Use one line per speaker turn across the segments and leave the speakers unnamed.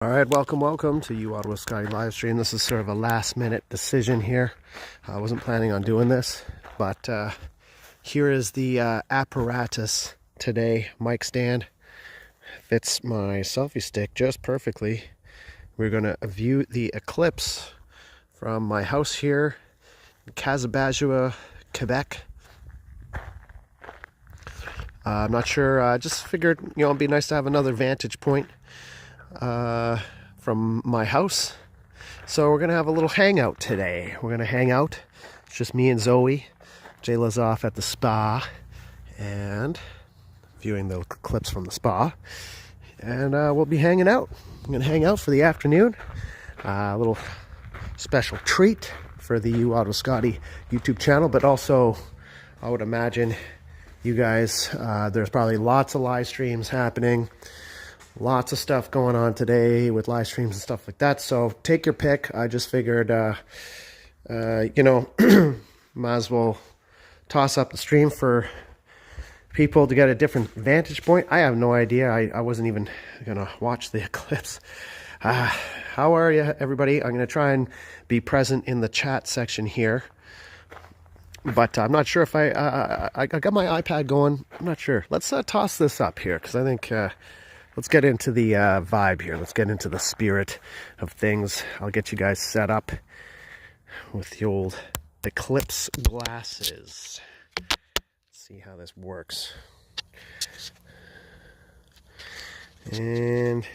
All right, welcome to you Ottawa Sky Livestream. This is sort of a last minute decision here. I wasn't planning on doing this, but here is the apparatus today. Mic stand fits my selfie stick just perfectly. We're going to view the eclipse from my house here in Kazabazua, Quebec. I'm not sure, I just figured, it'd be nice to have another vantage point from my house. So we're gonna have a little hangout today. We're gonna hang out. It's just me and Zoe. Jayla's off at the spa and viewing the eclipse from the spa. And we'll be hanging out. I'm gonna hang out for the afternoon. A little special treat for the You Ottawa Scotty YouTube channel, but also I would imagine you guys, there's probably lots of live streams happening. Lots of stuff going on today with live streams and stuff like that. So take your pick. I just figured, might as well toss up the stream for people to get a different vantage point. I have no idea. I wasn't even going to watch the eclipse. How are you, everybody? I'm going to try and be present in the chat section here. But I'm not sure if I got my iPad going. I'm not sure. Let's toss this up here because I think... let's get into the vibe here. Let's get into the spirit of things. I'll get you guys set up with the old eclipse glasses. Let's see how this works. And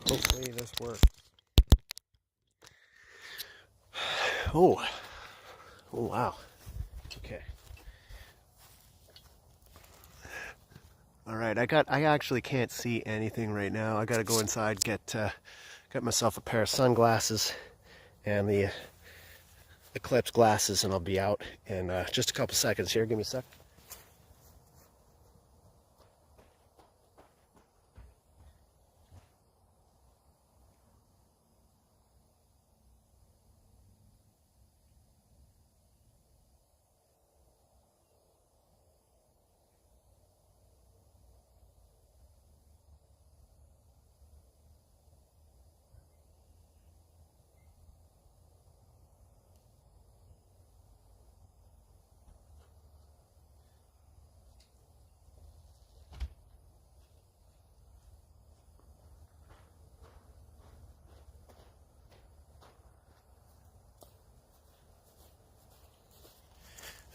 hopefully this works. Oh wow. Okay. All right, I actually can't see anything right now. I got to go inside, get myself a pair of sunglasses and the eclipse glasses, and I'll be out in just a couple seconds here. Give me a sec.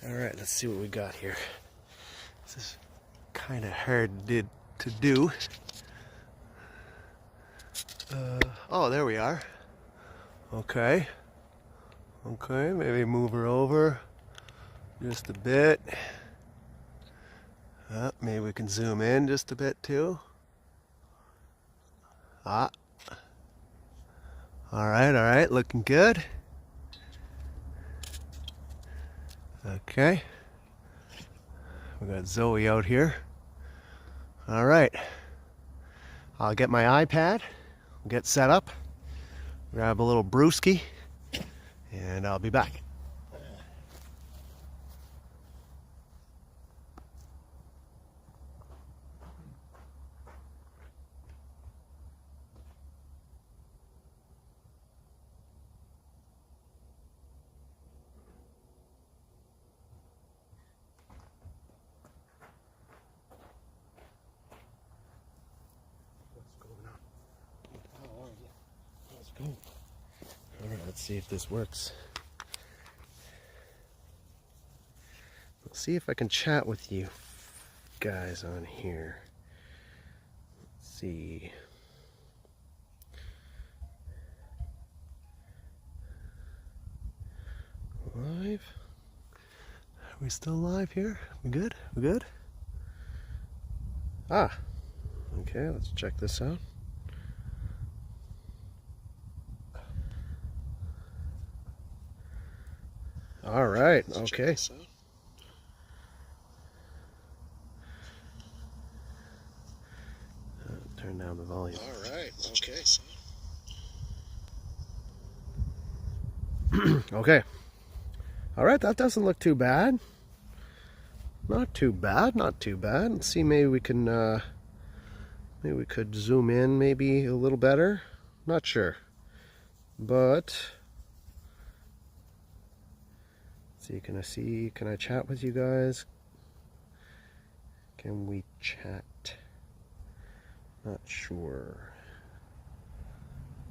All right, let's see what we got here. This is kind of hard to do. Oh, there we are. Okay, maybe move her over just a bit. Maybe we can zoom in just a bit too. All right, looking good. Okay, we got Zoe out here. All right, I'll get my iPad, get set up, grab a little brewski, and I'll be back. All right, let's see if this works. Let's see if I can chat with you guys on here. Let's see. Live? Are we still live here? We good? We good? Okay, let's check this out. All right, okay. Turn down the volume.
All right, okay.
Okay. All right, that doesn't look too bad. Not too bad, not too bad. Let's see, maybe we can, maybe we could zoom in maybe a little better. Not sure. But, let's see, can I chat with you guys? Can we chat? Not sure.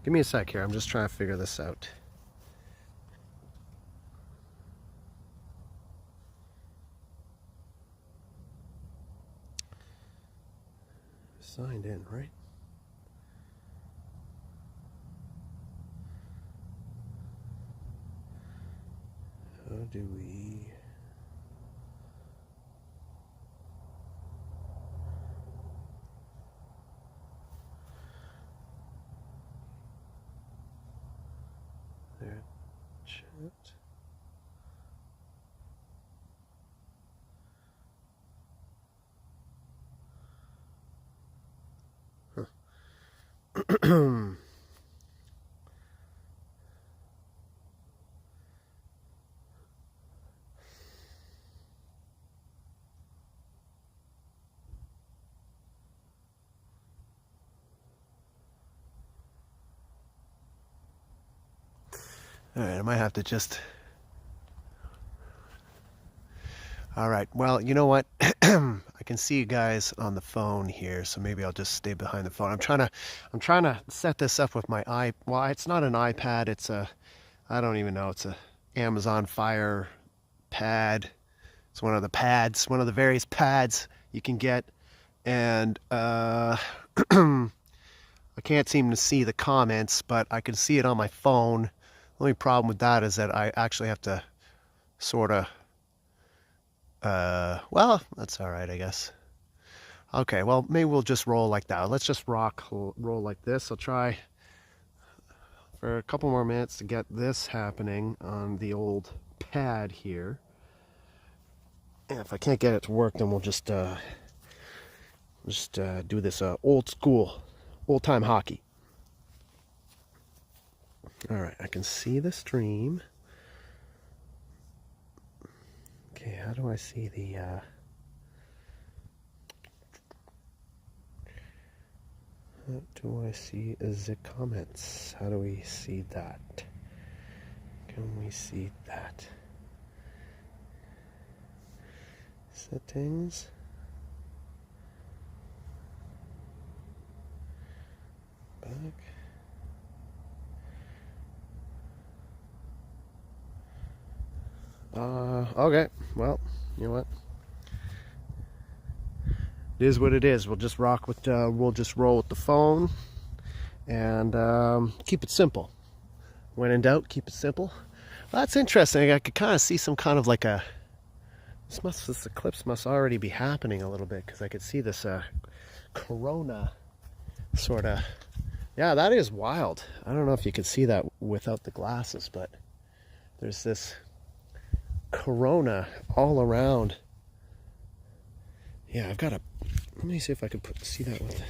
Give me a sec here, I'm just trying to figure this out. Signed in, right? How do we... There, chat. Huh. Alright, I might have to just... Alright, well, you know what? I can see you guys on the phone here, so maybe I'll just stay behind the phone. I'm trying to set this up with my well, it's not an iPad, it's a, I don't even know, it's a Amazon Fire pad. It's one of the pads, one of the various pads you can get. And I can't seem to see the comments, but I can see it on my phone. The only problem with that is that I actually have to sort of, well, that's all right, I guess. Okay, well, maybe we'll just roll like that. Let's just roll like this. I'll try for a couple more minutes to get this happening on the old pad here. And if I can't get it to work, then we'll just do this old school, old time hockey. All right, I can see the stream. Okay, how do I see the what do I see as the comments? How do we see that? Can we see that? Settings. Back. Okay, well, you know what? It is what it is. We'll just rock with, we'll just roll with the phone and keep it simple. When in doubt, keep it simple. Well, that's interesting. I could kind of see some kind of like a, this eclipse must already be happening a little bit because I could see this corona sort of. Yeah, that is wild. I don't know if you can see that without the glasses, but there's this corona all around. Yeah, I've got a, let me see if I can see that with,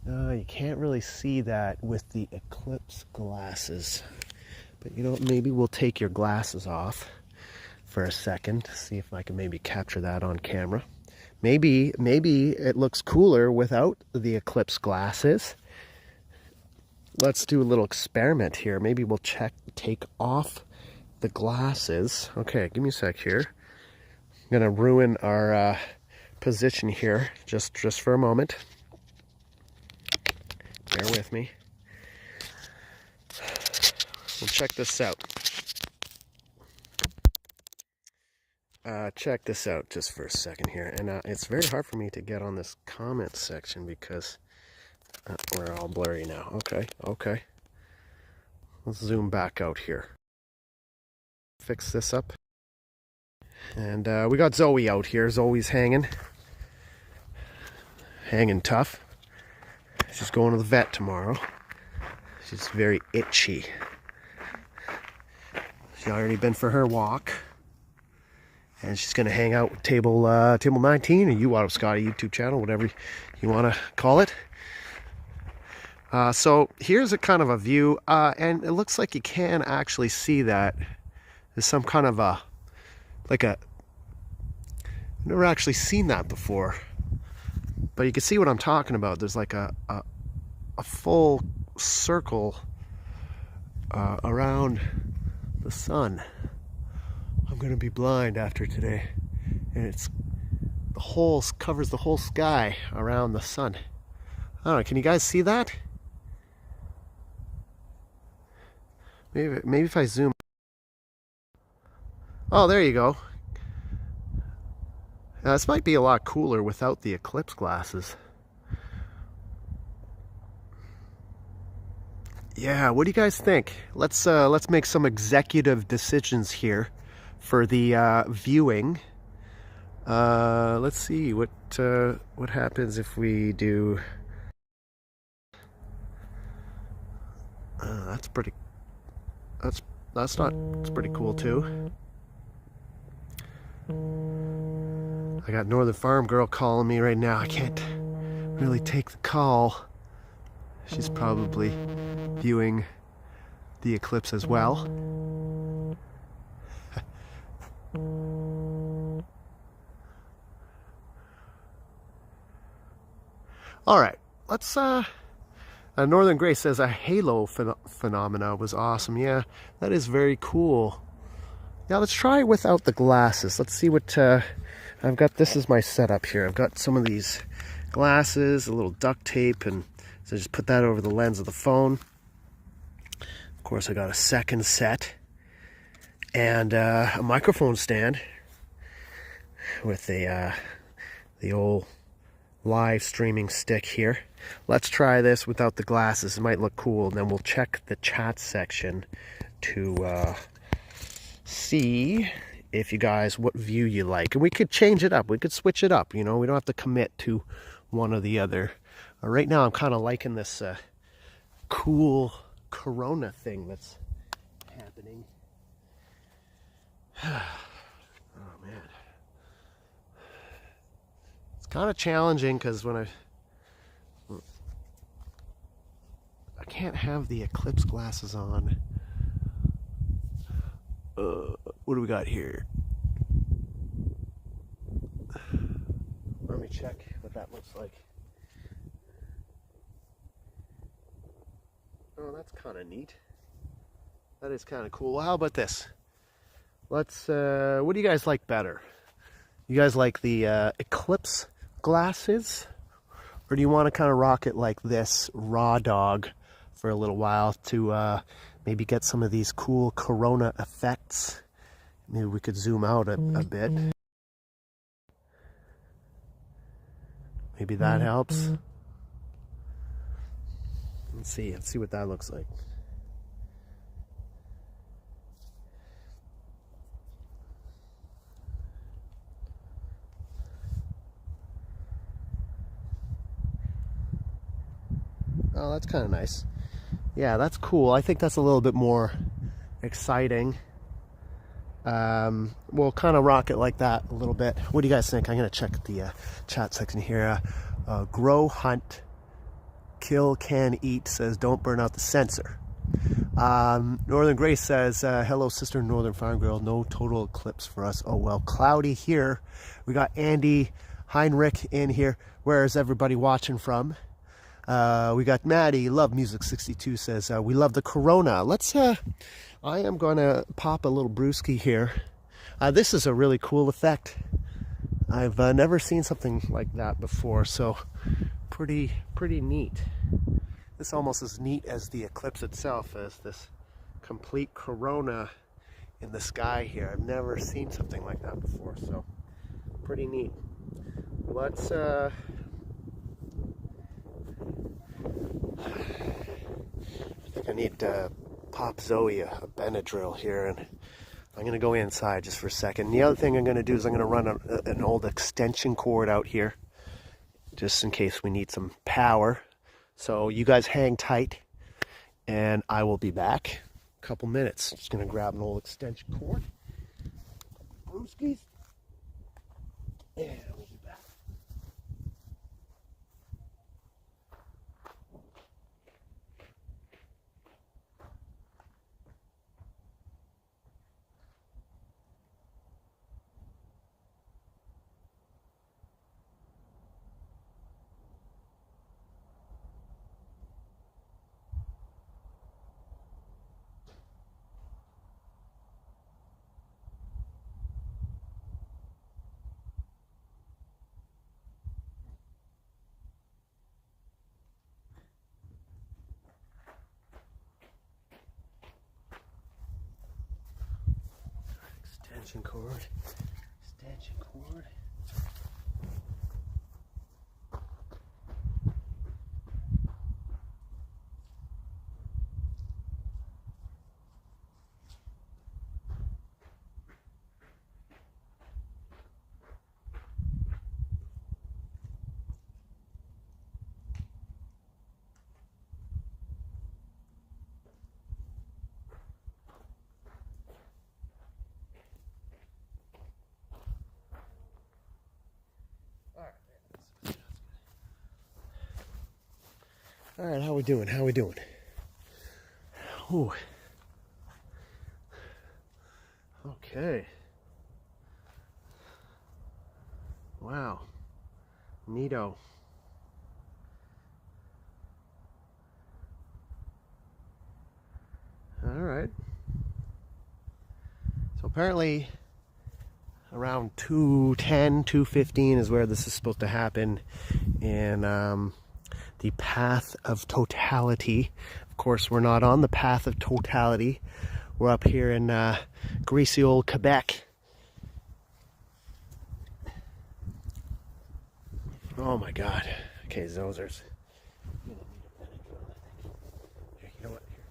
no, you can't really see that with the eclipse glasses. But you know, maybe we'll take your glasses off for a second, see if I can maybe capture that on camera. Maybe it looks cooler without the glasses. Let's do a little experiment here. Maybe we'll take off the glasses. Okay, give me a sec here. I'm gonna ruin our position here just for a moment. Bear with me. We'll check this out. Check this out just for a second here. And it's very hard for me to get on this comment section because we're all blurry now. Okay. Let's zoom back out here. Fix this up. And we got Zoe out here. Zoe's hanging tough. She's going to the vet tomorrow. She's very itchy. She's already been for her walk. And she's going to hang out with table 19, or you out of Scotty YouTube channel, whatever you want to call it. So here's a kind of a view, and it looks like you can actually see that there's some kind of a, like a, I've never actually seen that before. But you can see what I'm talking about. There's like a full circle around the sun. I'm gonna be blind after today, and it's the whole covers the whole sky around the sun. I don't know. Can you guys see that? Maybe if I zoom. Oh, there you go. Now, this might be a lot cooler without the eclipse glasses. Yeah, what do you guys think? Let's make some executive decisions here for the viewing. Let's see what happens if we do. That's pretty. That's not. It's pretty cool too. I got Northern Farm Girl calling me right now. I can't really take the call. She's probably viewing the eclipse as well. All right, let's. Northern Grace says a halo phenomena was awesome. Yeah, that is very cool. Now let's try it without the glasses. Let's see what I've got. This is my setup here. I've got some of these glasses, a little duct tape, and so just put that over the lens of the phone. Of course, I got a second set and a microphone stand with the old live streaming stick here. Let's try this without the glasses. It might look cool, and then we'll check the chat section to see if you guys what view you like, and we could change it up. We could switch it up. You know, we don't have to commit to one or the other. Right now, I'm kind of liking this cool corona thing that's happening. Oh man, it's kind of challenging because when I can't have the eclipse glasses on. What do we got here? Let me check what that looks like. Oh, that's kind of neat. That is kind of cool. Well, how about this? Let's, what do you guys like better? You guys like the eclipse glasses? Or do you want to kind of rock it like this, raw dog, for a little while to maybe get some of these cool corona effects? Maybe we could zoom out a bit. Maybe that helps. Let's see what that looks like. Oh, that's kind of nice. Yeah, that's cool. I think that's a little bit more exciting. We'll kind of rock it like that a little bit. What do you guys think? I'm going to check the chat section here. Grow, hunt, kill, can, eat says don't burn out the sensor. Northern Grace says, hello, sister Northern Farm Girl. No total eclipse for us. Oh, well, cloudy here. We got Andy Heinrich in here. Where is everybody watching from? We got Maddie, Love Music 62 says, we love the corona. Let's, I am going to pop a little brewski here. This is a really cool effect. I've never seen something like that before, so pretty neat. This almost as neat as the eclipse itself, as this complete corona in the sky here. I've never seen something like that before, so pretty neat. Let's I think I need to pop Zoe a Benadryl here, and I'm going to go inside just for a second. The other thing I'm going to do is I'm going to run an old extension cord out here just in case we need some power. So you guys hang tight, and I will be back in a couple minutes. Just going to grab an old extension cord. Brewskis. And we'll be back. extension cord. Extension cord. All right, how we doing? How we doing? Ooh. Okay. Wow. Neato. All right. So apparently around 2:10, 2:15 is where this is supposed to happen in the path of totality. Of course, we're not on the path of totality. We're up here in greasy old Quebec. Oh my God. Okay, Zozers. Here, you know what? Here.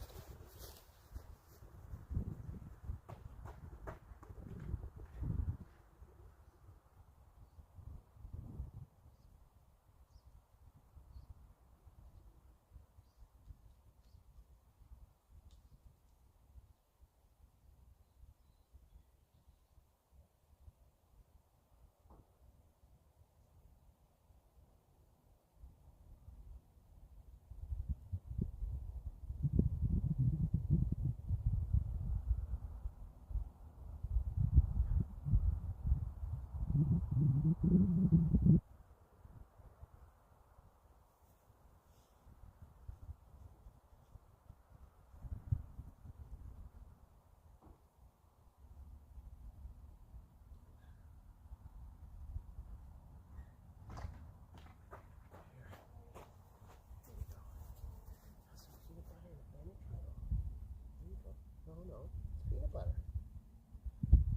Oh no, it's peanut butter.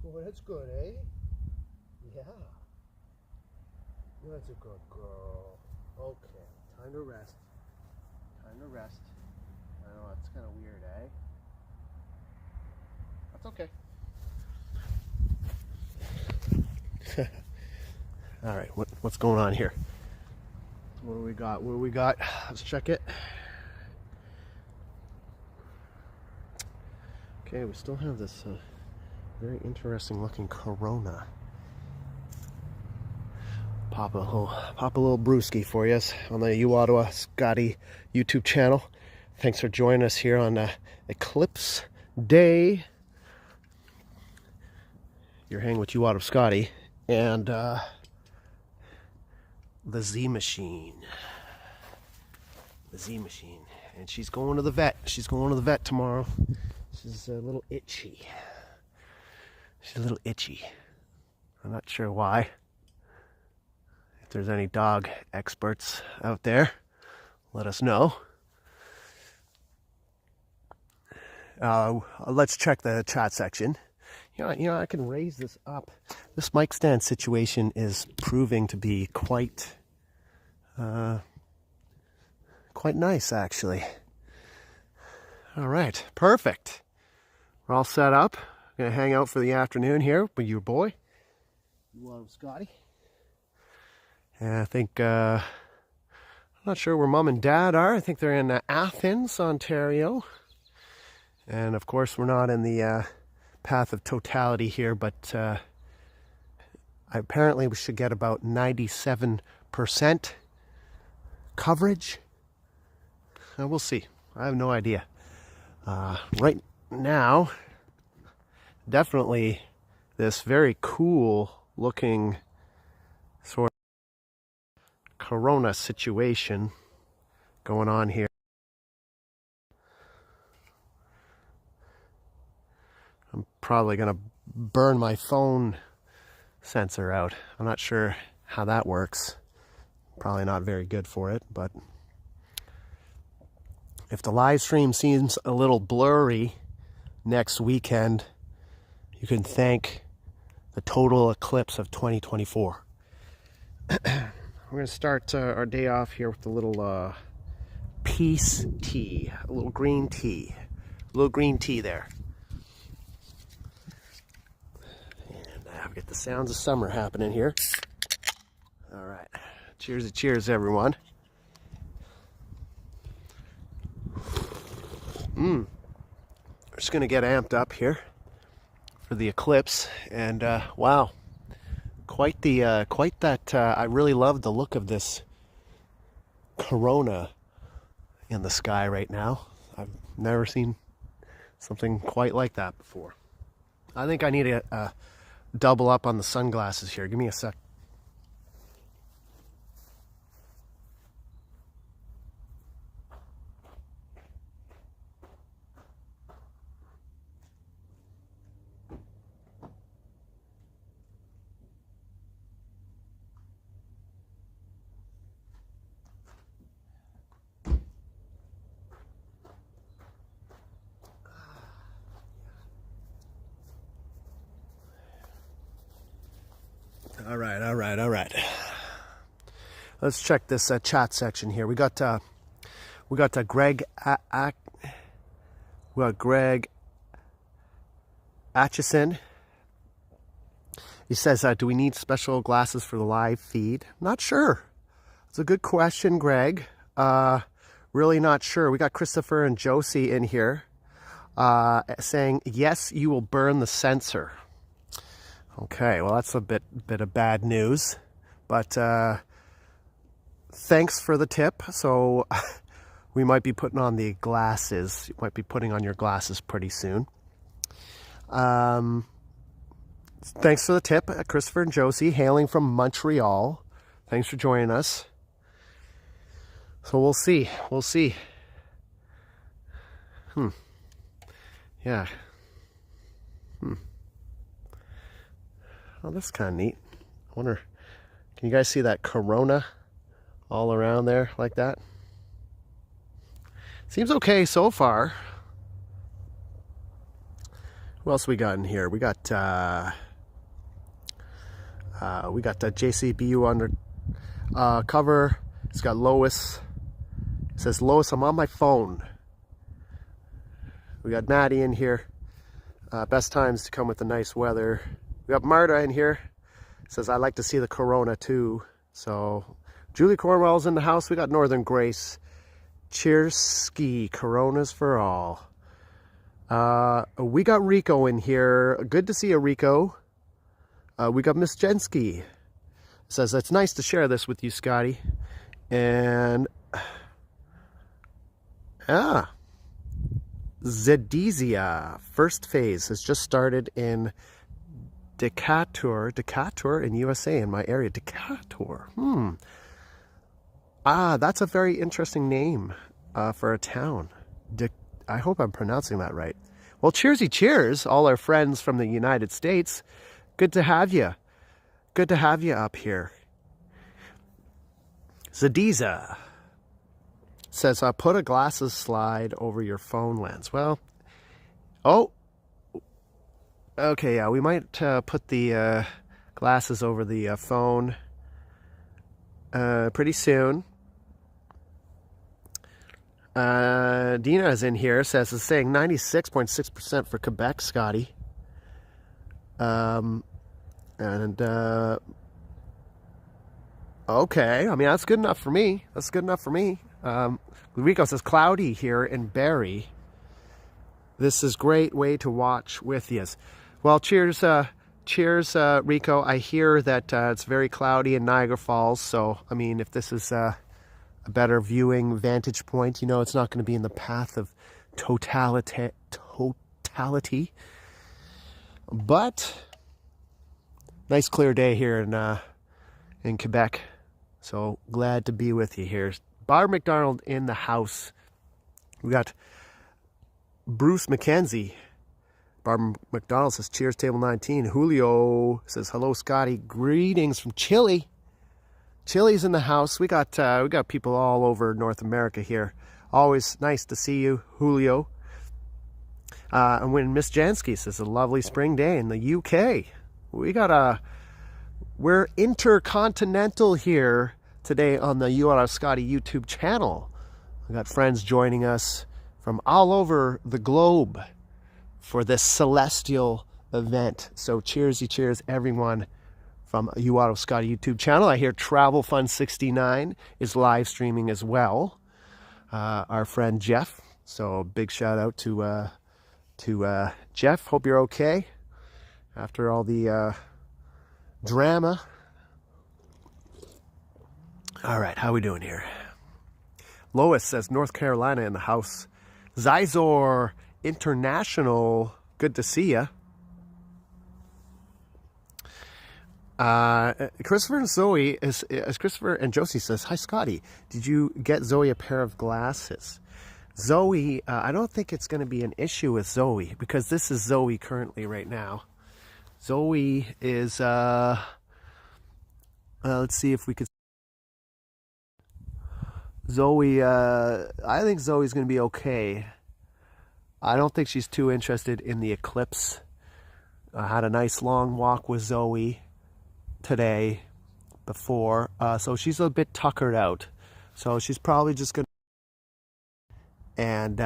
Well, that's good, eh? Yeah. That's a good girl. Okay, time to rest. Time to rest. I know, that's kind of weird, eh? That's okay. All right, what's going on here? What do we got? What do we got? Let's check it. Okay, we still have this very interesting looking Corona. Pop a little brewski for you on the U Ottawa Scotty YouTube channel. Thanks for joining us here on Eclipse Day. You're hanging with U Ottawa Scotty and the Z Machine. The Z Machine. And she's going to the vet. She's going to the vet tomorrow. She's a little itchy. She's a little itchy. I'm not sure why. If there's any dog experts out there, let us know. Let's check the chat section. You know, I can raise this up. This mic stand situation is proving to be quite nice, actually. All right, perfect. We're all set up. Gonna hang out for the afternoon here with your boy, Scotty. And I think I'm not sure where Mom and Dad are. I think they're in Athens, Ontario. And of course, we're not in the path of totality here, but apparently we should get about 97% coverage. We'll see. I have no idea. Right now, definitely this very cool looking sort of Corona situation going on here. I'm probably going to burn my phone sensor out. I'm not sure how that works. Probably not very good for it, but if the live stream seems a little blurry next weekend, you can thank the total eclipse of 2024. We're going to start our day off here with a little peace tea, a little green tea. A little green tea there. And we get the sounds of summer happening here. All right. Cheers to cheers, everyone. We're just going to get amped up here for the eclipse. And wow, quite that. I really love the look of this corona in the sky right now. I've never seen something quite like that before. I think I need to double up on the sunglasses here. Give me a sec. All right. Let's check this chat section here. We got Greg. We got Greg Atchison. He says, "Do we need special glasses for the live feed?" Not sure. It's a good question, Greg. Really not sure. We got Christopher and Josie in here saying, "Yes, you will burn the sensor." Okay, well, that's a bit of bad news, but thanks for the tip. So we might be putting on the glasses. You might be putting on your glasses pretty soon. Thanks for the tip, Christopher and Josie, hailing from Montreal. Thanks for joining us. So we'll see. Yeah. Oh, that's kind of neat. I wonder, can you guys see that corona all around there like that? Seems okay so far. Who else we got in here? We got JCBU under cover. It's got Lois. It says, "Lois, I'm on my phone." We got Maddie in here. Best times to come with the nice weather. We got Marta in here. Says, "I like to see the corona too." So Julie Cornwell's in the house. We got Northern Grace. Cheers ski. Coronas for all. We got Rico in here. Good to see you, Rico. We got Miss Jensky. Says, "It's nice to share this with you, Scotty." And Zedizia, first phase has just started in Decatur in USA, in my area. Decatur. That's a very interesting name for a town. I hope I'm pronouncing that right. Well, cheersy cheers, all our friends from the United States. Good to have you. Good to have you up here. Zadiza says, "Put a glasses slide over your phone lens." Well, okay, yeah, we might put the glasses over the phone pretty soon. Dina is in here, says, "It's saying 96.6% for Quebec, Scotty." Okay, I mean, that's good enough for me. Rico says, "Cloudy here in Barrie. This is great way to watch with yous." Well, cheers, Rico. I hear that it's very cloudy in Niagara Falls. So, I mean, if this is a better viewing vantage point, you know, it's not going to be in the path of totality. But nice clear day here in Quebec. So glad to be with you here. Barb McDonald in the house. We got Bruce McKenzie. Barb McDonald says, "Cheers, table 19. Julio says, "Hello, Scotty. Greetings from Chile." Chile's in the house. We got people all over North America here. Always nice to see you, Julio. And when Miss Jansky says, "A lovely spring day in the UK." we're intercontinental here today on the You Are Scotty YouTube channel. We got friends joining us from all over the globe for this celestial event. So cheers everyone from You Are Scotty YouTube channel. I hear Travel Fun 69 is live streaming as well. Our friend Jeff. So big shout out to Jeff. Hope you're okay after all the drama. All right, how we doing here? Lois says North Carolina in the house. Zizor International, good to see ya. Christopher and Zoe, as Christopher and Josie says, hi Scotty, did you get Zoe a pair of glasses? Zoe, I don't think it's going to be an issue with Zoe because this is Zoe currently right now. Zoe is, let's see if we could. Zoe, I think Zoe's going to be okay. I don't think she's too interested in the eclipse. I had a nice long walk with Zoe today before, so she's a bit tuckered out. So she's probably just going to. And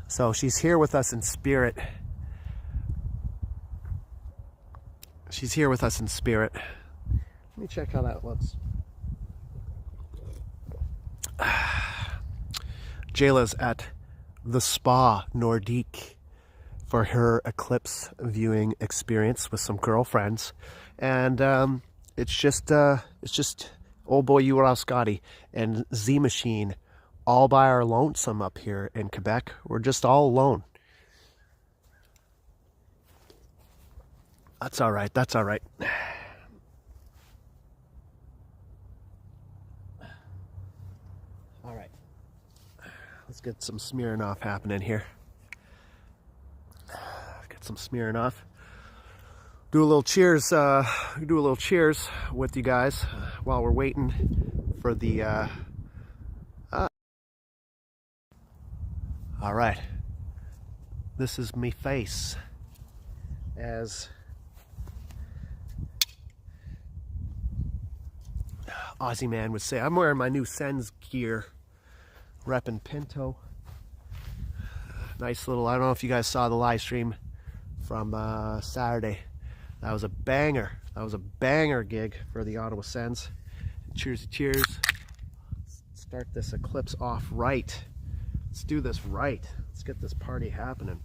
so she's here with us in spirit. She's here with us in spirit. Let me check how that looks. Jayla's at the Spa Nordique for her eclipse viewing experience with some girlfriends, and it's just old boy You Are Scotty and Z Machine all by our lonesome up here in Quebec. We're just all alone. That's all right. That's all right. All right. Let's get some smearing off happening here. Get some smearing off. Do a little cheers. Do a little cheers with you guys while we're waiting for the. All right. This is me face, as Aussie man would say. I'm wearing my new Sens gear, repping Pinto. Nice little, I don't know if you guys saw the live stream from Saturday. That was a banger. That was a banger gig for the Ottawa Sens. Cheers, cheers. Let's start this eclipse off right. Let's do this right. Let's get this party happening.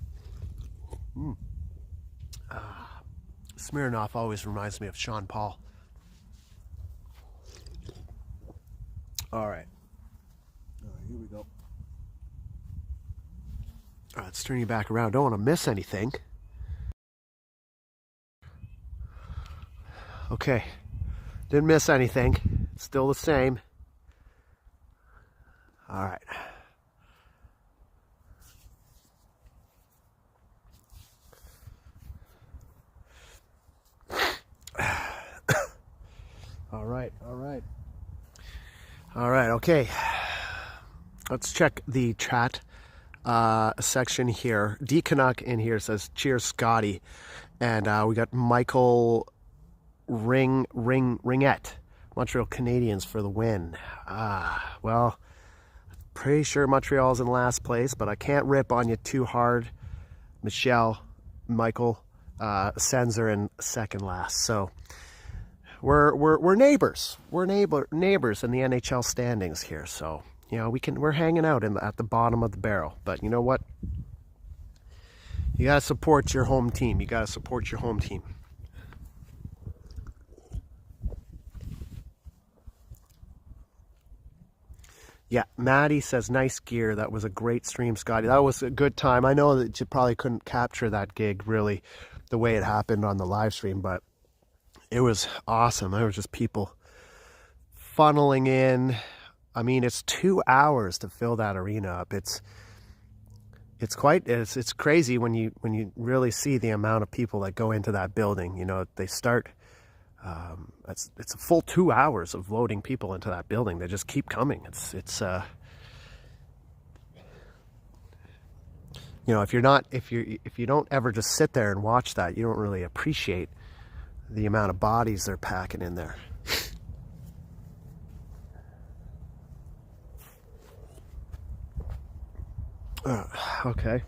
Smirnoff always reminds me of Sean Paul. All right. Here we go. All right, let's turn you back around. Don't want to miss anything. Okay. Didn't miss anything. Still the same. All right. All right, okay. Let's check the chat section here. D Canuck in here says, cheers, Scotty. And we got Michael Ringette, Montreal Canadiens for the win. Well, pretty sure Montreal's in last place, but I can't rip on you too hard. Michael, Sens are in second last. So we're neighbors. We're neighbors in the NHL standings here. So, you know, we're hanging out at the bottom of the barrel. But you know what? You got to support your home team. You got to support your home team. Yeah, Maddie says, nice gear. That was a great stream, Scotty. That was a good time. I know that you probably couldn't capture that gig really the way it happened on the live stream, but it was awesome. There was just people funneling in. I mean, it's 2 hours to fill that arena up. It's crazy when you really see the amount of people that go into that building. You know, they start. It's a full 2 hours of loading people into that building. They just keep coming. It's you know, if you don't ever just sit there and watch that, you don't really appreciate the amount of bodies they're packing in there. Okay.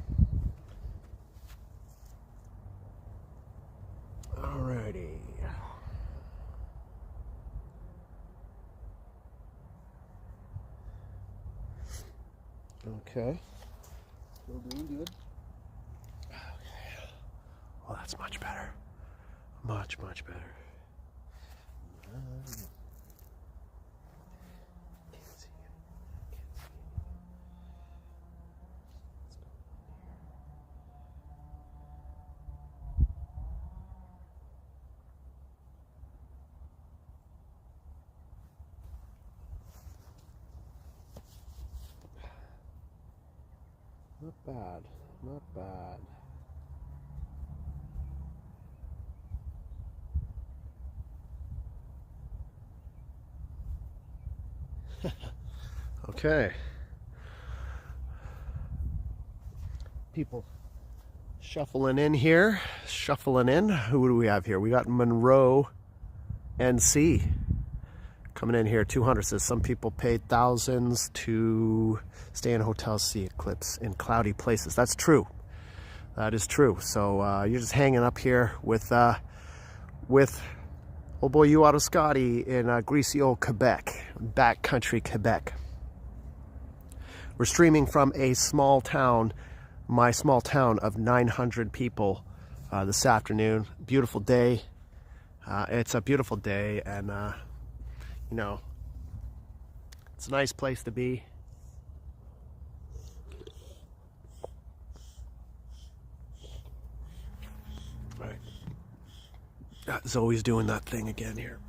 Alrighty. Okay. Still doing good. Okay. Well, that's much better. Much, much better. Can't see it. Can't see it. Not bad. Not bad. Okay. People shuffling in here. Shuffling in. Who do we have here? We got Monroe NC coming in here. 200 says some people paid thousands to stay in hotels, see eclipse in cloudy places. That's true. That is true. So you're just hanging up here with old boy Uado Scotty in greasy old Quebec, backcountry Quebec. We're streaming from a small town, my small town of 900 people this afternoon. Beautiful day. It's a beautiful day, and you know, it's a nice place to be. Right. Zoe's doing that thing again here.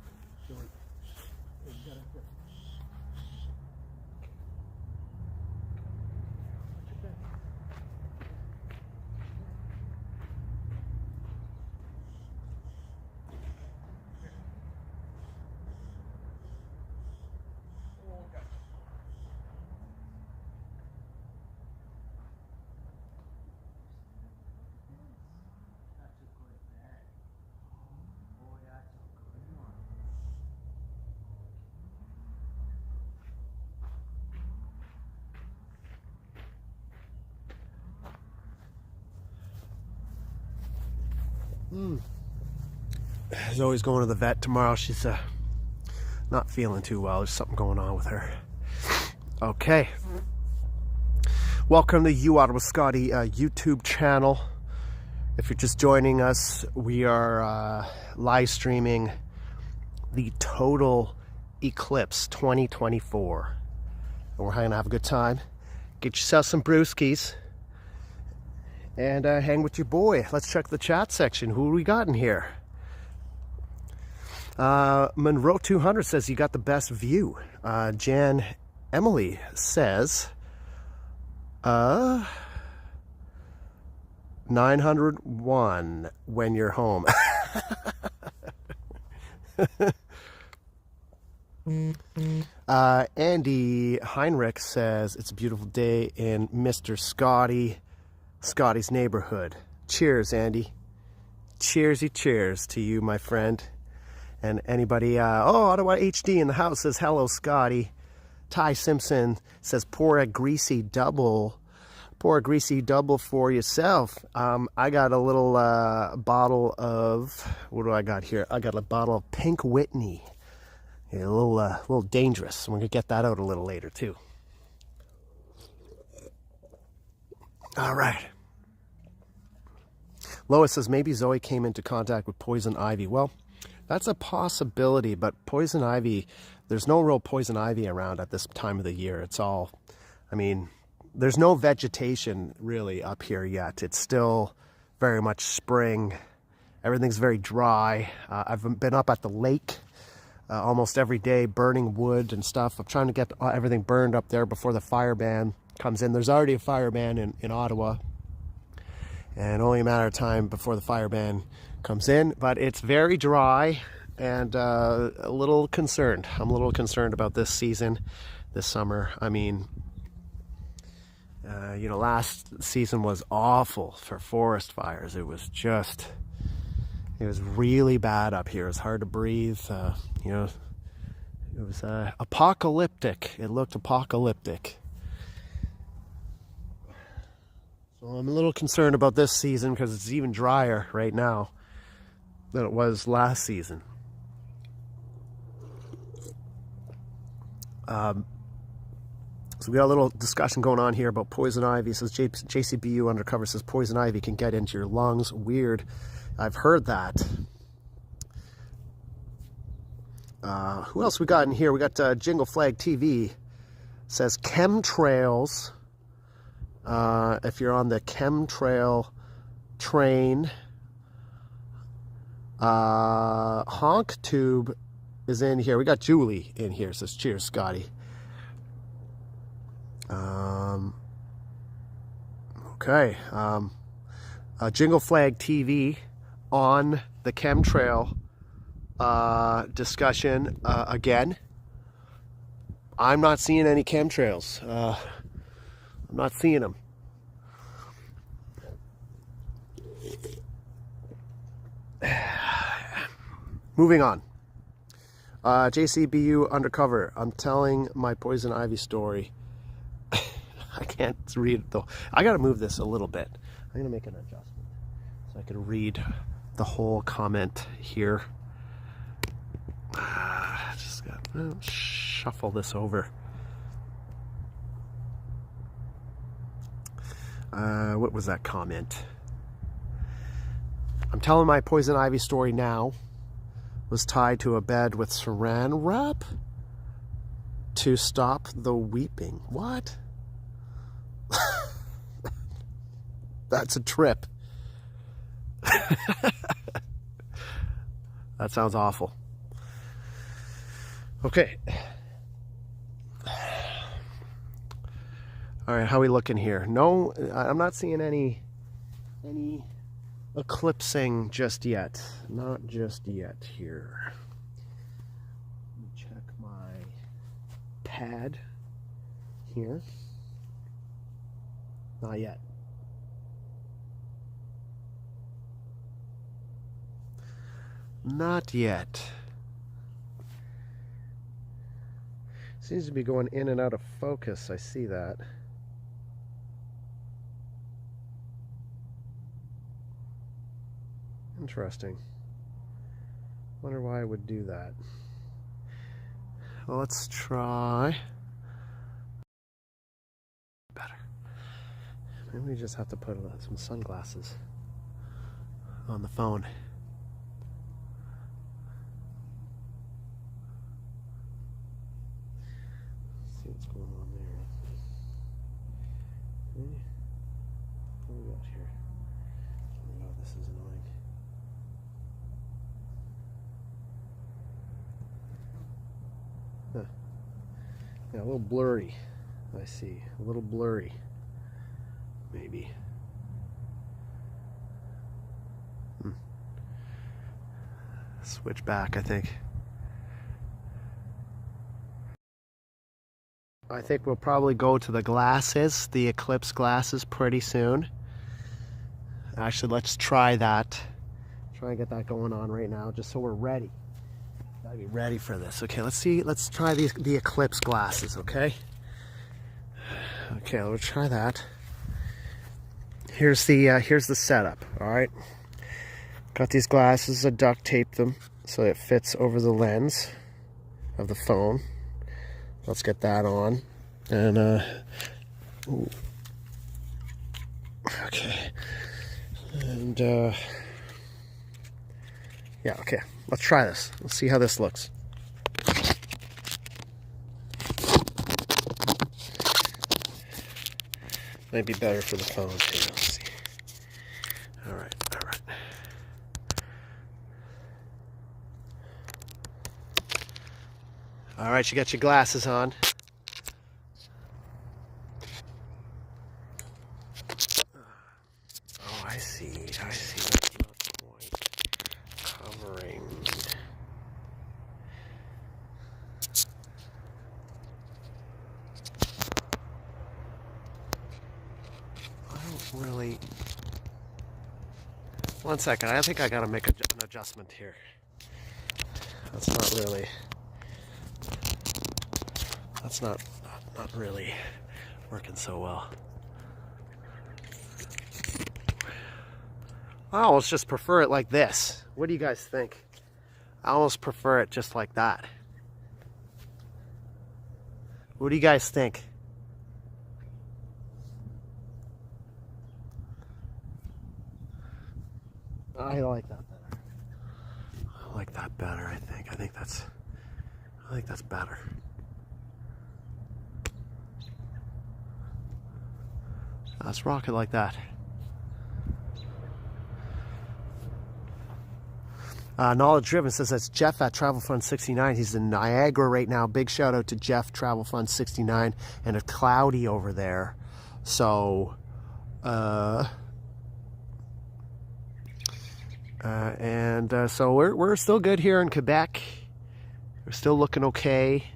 Zoe's going to the vet tomorrow. She's not feeling too well. There's something going on with her. Okay. Welcome to Uado Scotty YouTube channel. If you're just joining us, we are live streaming the total eclipse 2024. And we're going to have a good time. Get yourself some brewskis and hang with your boy. Let's check the chat section. Who we got in here? Monroe 200 says you got the best view. Jan Emily says 901 when you're home. Andy Heinrich says it's a beautiful day in Mr. Scotty's neighborhood. Cheers, Andy. Cheersy cheers to you, my friend. And anybody, Ottawa HD in the house says, hello, Scotty. Ty Simpson says, pour a greasy double for yourself. I got a little bottle of, what do I got here? I got a bottle of Pink Whitney. Yeah, a little dangerous. I'm going to get that out a little later, too. All right. Lois says, maybe Zoe came into contact with poison ivy. Well, that's a possibility, but poison ivy, there's no real poison ivy around at this time of the year. It's all, I mean, there's no vegetation really up here yet. It's still very much spring. Everything's very dry. I've been up at the lake almost every day burning wood and stuff. I'm trying to get everything burned up there before the fire ban comes in. There's already a fire ban in Ottawa, and only a matter of time before the fire ban comes in, but it's very dry and a little concerned. I'm a little concerned about this season, this summer. I mean, you know, last season was awful for forest fires. It was just, It was really bad up here. It was hard to breathe. You know, it was apocalyptic. It looked apocalyptic. So I'm a little concerned about this season because it's even drier right now than it was last season. So we got a little discussion going on here about poison ivy. It says JCBU Undercover says poison ivy can get into your lungs. Weird. I've heard that. Who else we got in here? We got Jingle Flag TV. It says chemtrails. If you're on the chemtrail train, Honk Tube is in here. We got Julie in here. It says cheers, Scotty. Okay. Jingle Flag TV on the chemtrail discussion again. I'm not seeing any chemtrails. I'm not seeing them. Moving on. JCBU Undercover. I'm telling my poison ivy story. I can't read it though. I gotta move this a little bit. I'm gonna make an adjustment so I can read the whole comment here. Just gotta shuffle this over. What was that comment? I'm telling my poison ivy story now. Was tied to a bed with saran wrap to stop the weeping. What? That's a trip. That sounds awful. Okay. All right, how are we looking here? No, I'm not seeing any eclipsing just yet. Not just yet here. Let me check my pad here. Not yet. Not yet. Seems to be going in and out of focus. I see that. Interesting. Wonder why I would do that. Well, let's try. Better. Maybe we just have to put some sunglasses on the phone. Let's see what's going on there. Okay. What do we got here? Oh god, this is annoying. Huh. Yeah, a little blurry. I see. A little blurry. Maybe. Switch back, I think. I think we'll probably go to the glasses, the eclipse glasses, pretty soon. Actually, let's try that. Try and get that going on right now, just so we're ready. Gotta be ready for this. Okay, let's see. Let's try the eclipse glasses. Okay. Okay, let's try that. Here's the setup. All right. Got these glasses. I duct taped them so it fits over the lens of the phone. Let's get that on. And ooh. Okay. And yeah. Okay. Let's try this. Let's see how this looks. Might be better for the phone too. Let's see. All right. All right. All right. You got your glasses on. Oh, I see. I see. That's not quite covering. I don't really. 1 second. I think I gotta make an adjustment here. That's not really working so well. I almost just prefer it like this. What do you guys think? I almost prefer it just like that. What do you guys think? I like that better. I like that better, I think. I think that's better. Let's rock it like that. Knowledge Driven says that's Jeff at Travel Fund 69. He's in Niagara right now. Big shout out to Jeff, Travel Fund 69, and it's cloudy over there. So, so we're still good here in Quebec. We're still looking okay.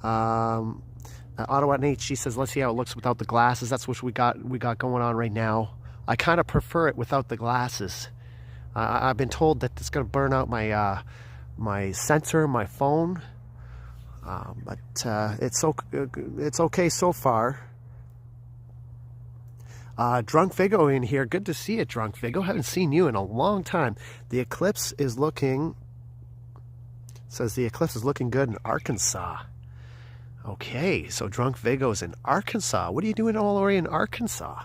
Ottawa and HG says, let's see how it looks without the glasses. That's what we got going on right now. I kind of prefer it without the glasses. I've been told that it's going to burn out my my sensor, my phone, but it's okay so far. Drunk Vigo in here. Good to see you, Drunk Vigo. Haven't seen you in a long time. The eclipse is looking. Says the eclipse is looking good in Arkansas. Okay, so Drunk Vigo's in Arkansas. What are you doing all the way in Arkansas?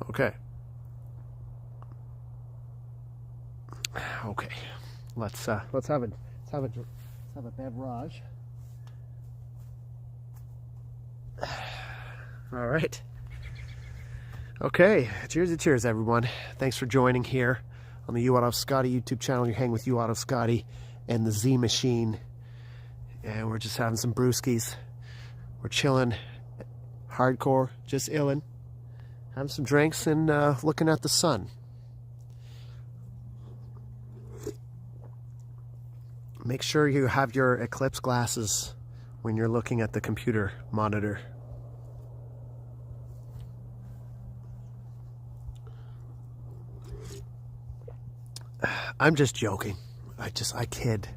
Okay. Okay. Let's have a beverage. All right. Okay. Cheers, everyone. Thanks for joining here on the You Out of Scotty YouTube channel. You're hanging with You Out of Scotty and the Z Machine. And we're just having some brewskis. We're chilling, hardcore, just illin', having some drinks and looking at the sun. Make sure you have your eclipse glasses when you're looking at the computer monitor. I'm just joking. I kid.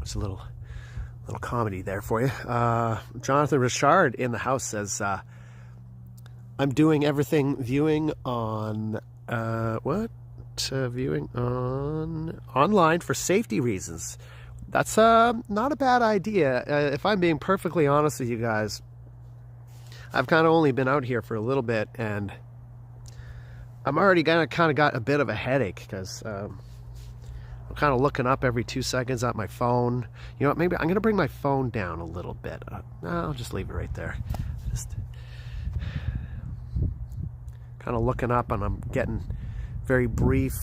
It's a little comedy there for you. Jonathan Richard in the house says, I'm doing everything viewing on viewing on online for safety reasons. That's not a bad idea. If I'm being perfectly honest with you guys, I've kind of only been out here for a little bit, and I'm already kind of got a bit of a headache because I'm kind of looking up every 2 seconds at my phone. You know what, maybe I'm going to bring my phone down a little bit. No, I'll just leave it right there. Just kind of looking up, and I'm getting very brief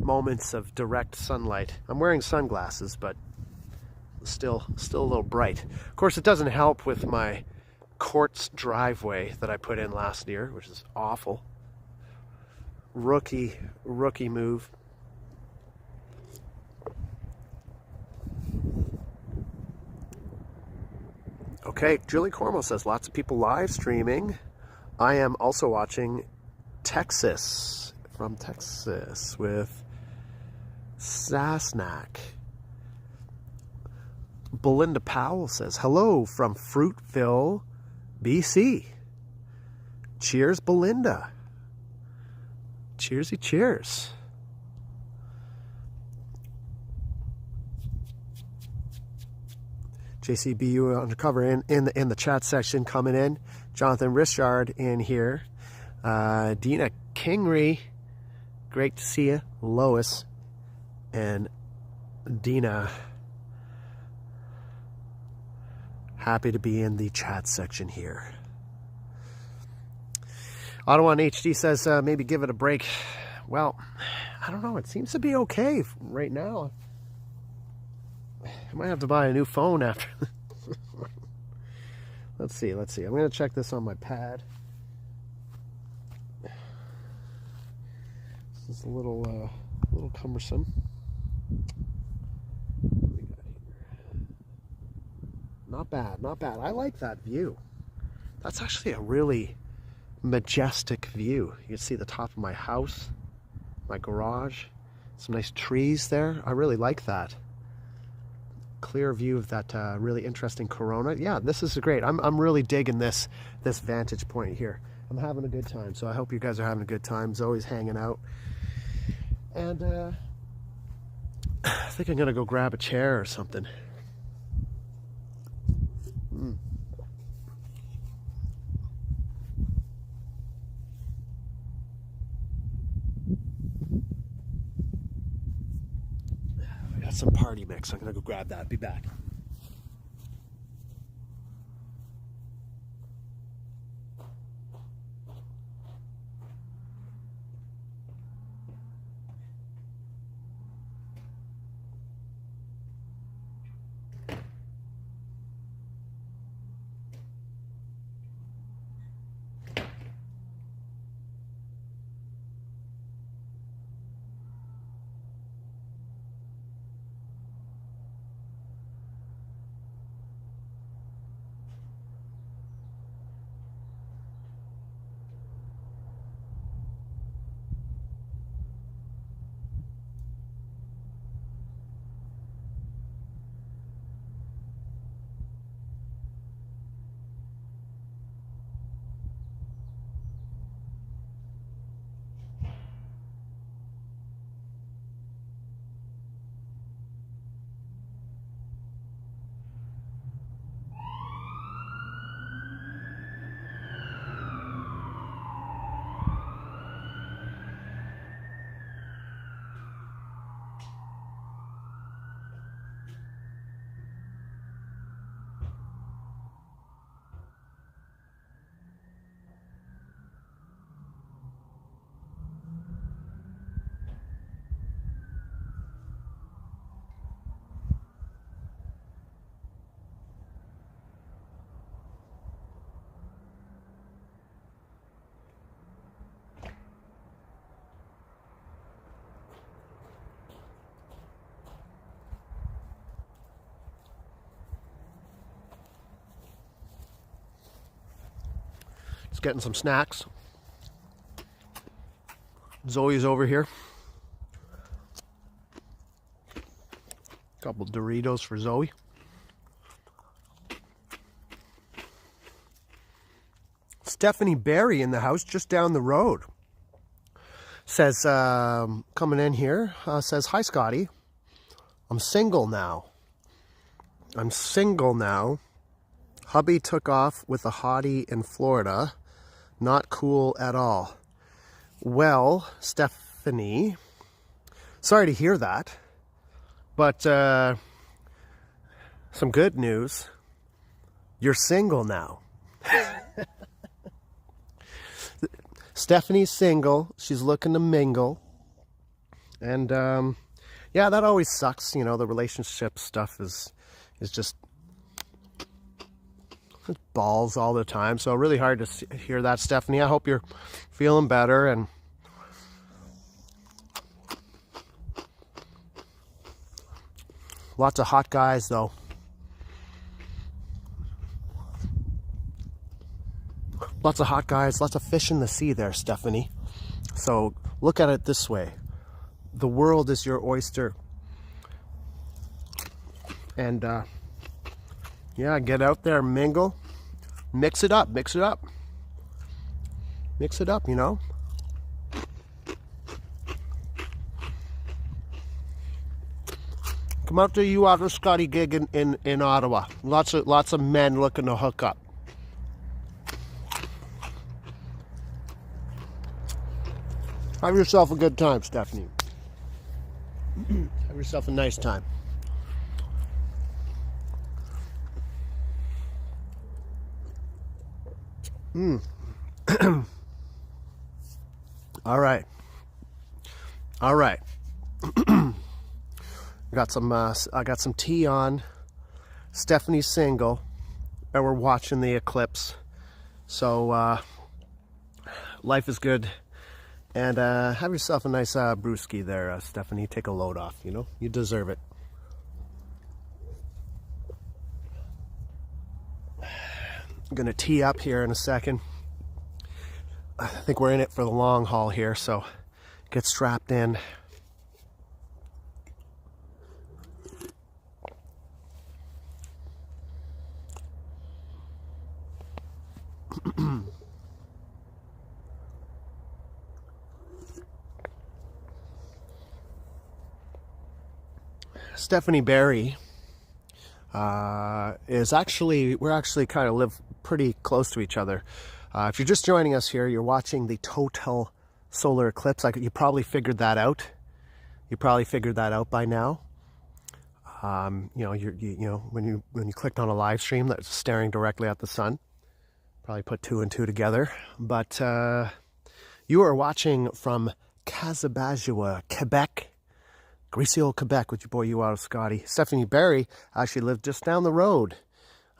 moments of direct sunlight. I'm wearing sunglasses, but still a little bright. Of course, it doesn't help with my quartz driveway that I put in last year, which is awful. Rookie move. Okay, Julie Cormo says lots of people live streaming. I am also watching from Texas with Sasnak. Belinda Powell says hello from Fruitville, BC. Cheers, Belinda. Cheersy cheers. JCBU undercover in the chat section coming in. Jonathan Richard in here. Dina Kingry, great to see you. Lois and Dina, happy to be in the chat section here. Ottawa HD says maybe give it a break. Well, I don't know. It seems to be okay right now. I might have to buy a new phone after. Let's see. I'm going to check this on my pad. This is a little cumbersome. not bad, not bad. I like that view. That's actually a really majestic view. You can see the top of my house, my garage, some nice trees there. I really like that. Clear view of that really interesting corona. Yeah, this is great. I'm really digging this vantage point here. I'm having a good time, so I hope you guys are having a good time. Zoe's hanging out. And I think I'm gonna go grab a chair or something. I got some party mix. I'm gonna go grab that. Be back. Just getting some snacks. Zoe's over here. Couple Doritos for Zoe. Stephanie Barry in the house just down the road. Says, coming in here, says, "Hi Scotty, I'm single now. I'm single now. Hubby took off with a hottie in Florida. Not cool at all." Well, Stephanie, sorry to hear that, but some good news. You're single now. Stephanie's single. She's looking to mingle. And yeah, that always sucks. You know, the relationship stuff is just balls all the time. So really hard to hear that, Stephanie. I hope you're feeling better. And lots of hot guys, though. Lots of hot guys, lots of fish in the sea there, Stephanie. So look at it this way. The world is your oyster. And yeah, get out there, mingle. Mix it up, mix it up. Mix it up, you know. Come out to you after Scotty gig in Ottawa. Lots of men looking to hook up. Have yourself a good time, Stephanie. Have yourself a nice time. All right. All right. Got some. I got some tea on. Stephanie's single, and we're watching the eclipse. So life is good. And have yourself a nice brewski there, Stephanie. Take a load off, you know? You deserve it. I'm gonna tee up here in a second. I think we're in it for the long haul here, so get strapped in. Stephanie Barry is actually, we're actually kind of live pretty close to each other. If you're just joining us here, you're watching the total solar eclipse. You probably figured that out. You probably figured that out by now. You know, when you clicked on a live stream that's staring directly at the sun, probably put two and two together. But you are watching from Kazabazua, Quebec. Greasy old Quebec with your boy, you out of Scotty. Stephanie Barry actually lived just down the road.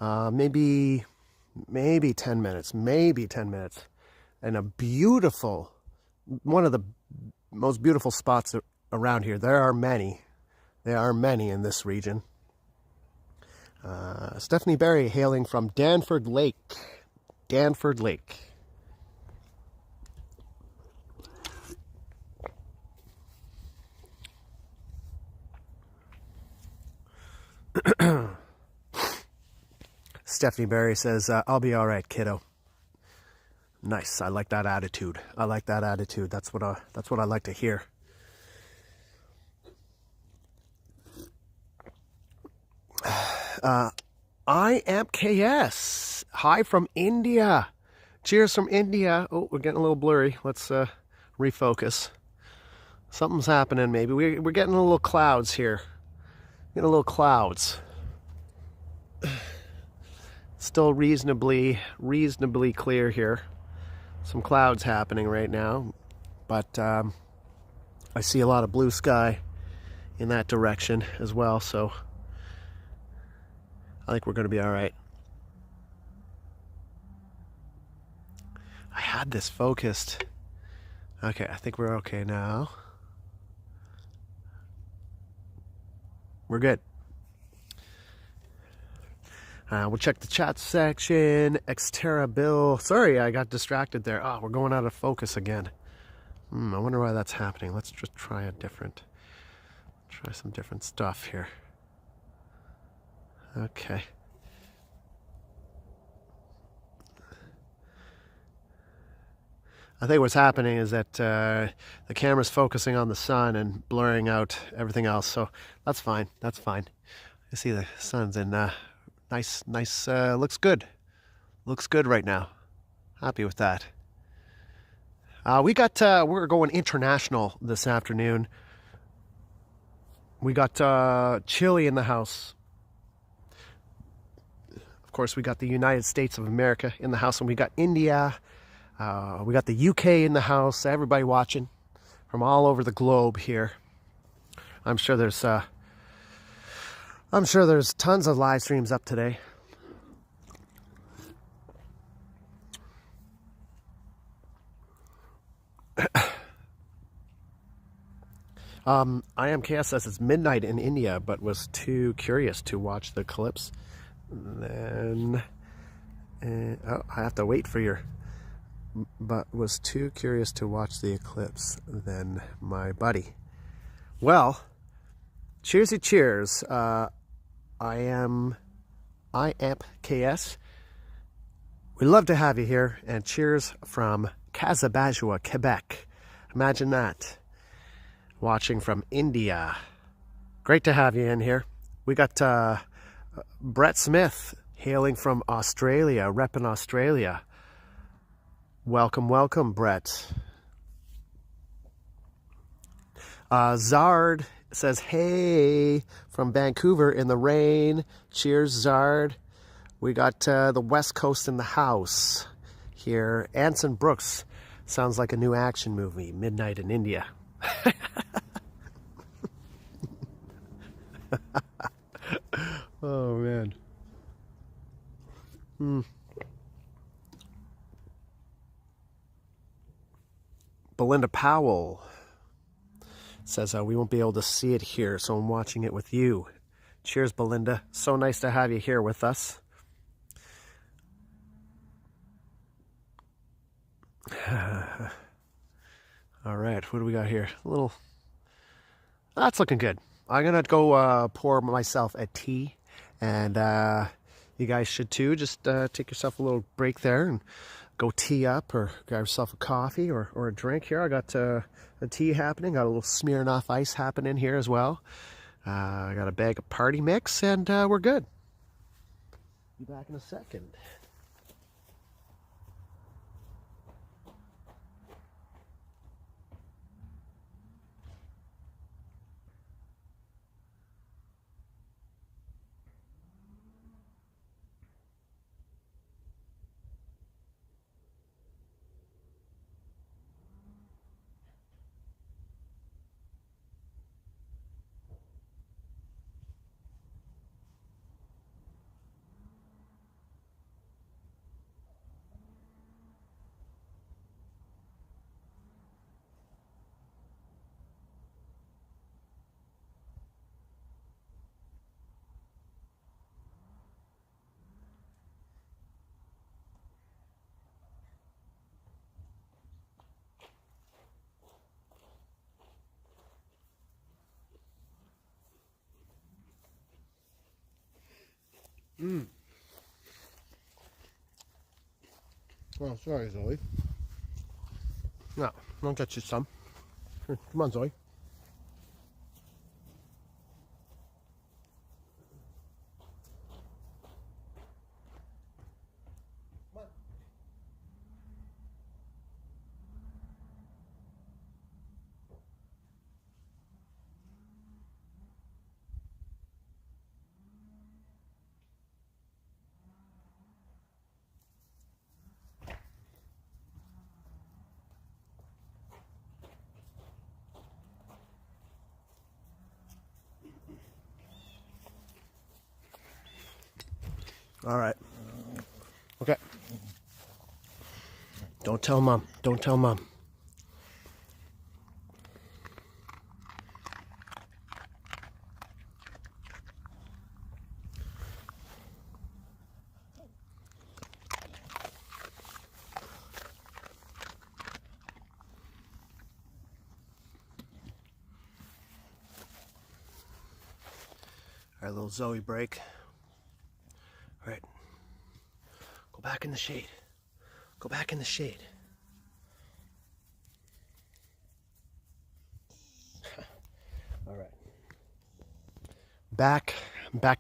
Maybe 10 minutes, and a beautiful, one of the most beautiful spots around here. There are many in this region. Stephanie Barry hailing from Danford Lake. Stephanie Barry says, I'll be all right, kiddo. Nice. I like that attitude. That's what I like to hear. I am KS. Hi from India. Cheers from India. Oh, we're getting a little blurry. Let's refocus. Something's happening maybe. We're getting a little clouds here. Getting a little clouds. Still reasonably clear here. Some clouds happening right now, but I see a lot of blue sky in that direction as well, so I think we're going to be all right. I had this focused. Okay, I think we're okay now. We're good. We'll check the chat section. Xterra Bill. Sorry, I got distracted there. Oh, we're going out of focus again. I wonder why that's happening. Let's just try some different stuff here. Okay. I think what's happening is that the camera's focusing on the sun and blurring out everything else. So that's fine. You see the sun's in nice, looks good right now. Happy with that. We're going international this afternoon. We got Chile in the house. Of course, we got the United States of America in the house, and we got India. We got the UK in the house. Everybody watching from all over the globe here. I'm sure there's tons of live streams up today. I am KS says it's midnight in India, but was too curious to watch the eclipse. Then I have to wait for your. But was too curious to watch the eclipse than my buddy. Well, cheersy cheers. I am KS. We'd love to have you here, and cheers from Kazabazua, Quebec. Imagine that. Watching from India. Great to have you in here. We got Brett Smith hailing from Australia, repping Australia. Welcome, Brett. Zard says, hey, from Vancouver in the rain. Cheers, Zard. We got the West Coast in the house here. Anson Brooks. Sounds like a new action movie, Midnight in India. Oh, man. Belinda Powell says, we won't be able to see it here, so I'm watching it with you. Cheers, Belinda. So nice to have you here with us. All right, what do we got here? A little. That's looking good. I'm gonna go pour myself a tea, and you guys should too. Just take yourself a little break there and go tee up, or grab yourself a coffee or a drink here. I got a tea happening. Got a little Smirnoff Ice happening here as well. I got a bag of party mix, and we're good. Be back in a second. Oh, sorry, Zoe. No, I'll get you some. Here, come on, Zoe. All right. Okay. Don't tell Mom. Don't tell Mom. All right, little Zoe break. All right. Go back in the shade. Go back in the shade. All right. Back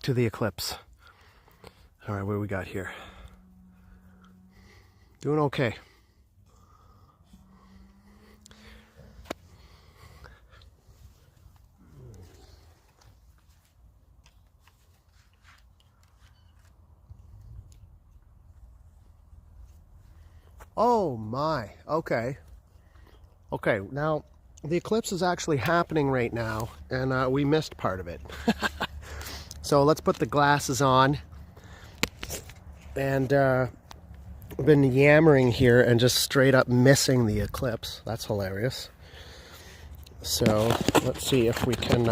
to the eclipse. All right, what do we got here? Doing okay. Oh my, okay. Okay, now the eclipse is actually happening right now, and we missed part of it. So let's put the glasses on. And I've been yammering here and just straight up missing the eclipse. That's hilarious. So let's see if we can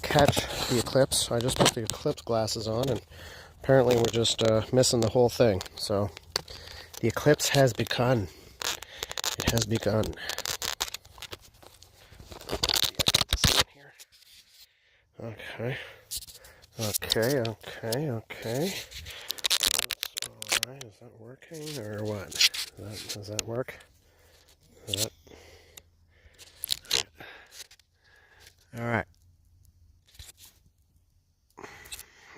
catch the eclipse. I just put the eclipse glasses on, and apparently we're just missing the whole thing. So the eclipse has begun. It has begun. Okay. Okay, okay, okay. Alright, is that working or what? Does that work? Alright.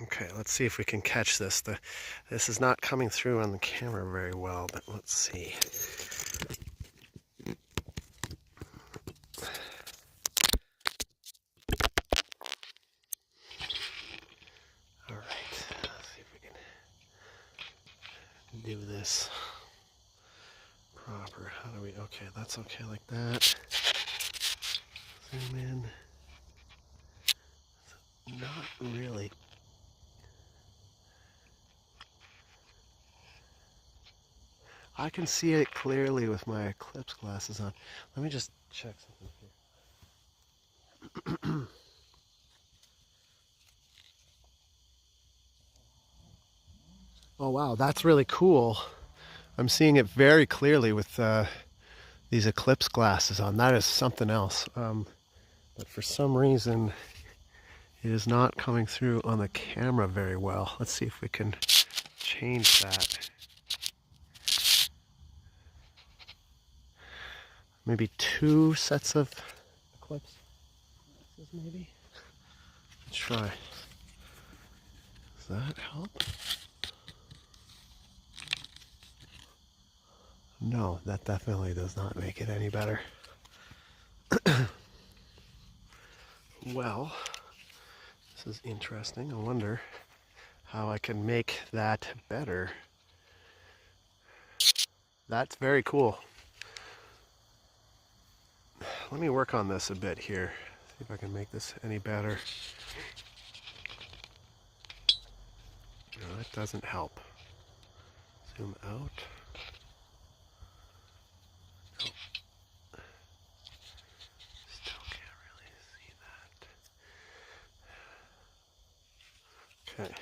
Okay, let's see if we can catch this. This is not coming through on the camera very well, but let's see. Alright, let's see if we can do this proper. How do we, okay, that's okay like that. Zoom in. Not really. I can see it clearly with my eclipse glasses on. Let me just check something here. Oh wow, that's really cool. I'm seeing it very clearly with these eclipse glasses on. That is something else. But for some reason, it is not coming through on the camera very well. Let's see if we can change that. Maybe 2 sets of eclipse glasses, maybe? Let's try. Does that help? No, that definitely does not make it any better. Well, this is interesting. I wonder how I can make that better. That's very cool. Let me work on this a bit here. See if I can make this any better. No, that doesn't help. Zoom out. Nope. Still can't really see that. Okay.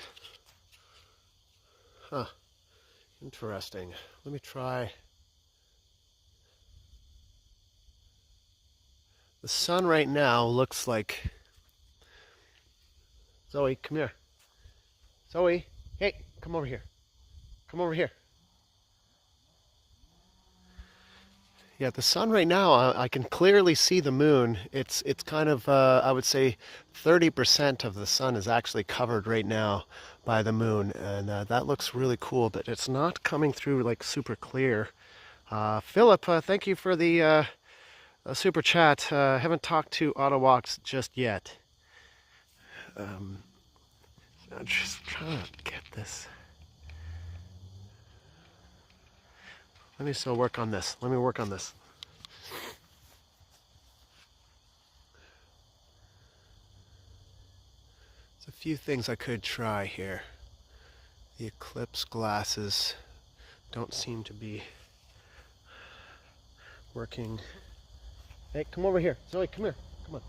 Huh. Interesting. Let me try. The sun right now looks like... Zoe, come here. Zoe, hey, come over here. Come over here. Yeah, the sun right now, I can clearly see the moon. It's kind of, I would say 30% of the sun is actually covered right now by the moon. And that looks really cool, but it's not coming through like super clear. Philip, thank you for the super chat. Haven't talked to Autowalks just yet. I'm just trying to get this. Let me still work on this. Let me work on this. There's a few things I could try here. The eclipse glasses don't seem to be working. Hey, come over here. Zoe, come here. Come on.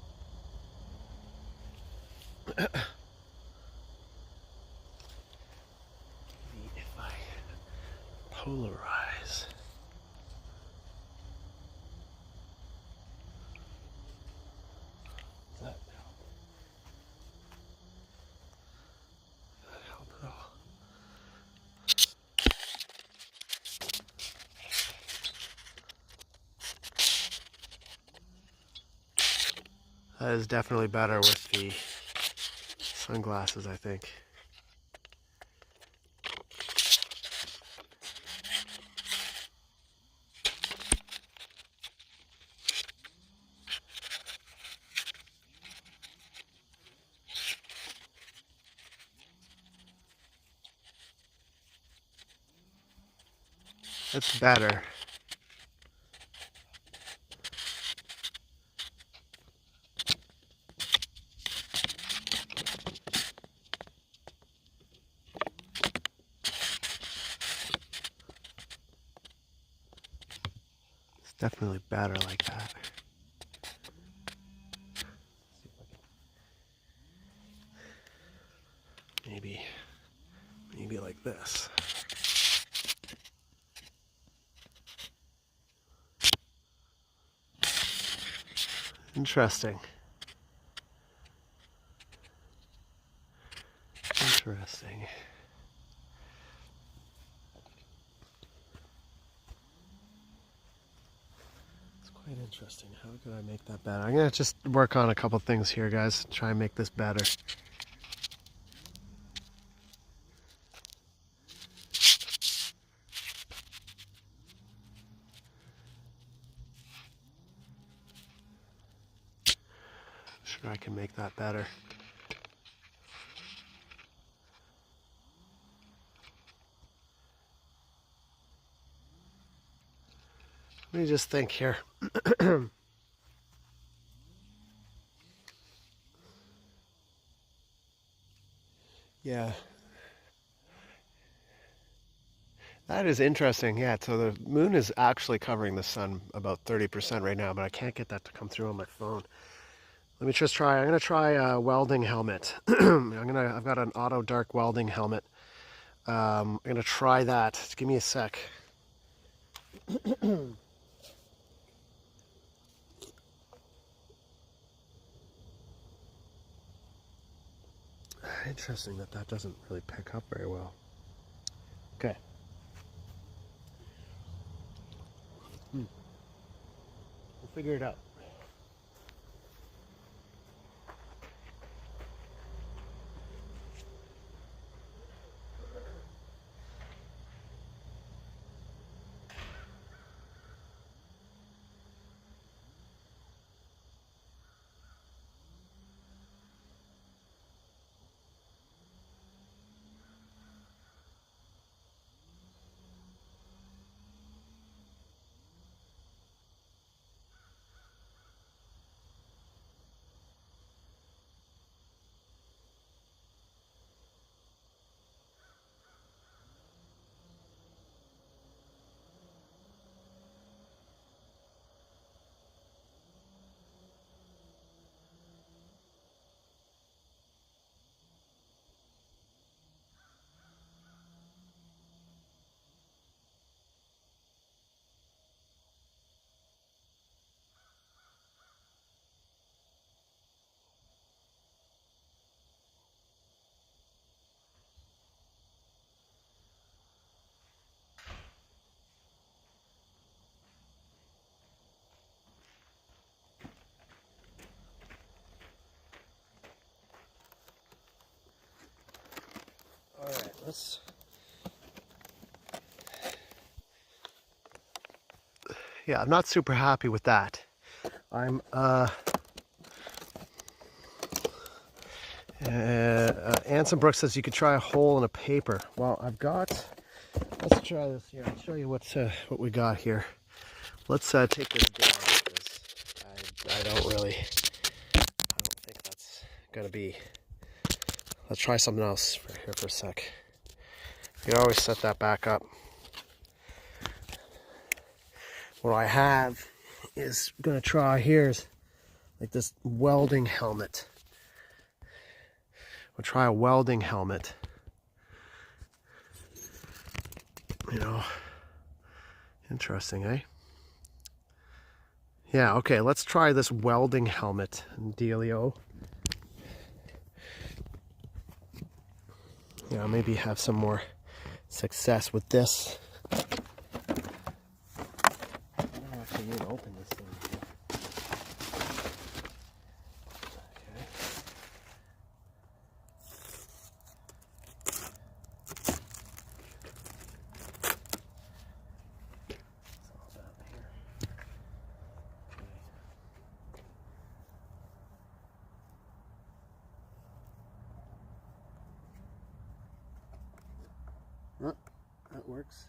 If I polarize. Does that help? Does that help at all? That is definitely better with the sunglasses, I think. It's better. It's definitely better like that. Maybe like this. Interesting. Interesting. It's quite interesting. How could I make that better? I'm gonna just work on a couple things here, guys. Try and make this better. Sure, I can make that better. Let me just think here. Yeah. That is interesting. Yeah, so the moon is actually covering the sun about 30% right now, but I can't get that to come through on my phone. Let me just try. I'm gonna try a welding helmet. I've got an auto dark welding helmet. I'm gonna try that. Just give me a sec. Interesting that that doesn't really pick up very well. Okay. We'll figure it out. All right, let's. Yeah, I'm not super happy with that. I'm Anson Brooks says you could try a hole in a paper. Well, I've got. Let's try this here. I'll show you what we got here. Let's take this down because I don't think that's gonna be. Let's try something else here for a sec. You can always set that back up. What I have is gonna try here is like this welding helmet. We'll try a welding helmet. You know, interesting, eh? Yeah, okay, let's try this welding helmet, dealio. Yeah, maybe have some more success with this. I don't know if I need to open this thing. Oh, that works.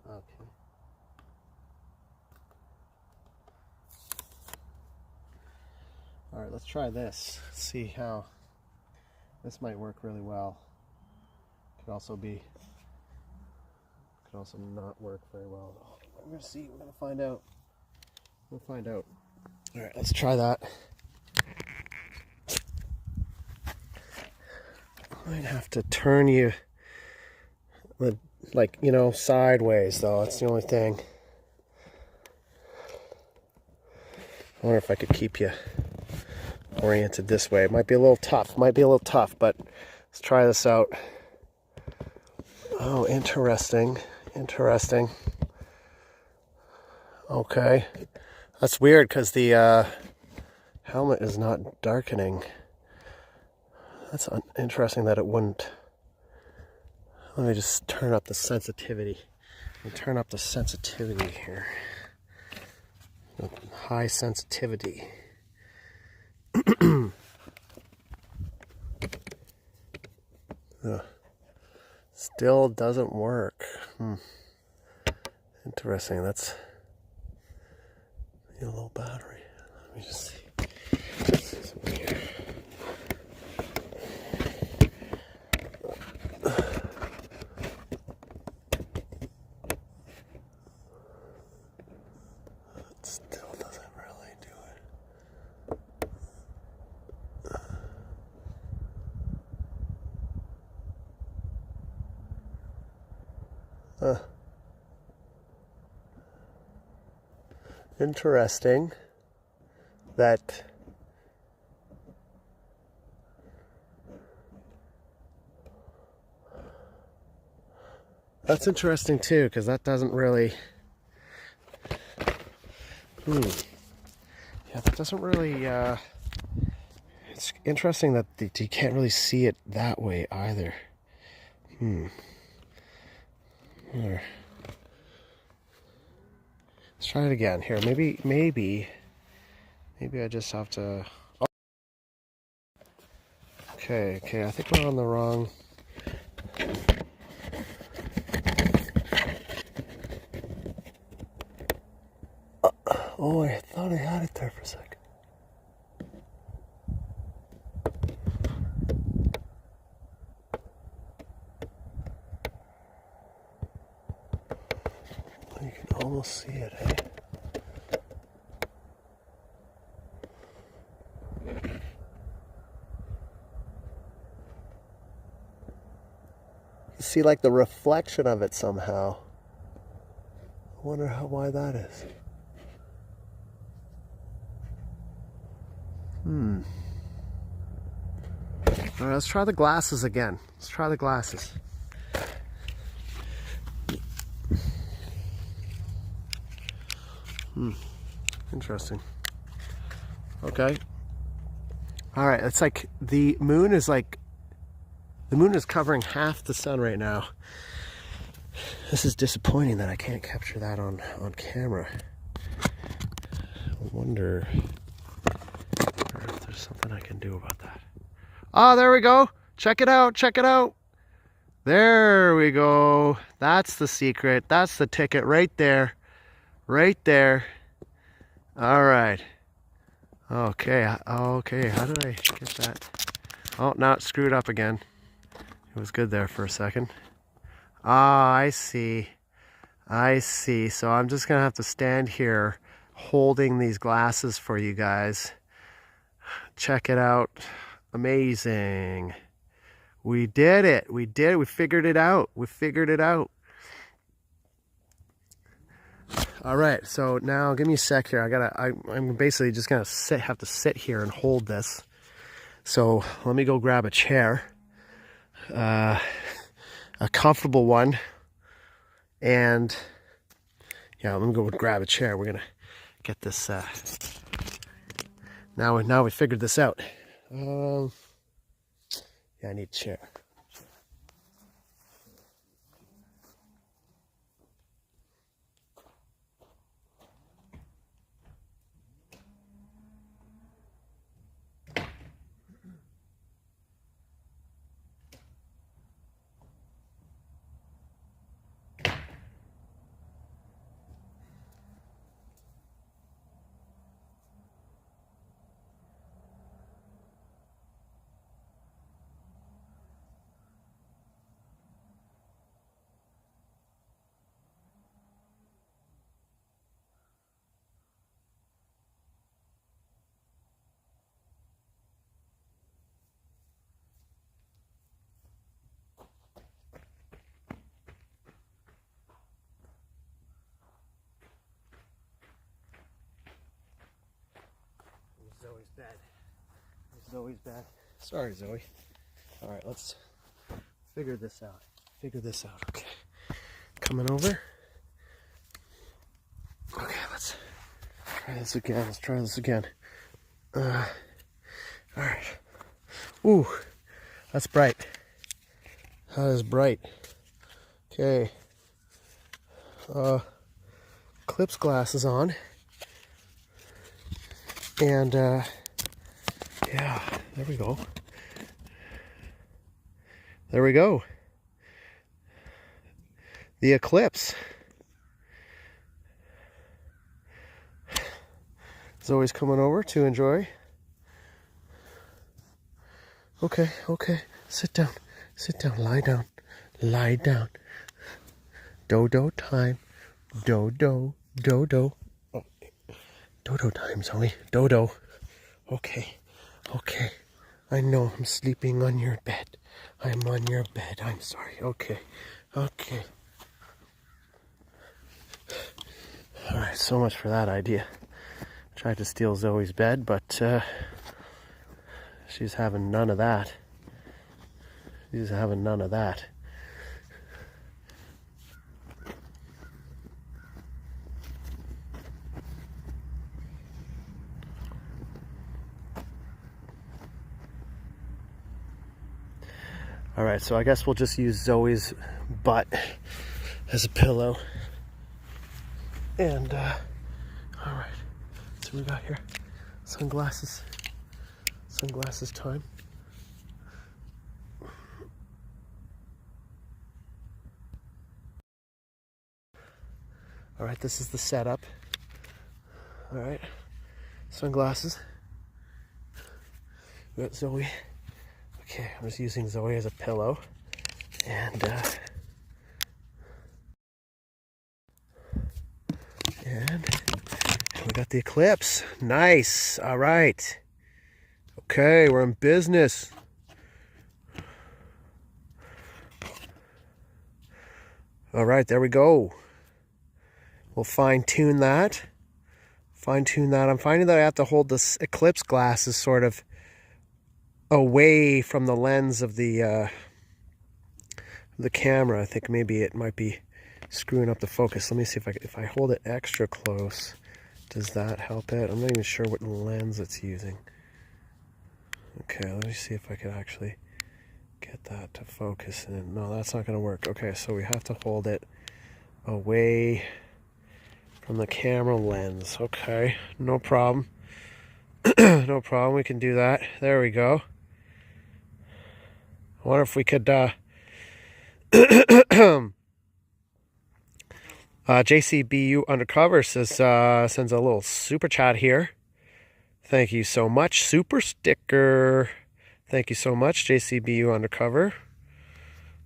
Okay. All right, let's try this. See how this might work really well. Could also not work very well. We're gonna see. We're gonna find out. We'll find out. All right, let's try that. I might have to turn you, like, you know, sideways though. That's the only thing. I wonder if I could keep you oriented this way. It might be a little tough. But let's try this out. Oh, interesting. Interesting. Okay. That's weird because the helmet is not darkening. That's interesting that it wouldn't. Let me just turn up the sensitivity. Turn up the sensitivity here. High sensitivity. Still doesn't work. Interesting. That's a low battery. Let me just see. interesting that that's interesting too, because that doesn't really yeah, that doesn't really it's interesting that you can't really see it that way either. Here. Let's try it again. Here, maybe I just have to. Oh. Okay, I think we're on the wrong. Oh, I thought I had it there for a second. You can almost see it, eh? You see like the reflection of it somehow. I wonder why that is. All right, let's try the glasses again. Let's try the glasses. Interesting. Okay. All right, it's like the moon is covering half the sun right now. This is disappointing that I can't capture that on camera. I wonder if there's something I can do about that. Oh, there we go. Check it out. Check it out. There we go. That's the secret. That's the ticket right there. Right there. All right. Okay. How did I get that? Oh, now it's screwed up again. It was good there for a second. Ah, I see. So I'm just going to have to stand here holding these glasses for you guys. Check it out. Amazing. We did it. We figured it out. All right. So now give me a sec here. I'm basically just going to have to sit here and hold this. So let me go grab a chair. A comfortable one. And yeah, let me go grab a chair. We're going to get this now we figured this out. Yeah, I need a chair. Zoe's bad. Sorry, Zoe. All right, let's figure this out. Okay. Coming over. Okay, let's try this again. All right. Ooh, that's bright. That is bright. Okay. Eclipse glasses on. And, yeah, there we go. The eclipse. Zoe's coming over to enjoy. Okay. Sit down. Lie down. Dodo time. Dodo. Oh. Dodo time, Zoe. Dodo. Okay. I know I'm sleeping on your bed. I'm on your bed. I'm sorry. Okay. All right. So much for that idea. Tried to steal Zoe's bed, but she's having none of that. She's having none of that. All right, so I guess we'll just use Zoe's butt as a pillow. And, all right, so we got here sunglasses. Sunglasses time. All right, this is the setup. All right, sunglasses. We got Zoe. Okay, I'm just using Zoe as a pillow. And we got the eclipse. Nice. All right. Okay, we're in business. All right, there we go. We'll fine-tune that. Fine-tune that. I'm finding that I have to hold this eclipse glasses sort of away from the lens of the camera. I think maybe it might be screwing up the focus. Let me see if I hold it extra close, does that help it? I'm not even sure what lens it's using. Okay, let me see if I could actually get that to focus. And no, that's not going to work. Okay, so we have to hold it away from the camera lens. Okay, no problem. No problem, we can do that. There we go. I wonder if we could JCBU Undercover says sends a little super chat here. Thank you so much. Super sticker. Thank you so much, JCBU Undercover.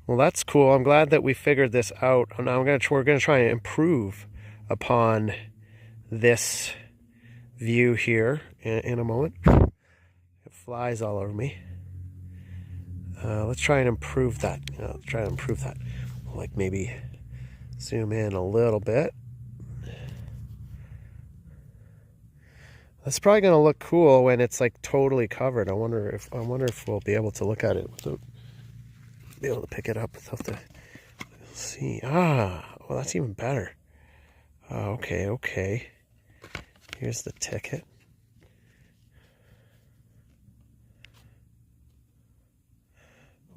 Well, that's cool. I'm glad that we figured this out. Now we're gonna try and improve upon this view here in a moment. It flies all over me. Let's try and improve that. Let's try and improve that. Like maybe zoom in a little bit. That's probably going to look cool when it's like totally covered. I wonder if we'll be able to look at it without be able to pick it up without the see. Well, that's even better. Okay. Here's the ticket.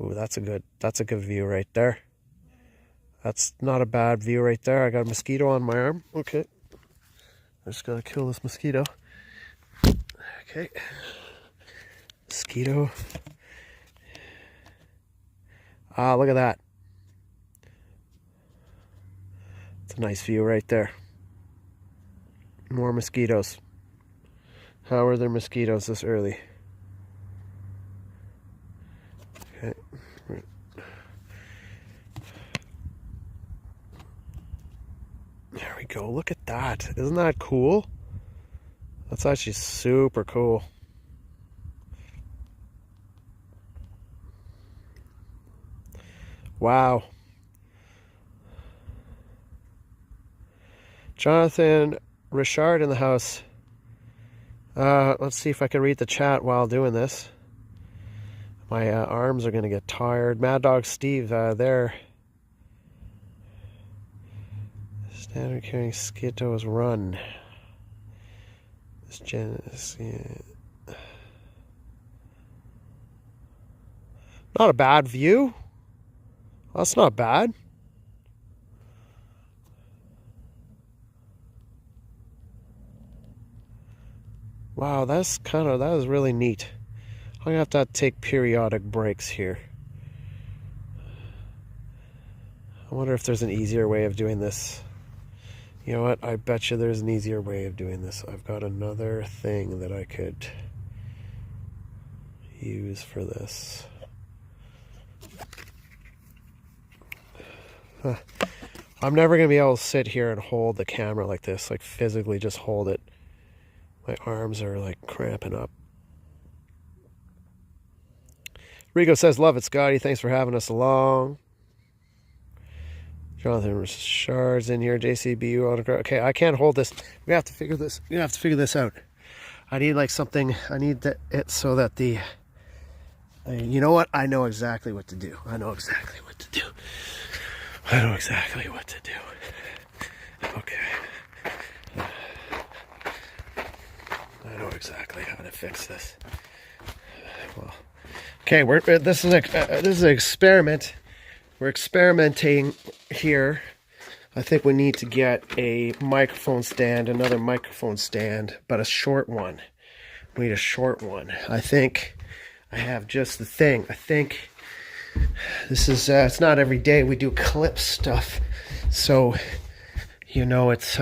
Ooh, that's a good view right there. That's not a bad view right there. I got a mosquito on my arm. Okay. I just gotta kill this mosquito. Okay. Mosquito. Look at that. It's a nice view right there. More mosquitoes. How are there mosquitoes this early? Okay. There we go. Look at that. Isn't that cool? That's actually super cool. Wow. Jonathan Richard in the house. Let's see if I can read the chat while doing this. My arms are going to get tired. Mad Dog Steve, there. Standard carrying Skitos run. This yeah. Not a bad view. That's not bad. Wow, that was really neat. I'm gonna have to take periodic breaks here. I wonder if there's an easier way of doing this. You know what? I bet you there's an easier way of doing this. I've got another thing that I could use for this. I'm never going to be able to sit here and hold the camera like this, like physically just hold it. My arms are like cramping up. Rico says, love it, Scotty. Thanks for having us along. Jonathan shards in here. JCBU autograph. Okay, I can't hold this. We have to figure this. We have to figure this out. I need like something. I need it so that the. You know what? I know exactly what to do. I know exactly what to do. I know exactly what to do. Okay. I know exactly how to fix this. Well, okay. This is an experiment. We're experimenting here. I think we need to get a microphone stand, another microphone stand, but a short one. We need a short one. I think I have just the thing. I think this is, it's not every day we do clip stuff. So, you know, it's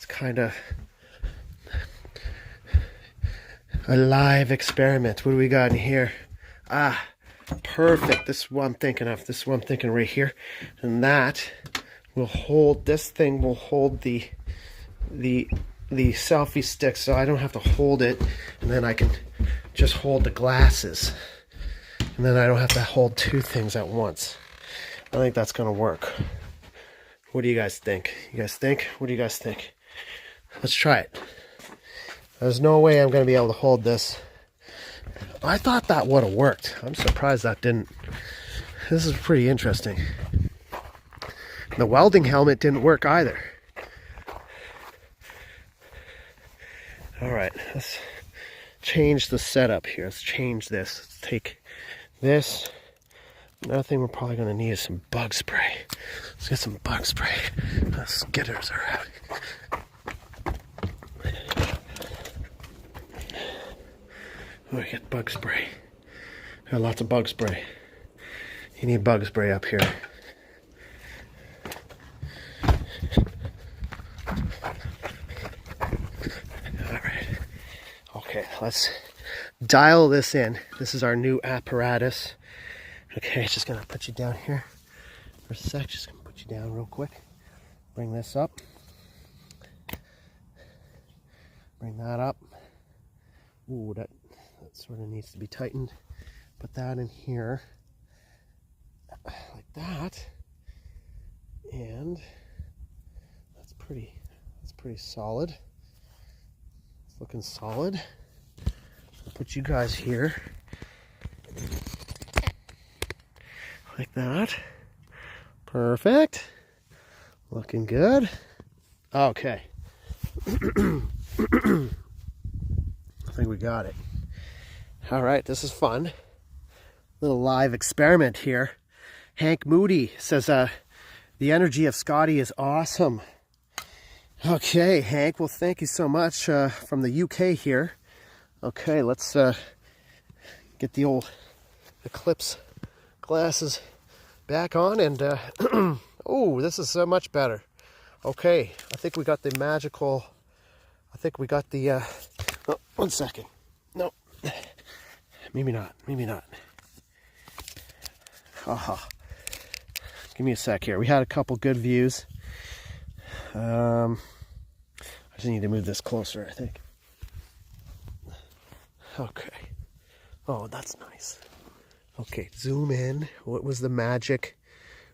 kind of a live experiment. What do we got in here? Ah, perfect. This is what I'm thinking of. This is what I'm thinking right here. And that will hold, this thing will hold the selfie stick, so I don't have to hold it, and then I can just hold the glasses, and then I don't have to hold two things at once. I think that's gonna work. What do you guys think? You guys think? What do you guys think? Let's try it. There's no way I'm gonna be able to hold this. I thought that would have worked. I'm surprised that didn't. This is pretty interesting. The welding helmet didn't work either. All right, let's change the setup here. Let's change this. Let's take this. Another thing we're probably going to need is some bug spray. Let's get some bug spray. The skitters are out. Oh, we get bug spray. Got lots of bug spray. You need bug spray up here. Okay, let's dial this in. This is our new apparatus. Okay, just gonna put you down here for a sec. Just gonna put you down real quick. Bring this up. Bring that up. Ooh, that sort of needs to be tightened. Put that in here like that. And that's pretty solid. It's looking solid. Put you guys here like that. Perfect. Looking good. Okay. I think we got it. All right, this is fun. Little live experiment here. Hank Moody says the energy of Scotty is awesome. Okay, Hank, well, thank you so much from the UK here. Okay, let's get the old eclipse glasses back on, and oh, this is so much better. Okay, I think we got the magical, I think we got the, oh, 1 second. No, maybe not, maybe not. Haha. Give me a sec here. We had a couple good views. I just need to move this closer, I think. Okay. Oh, that's nice. Okay, zoom in. What was the magic?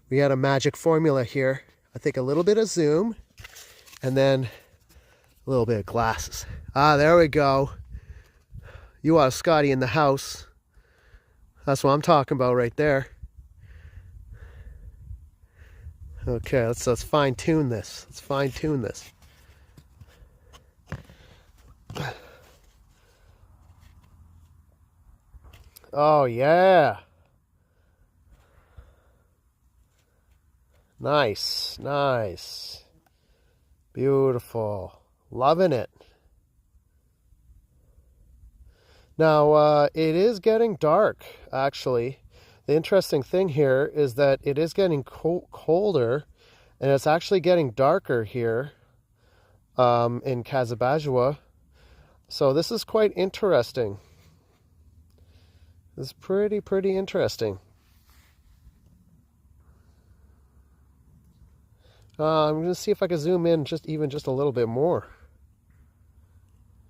We had a magic formula here. I think a little bit of zoom, and then a little bit of glasses. Ah, there we go. You are Scotty in the house. That's what I'm talking about right there. Okay, let's fine tune this. Let's fine tune this. Oh yeah. Nice, nice. Beautiful. Loving it. Now, it is getting dark, actually. The interesting thing here is that it is getting colder, and it's actually getting darker here in Kazabazua. So this is quite interesting. This is pretty interesting. I'm going to see if I can zoom in just a little bit more.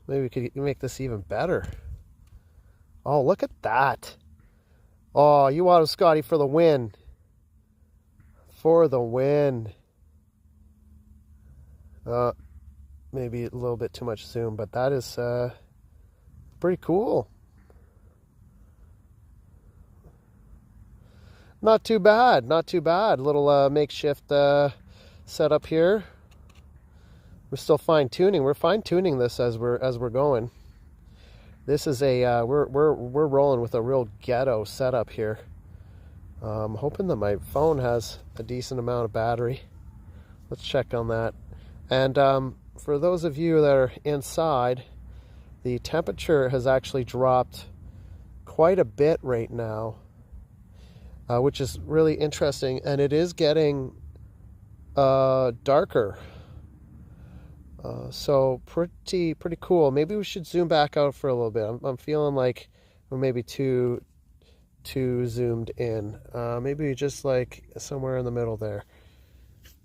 Maybe we could make this even better. Oh, look at that. Oh, you out of Scotty for the win. For the win. Maybe a little bit too much zoom, but that is pretty cool. Not too bad, not too bad. Little makeshift setup here. We're still fine-tuning. We're fine-tuning this as we're going. This is a we're rolling with a real ghetto setup here. I'm hoping that my phone has a decent amount of battery. Let's check on that. And for those of you that are inside, the temperature has actually dropped quite a bit right now, which is really interesting, and it is getting darker. So pretty cool. Maybe we should zoom back out for a little bit. I'm feeling like we're maybe too zoomed in. Maybe just like somewhere in the middle there.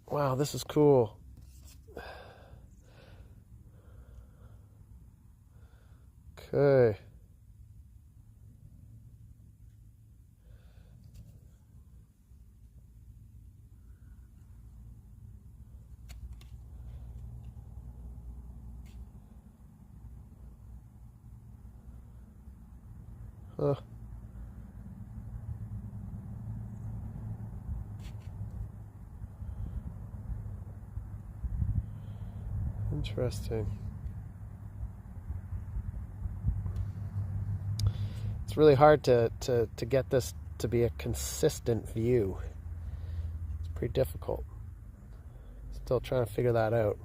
Wow, this is cool. Okay. Huh. Interesting. It's really hard to get this to be a consistent view. It's pretty difficult. Still trying to figure that out.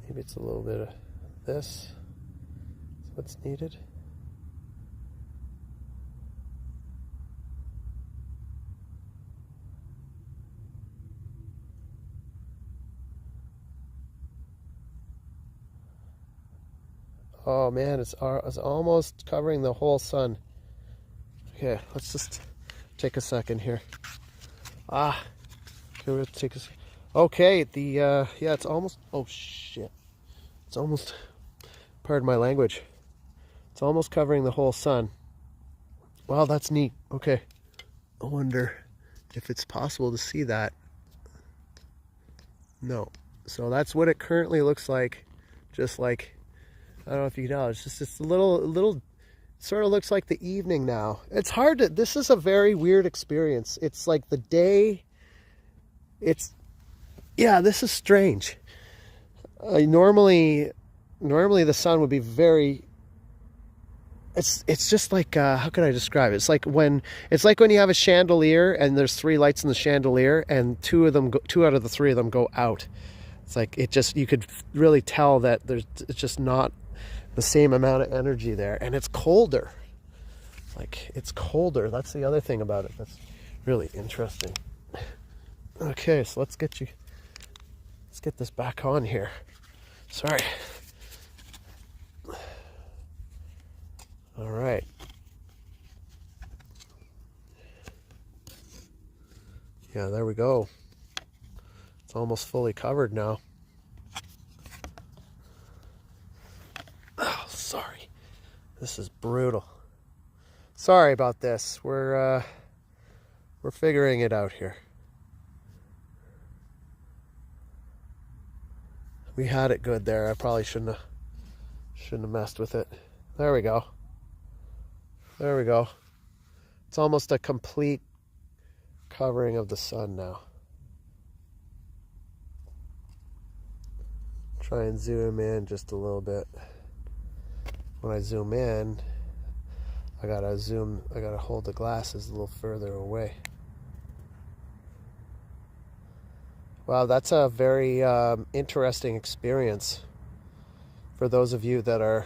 Maybe it's a little bit of this. That's what's needed. Oh man, it's almost covering the whole sun. Okay, let's just take a second here. Okay, we'll take a. Okay, yeah, it's almost. Oh shit! It's almost. Pardon my language. It's almost covering the whole sun. Wow, that's neat. Okay, I wonder if it's possible to see that. No, so that's what it currently looks like. Just like. I don't know if you can tell. It's just a little sort of looks like the evening now. It's hard to. This is a very weird experience. It's like the day. This is strange. Normally the sun would be very. It's just like how can I describe it? It's like when you have a chandelier and there's 3 lights in the chandelier and 2 out of the 3 of them go out. It's like you could really tell that it's just not the same amount of energy there, and it's colder. Like it's colder. That's the other thing about it. That's really interesting. Okay, so let's get this back on here. Sorry. All right. Yeah, there we go. It's almost fully covered now. Oh, sorry. This is brutal. Sorry about this. We're figuring it out here. We had it good there. I probably shouldn't have messed with it. There we go. There we go. It's almost a complete covering of the sun now. Try and zoom in just a little bit. When I zoom in, I gotta hold the glasses a little further away. Wow, that's a very interesting experience for those of you that are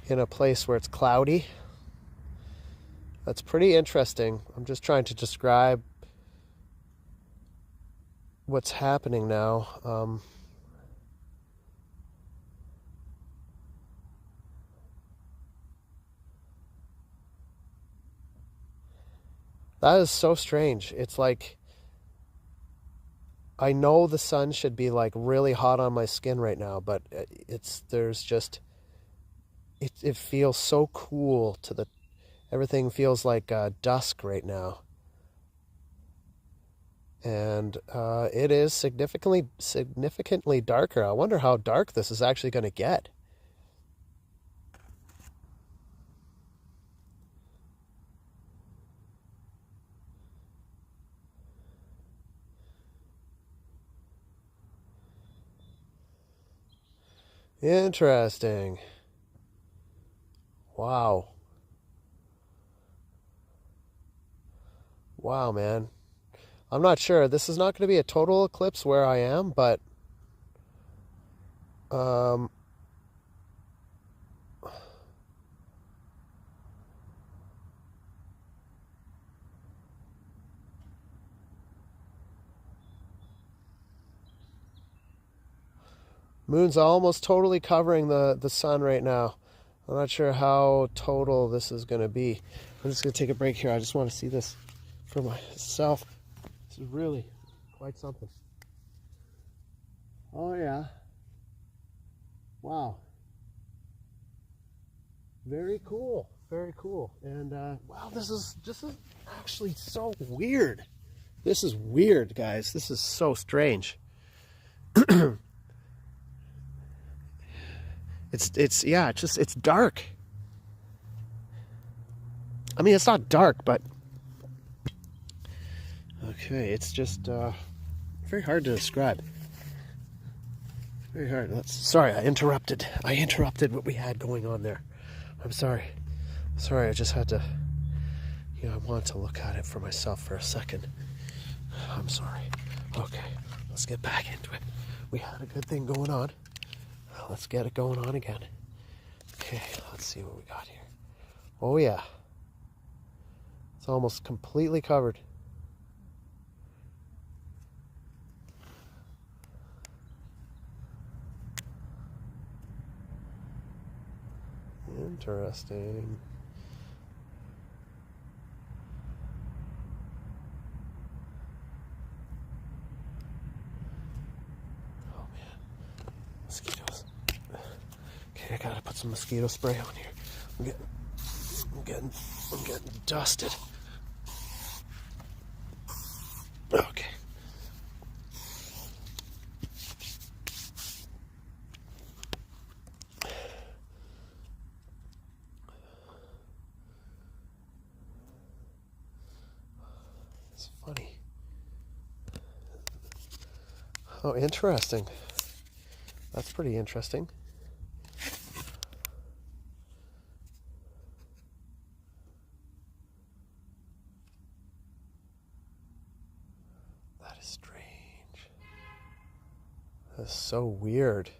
in a place where it's cloudy. That's pretty interesting. I'm just trying to describe what's happening now. That is so strange. It's like, I know the sun should be like really hot on my skin right now, but it feels so cool everything feels like dusk right now. And it is significantly darker. I wonder how dark this is actually going to get. Interesting. Wow. Wow, man. I'm not sure. This is not going to be a total eclipse where I am, but moon's almost totally covering the sun right now. I'm not sure how total this is going to be. I'm just going to take a break here. I just want to see this for myself. This is really quite something. Oh yeah. Wow. Very cool. Very cool. And wow, this is actually so weird. This is weird, guys. This is so strange. It's dark. I mean, it's not dark, but okay, it's just very hard to describe. Very hard. Sorry, I interrupted what we had going on there. I'm sorry. Sorry, I just had to, I wanted to look at it for myself for a second. I'm sorry. Okay, let's get back into it. We had a good thing going on. Let's get it going on again. Okay, let's see what we got here. Oh yeah. It's almost completely covered. Interesting. Oh man, mosquitoes. Okay, I gotta put some mosquito spray on here. I'm getting dusted. Okay. It's funny. Oh, interesting. That's pretty interesting. That is strange. That's so weird.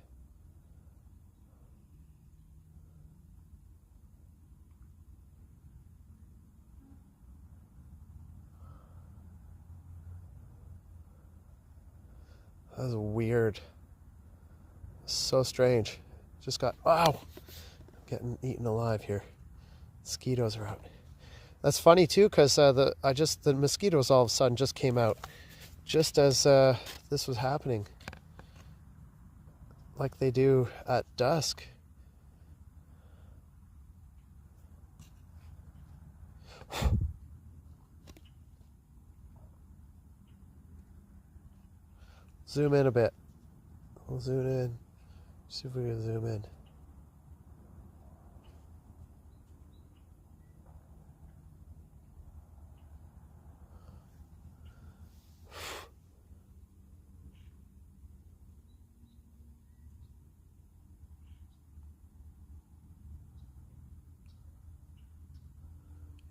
That's weird. So strange. Just got, wow, getting eaten alive here. Mosquitoes are out. That's funny too, because the mosquitoes all of a sudden just came out, just as this was happening, like they do at dusk. Zoom in a bit. We'll zoom in. See if we can zoom in.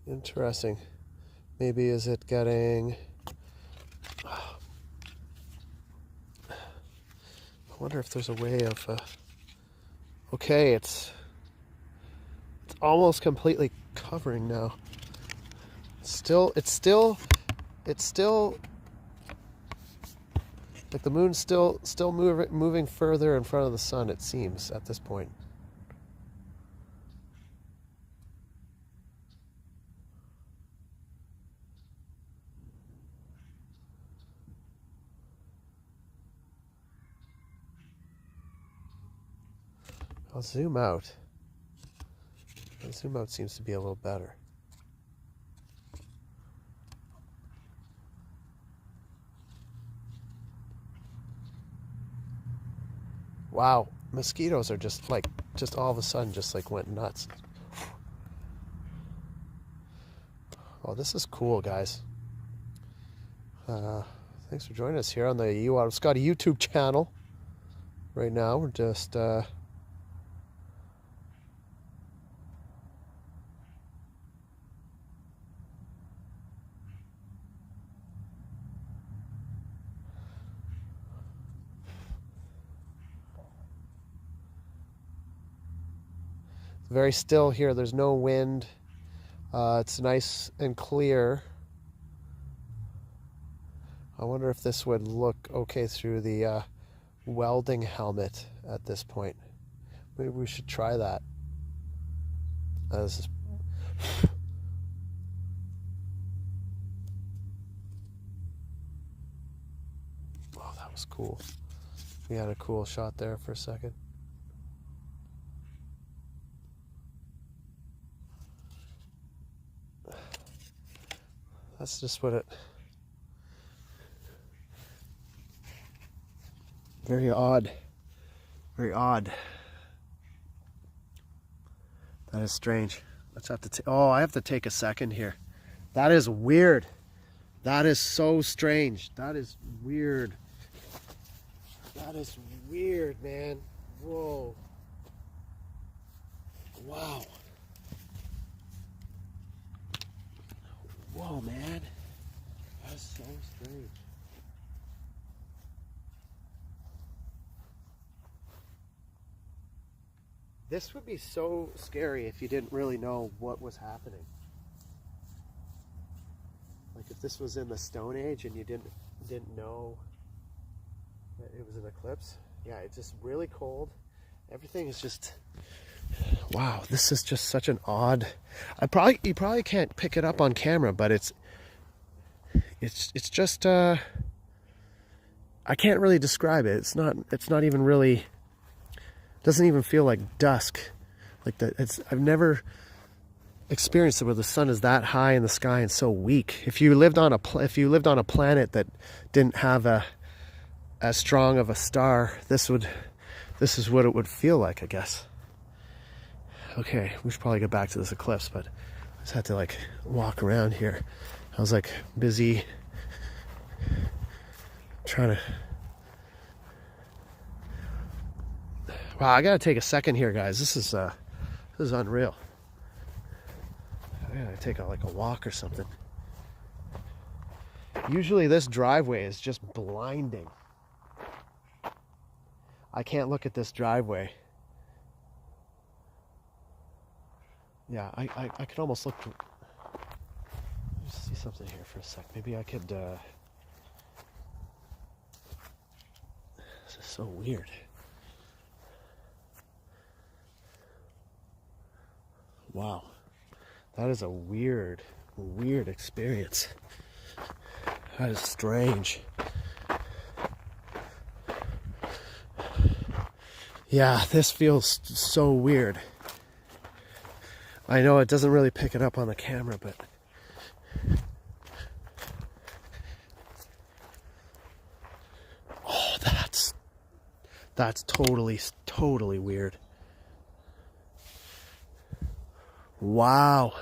Interesting. Maybe is it getting... I wonder if there's a way of... Okay, it's almost completely covering now. It's still like the moon's still moving further in front of the sun, it seems, at this point. I'll zoom out. The zoom out seems to be a little better. Wow, mosquitoes are just like, just all of a sudden just like went nuts. Oh, this is cool, guys. Thanks for joining us here on the It's got a YouTube channel. Right now, we're just very still here. There's no wind. It's nice and clear. I wonder if this would look okay through the welding helmet at this point. Maybe we should try that. This is oh, that was cool. We had a cool shot there for a second. That's just what it... Very odd. Very odd. That is strange. Let's have to oh, I have to take a second here. That is weird. That is so strange. That is weird. That is weird, man. Whoa. Wow. Whoa, man. That's so strange. This would be so scary if you didn't really know what was happening. Like if this was in the Stone Age and you didn't know that it was an eclipse. Yeah, it's just really cold. Everything is just... Wow, this is just such an odd... You probably can't pick it up on camera, but it's just I can't really describe it. It's not even really... Doesn't even feel like dusk. Like that. I've never experienced it where the sun is that high in the sky and so weak. If you lived on a planet that didn't have as strong of a star, this is what it would feel like, I guess. Okay, we should probably get back to this eclipse, but I just had to like walk around here. I was like busy trying to... Wow, I gotta take a second here, guys. This is unreal. I gotta take like a walk or something. Usually this driveway is just blinding. I can't look at this driveway. Yeah, I could almost look... Let's see something here for a sec. Maybe I could... This is so weird. Wow. That is a weird experience. That is strange. Yeah, this feels so weird. I know it doesn't really pick it up on the camera, but... Oh, that's totally weird. Wow.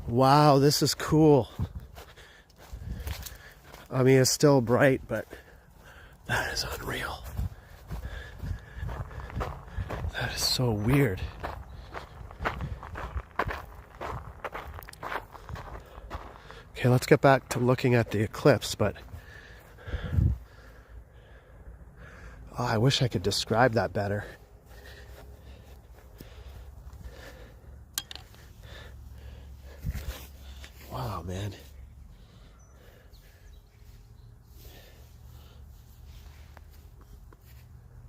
Wow, this is cool. I mean, it's still bright, but that is unreal. That is so weird. Okay, let's get back to looking at the eclipse, but oh, I wish I could describe that better. Wow, man.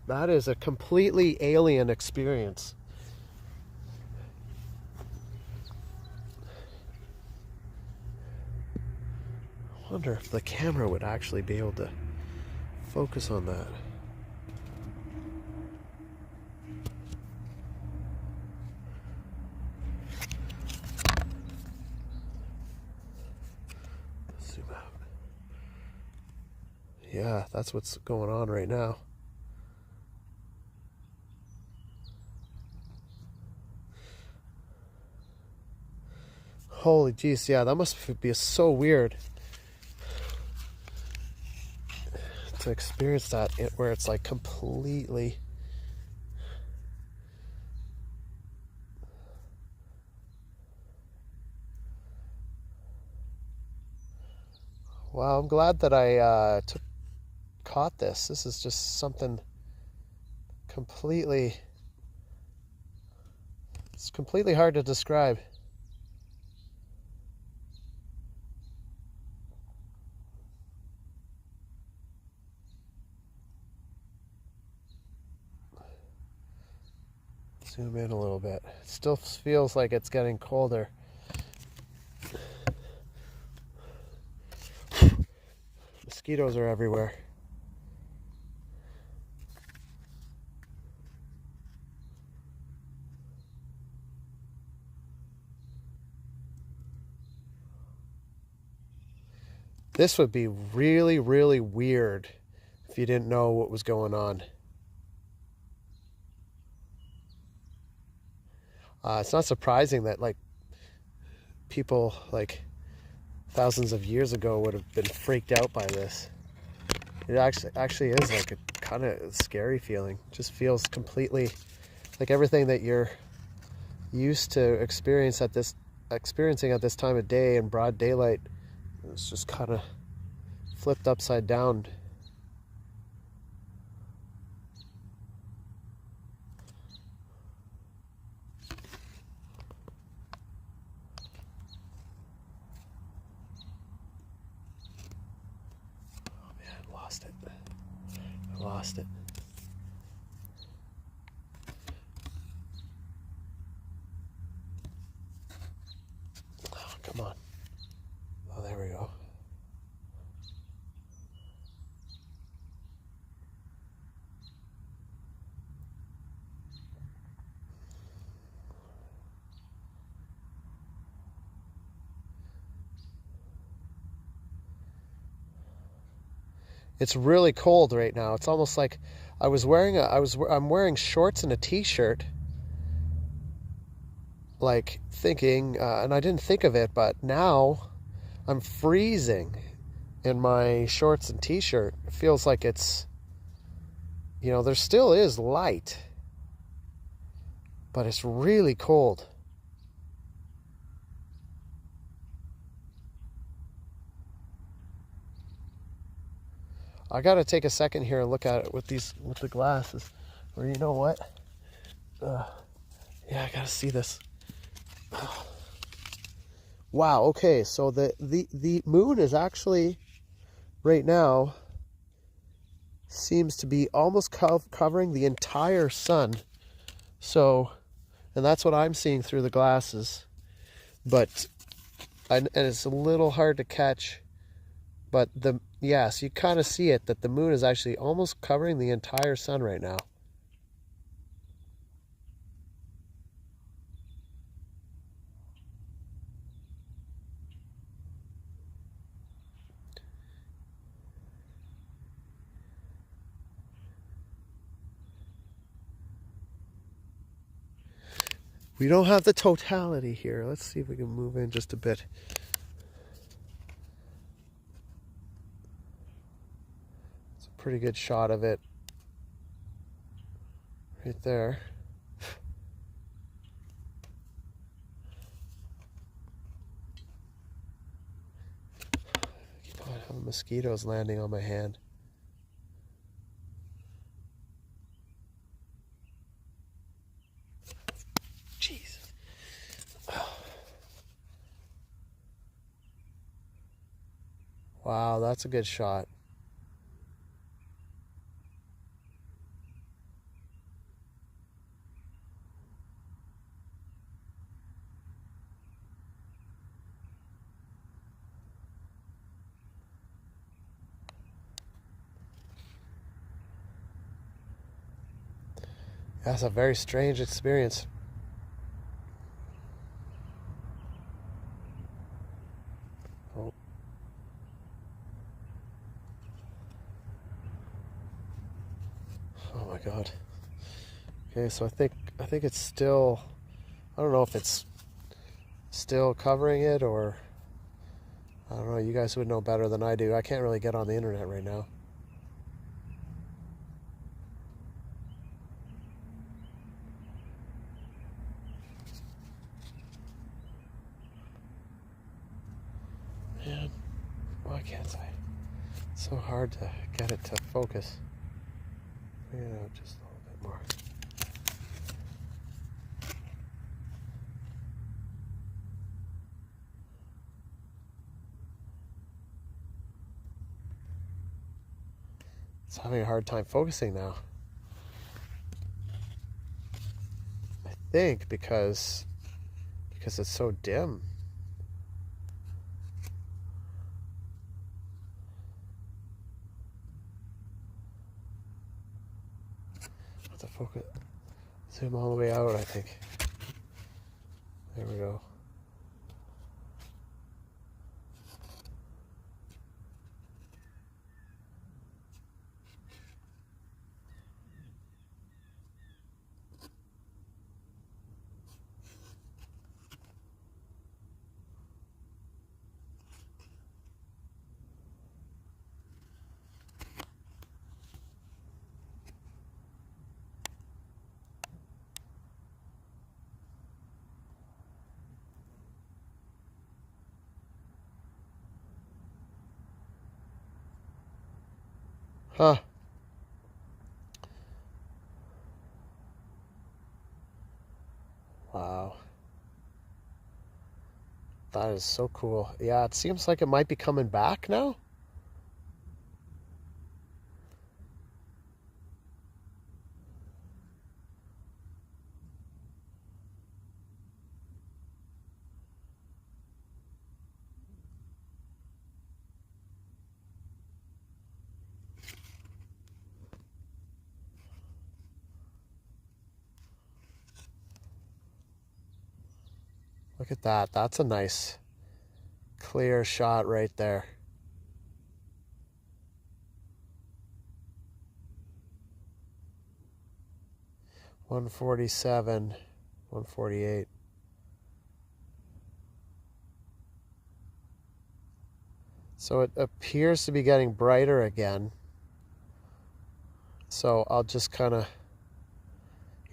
That is a completely alien experience. I wonder if the camera would actually be able to focus on that. Zoom out. Yeah, that's what's going on right now. Holy jeez, yeah, that must be so weird to experience that where it's like completely. Wow, I'm glad that I caught this. This is just something completely. It's completely hard to describe. Zoom in a little bit. It still feels like it's getting colder. Mosquitoes are everywhere. This would be really, really weird if you didn't know what was going on. It's not surprising that like people like thousands of years ago would have been freaked out by this. It actually is like a kind of scary feeling. Just feels completely like everything that you're used to experiencing at this time of day in broad daylight. It's just kind of flipped upside down. I lost it. Oh, come on. Oh, there we go. It's really cold right now. It's almost like I'm wearing shorts and a t-shirt, like thinking, and I didn't think of it, but now I'm freezing in my shorts and t-shirt. It feels like it's, there still is light, but it's really cold. I gotta take a second here and look at it with the glasses. Or you know what? Yeah, I gotta see this. Wow. Okay, so the moon is actually right now seems to be almost covering the entire sun. So, and that's what I'm seeing through the glasses. But and it's a little hard to catch. But yes, you kind of see it that the moon is actually almost covering the entire sun right now. We don't have the totality here. Let's see if we can move in just a bit. It's a pretty good shot of it right there. I keep on having mosquitoes landing on my hand. Jeez. Wow, that's a good shot. That's a very strange experience. Oh. Oh my God. Okay, so I think it's still, I don't know if it's still covering it, or I don't know, you guys would know better than I do. I can't really get on the internet right now. Man, why can't I? It's so hard to get it to focus. Bring it out just a little bit more. It's having a hard time focusing now. I think because it's so dim. I have to focus. Zoom all the way out, I think. There we go. Huh. Wow. That is so cool. Yeah, it seems like it might be coming back now. Look at that. That's a nice clear shot right there. .147, 148. So it appears to be getting brighter again. So I'll just kind of,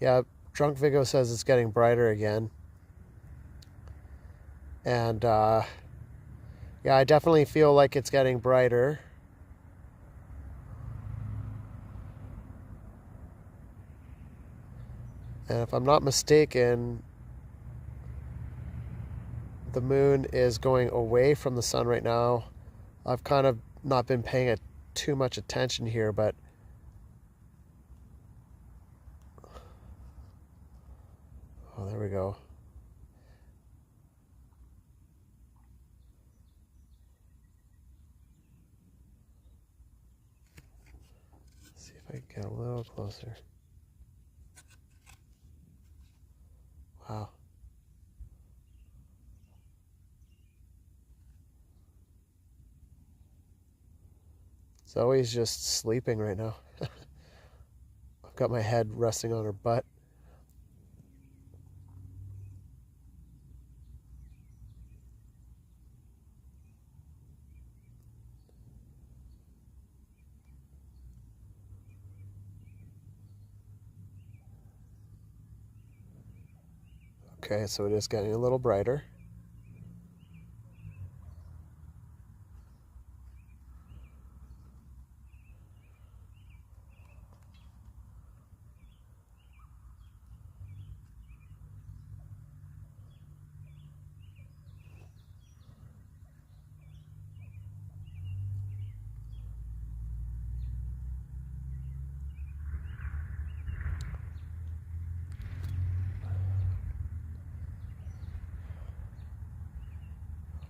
yeah, Drunk Vigo says it's getting brighter again. And yeah, I definitely feel like it's getting brighter. And if I'm not mistaken, the moon is going away from the sun right now. I've kind of not been paying too much attention here, but oh, there we go. Let's see if I can get a little closer. Wow. Zoe's just sleeping right now. I've got my head resting on her butt. Okay, so it is getting a little brighter.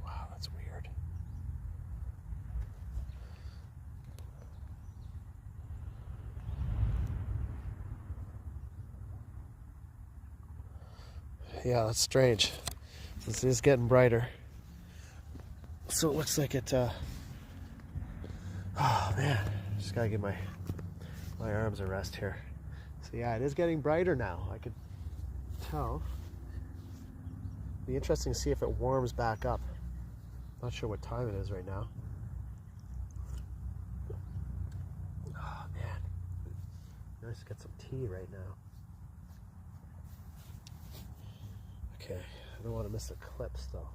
Wow, that's weird. Yeah, that's strange. This is getting brighter. So it looks like it, oh man, just gotta give my arms a rest here. So yeah, it is getting brighter now. I could tell. Be interesting to see if it warms back up. Not sure what time it is right now. Oh man, nice to get some tea right now. Okay, I don't want to miss the clips though.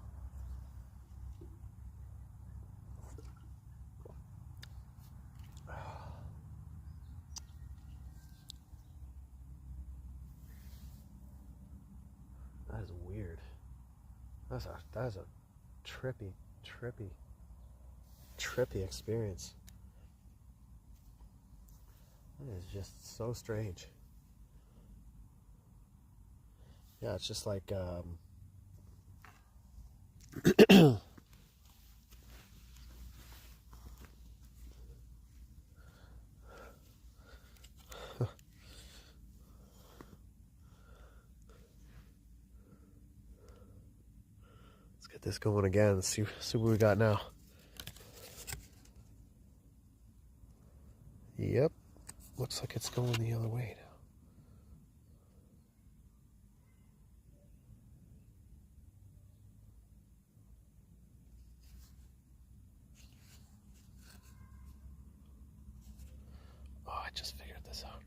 That is weird. That is a trippy experience. That is just so strange. Yeah, it's just like let's get this going again. Let's see what we got now. Yep, looks like it's going the other way now. Oh, I just figured this out.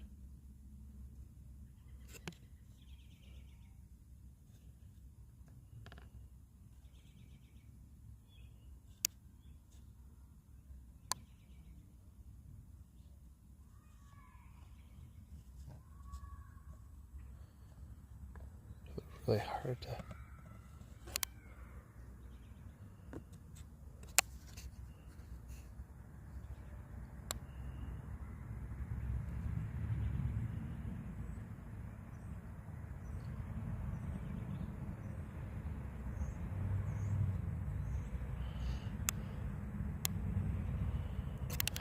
Really hard to.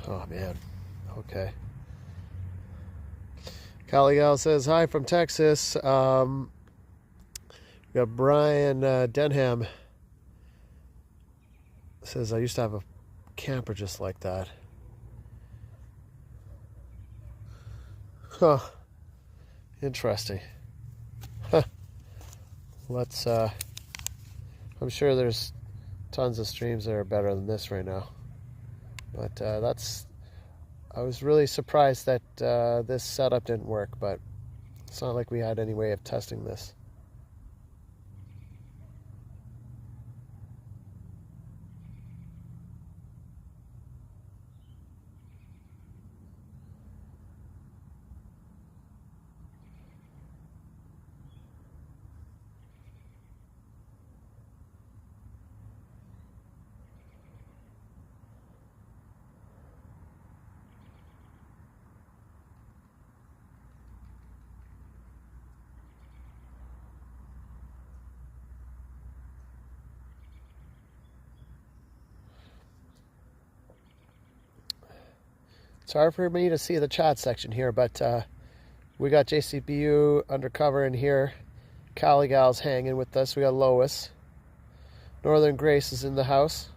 Oh man. Okay. Caligal says hi from Texas. We got Brian Denham. Says I used to have a camper just like that. Huh. Interesting. Huh. Let's I'm sure there's tons of streams that are better than this right now. But I was really surprised that this setup didn't work, but it's not like we had any way of testing this. It's hard for me to see the chat section here, but we got JCBU undercover in here. Caligal's hanging with us. We got Lois. Northern Grace is in the house.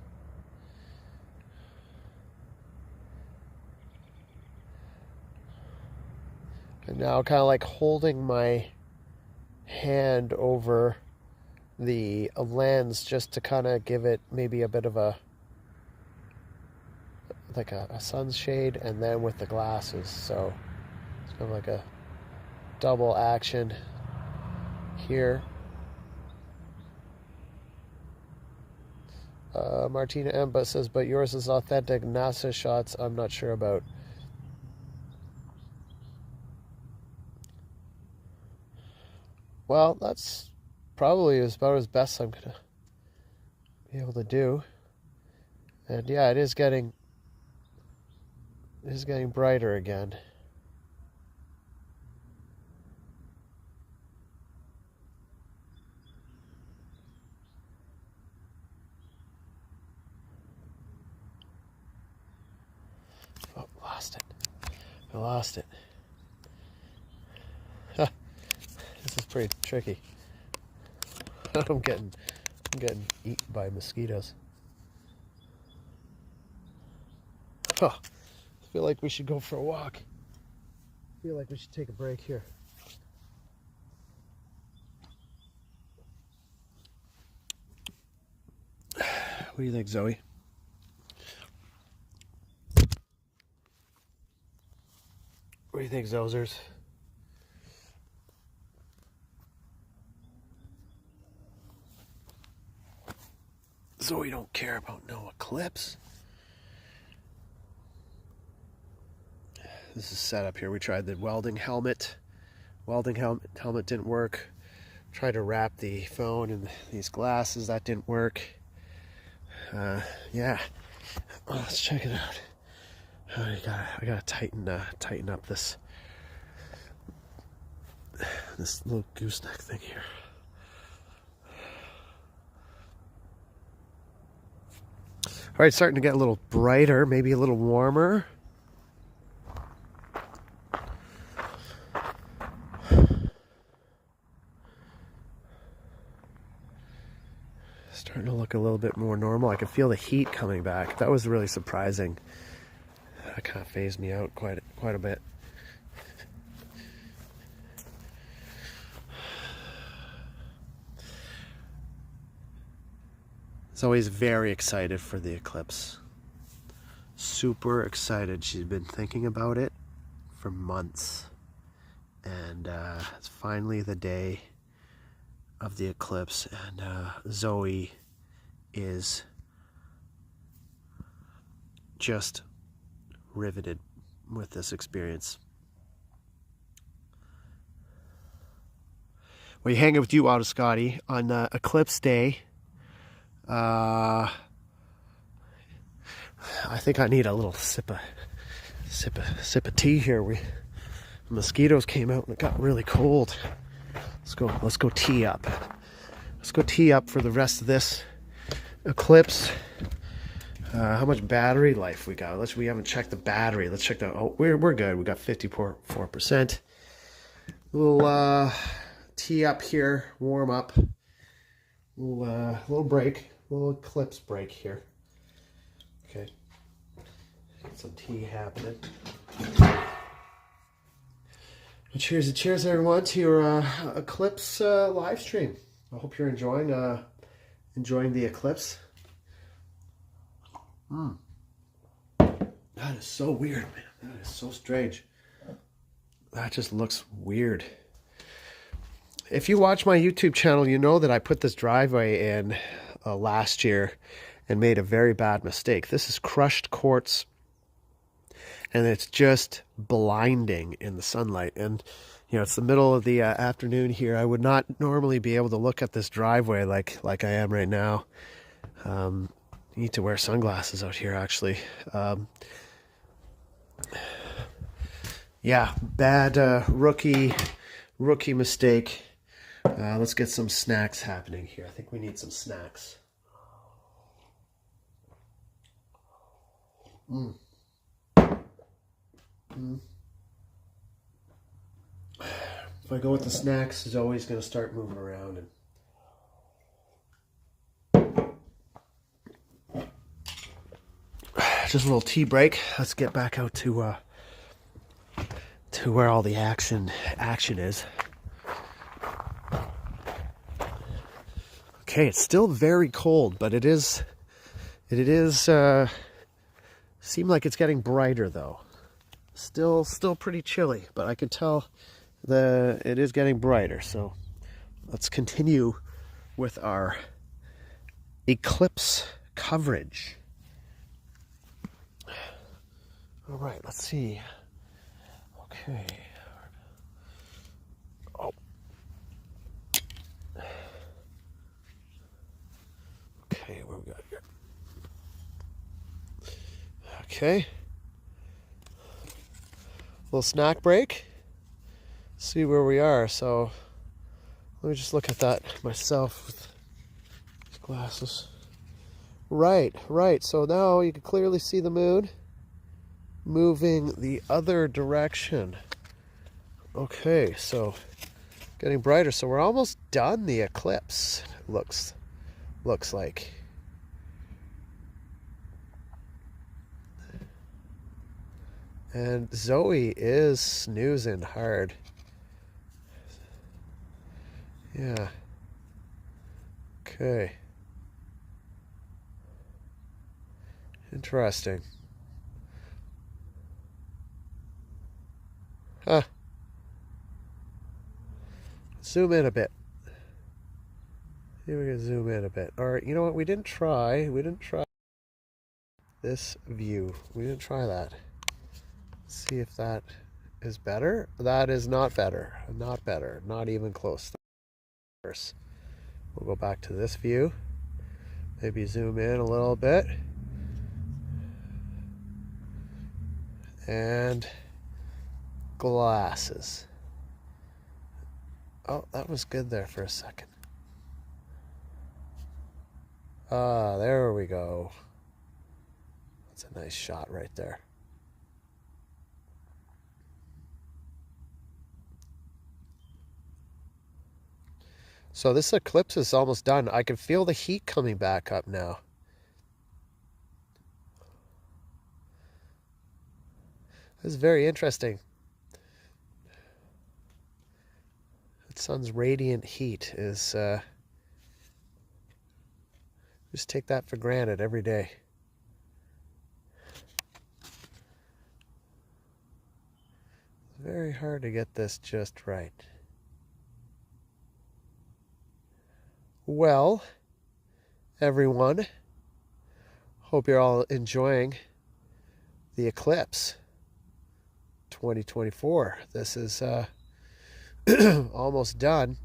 I'm now kind of like holding my hand over the lens just to kind of give it maybe a bit of a like a sunshade, and then with the glasses, so it's kind of like a double action here. Martina Emba says, but yours is authentic. NASA shots I'm not sure about. Well, that's probably about as best I'm gonna be able to do. And yeah, it is getting brighter again. Oh, lost it. I lost it. This is pretty tricky. I'm getting eaten by mosquitoes. Huh. I feel like we should go for a walk. I feel like we should take a break here. do you think, Zoe? What do you think, Zozers? Zoe don't care about no eclipse. This is set up here. We tried the welding helmet. Welding helmet didn't work. Tried to wrap the phone in these glasses. That didn't work. Yeah. Well, let's check it out. I gotta tighten up this little gooseneck thing here. All right, starting to get a little brighter, maybe a little warmer. Starting to look a little bit more normal. I can feel the heat coming back. That was really surprising. That kind of phased me out quite a bit. Zoe's very excited for the eclipse. Super excited. She's been thinking about it for months. And it's finally the day of the eclipse. And Zoe is just riveted with this experience. We're hanging with you, Auto Scotty, on eclipse day. I think I need a little sip of tea here. Mosquitoes came out and it got really cold. Let's go tee up. Let's go tee up for the rest of this eclipse. How much battery life we got? We haven't checked the battery. Let's check that. Oh, we're good. We got 54%. We'll tee up here, warm up. Little break, little eclipse break here. Okay, get some tea happening. Cheers everyone to your eclipse live stream. I hope you're enjoying the eclipse. That is so weird, man. That is so strange. That just looks weird. If you watch my YouTube channel, you know that I put this driveway in last year and made a very bad mistake. This is crushed quartz, and it's just blinding in the sunlight. And, you know, it's the middle of the afternoon here. I would not normally be able to look at this driveway like I am right now. You need to wear sunglasses out here, actually. Yeah, bad rookie mistake. Let's get some snacks happening here. I think we need some snacks. If I go with the snacks, it's always going to start moving around. And just a little tea break. Let's get back out to where all the action is. Okay, it's still very cold, but it is seem like it's getting brighter though. Still pretty chilly, but I can tell it is getting brighter. So let's continue with our eclipse coverage. All right, let's see. Okay. Oh. Okay, what we got here? Okay. Little snack break. See where we are. So let me just look at that myself with these glasses. Right. So now you can clearly see the moon moving the other direction. Okay, so getting brighter. So we're almost done the eclipse. Looks like. And Zoe is snoozing hard. Yeah. Okay. Interesting. Huh. Zoom in a bit. Here we can zoom in a bit. All right, you know what? We didn't try this view. We didn't try that. Let's see if that is better. That is not better. Not better. Not even close. We'll go back to this view. Maybe zoom in a little bit. And glasses. Oh, that was good there for a second. Ah, there we go. That's a nice shot right there. So this eclipse is almost done. I can feel the heat coming back up now. This is very interesting. The sun's radiant heat is... just take that for granted every day. It's very hard to get this just right. Well, everyone, hope you're all enjoying the eclipse 2024. This is almost done.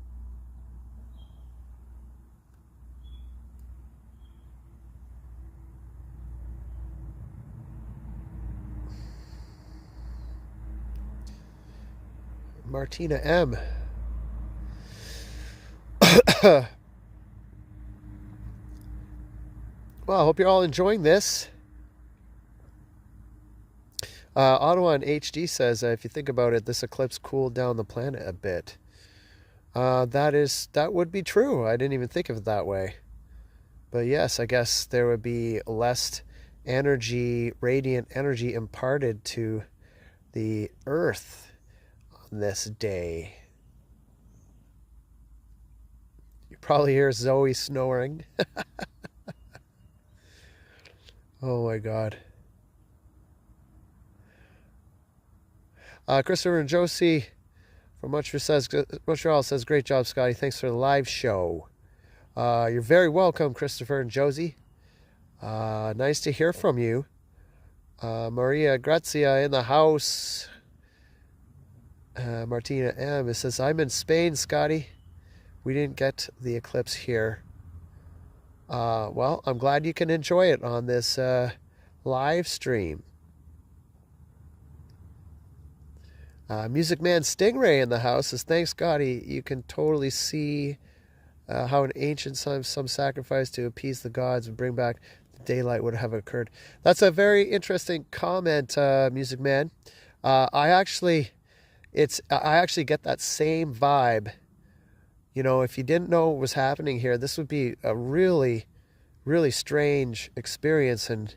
Martina M. Well, I hope you're all enjoying this. Ottawa in HD says, if you think about it, this eclipse cooled down the planet a bit. That would be true. I didn't even think of it that way. But yes, I guess there would be less energy, radiant energy imparted to the Earth on this day. You probably hear Zoe snoring. Oh my God. Christopher and Josie from Montreal says, great job, Scotty. Thanks for the live show. You're very welcome, Christopher and Josie. Nice to hear from you. Maria Grazia in the house. Martina M. It says, I'm in Spain, Scotty. We didn't get the eclipse here. Well, I'm glad you can enjoy it on this live stream. Music Man Stingray in the house says, thanks, Scotty. You can totally see how in ancient times some sacrifice to appease the gods and bring back the daylight would have occurred. That's a very interesting comment, Music Man. I actually get that same vibe. You know, if you didn't know what was happening here, this would be a really, really strange experience. And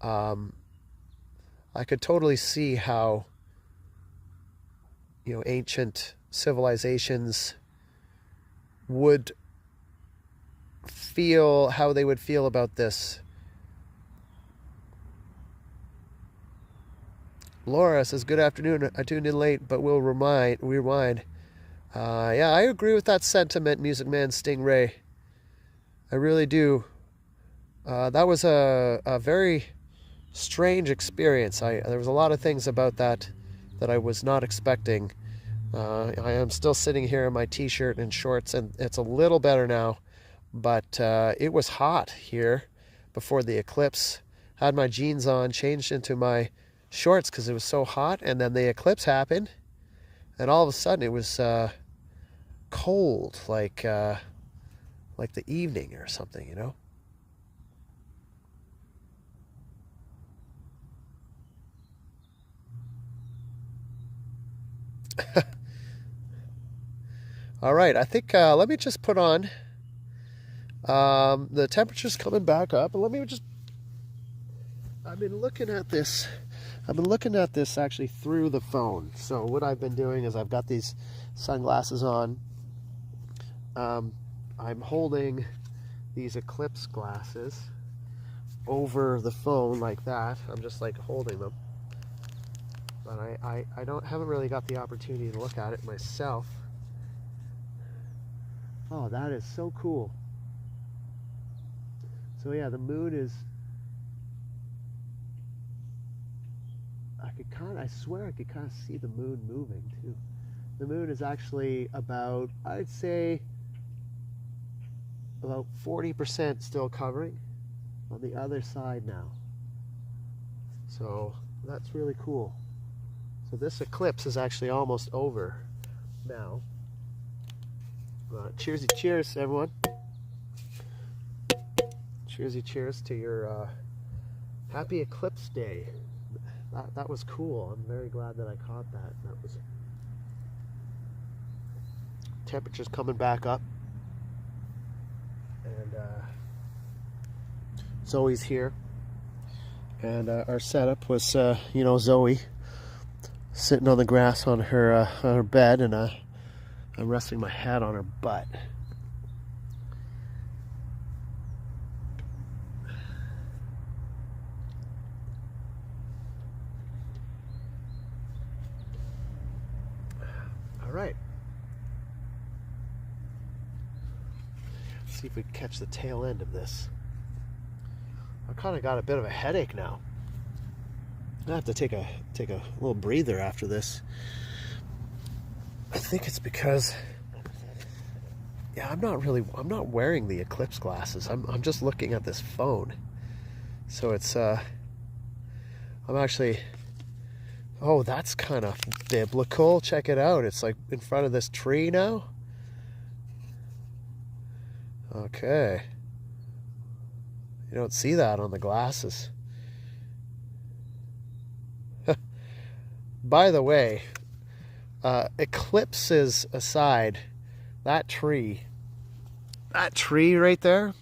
I could totally see how, you know, ancient civilizations would feel, how they would feel about this. Laura says, good afternoon. I tuned in late, but we'll rewind. Yeah, I agree with that sentiment, Music Man Stingray. I really do. That was a very strange experience. There was a lot of things about that I was not expecting. I am still sitting here in my t-shirt and shorts, and it's a little better now. But it was hot here before the eclipse. Had my jeans on, changed into my shorts because it was so hot, and then the eclipse happened, and all of a sudden it was cold, like the evening or something, you know. All right, I think let me just put on the temperature's coming back up, and let me just, I've been looking at this actually through the phone. So what I've been doing is I've got these sunglasses on. I'm holding these eclipse glasses, over the phone like that. I'm just like holding them. But I haven't really got the opportunity to look at it myself. Oh, that is so cool. So yeah, the moon is, I swear I could kind of see the moon moving too. The moon is actually about, I'd say, about 40% still covering on the other side now. So that's really cool. So this eclipse is actually almost over now. Cheersy cheers, everyone. Cheersy cheers to your happy eclipse day. That was cool. I'm very glad that I caught that. That was temperatures coming back up, and Zoe's here, and our setup was you know, Zoe sitting on the grass on her bed, and I'm resting my head on her butt. All right. Let's see if we can catch the tail end of this. I kind of got a bit of a headache now. I have to take a little breather after this. I think it's because, yeah, I'm not wearing the eclipse glasses. I'm just looking at this phone. So it's I'm actually, oh, that's kind of biblical. Check it out. It's like in front of this tree now. Okay. You don't see that on the glasses. By the way, eclipses aside, that tree right there,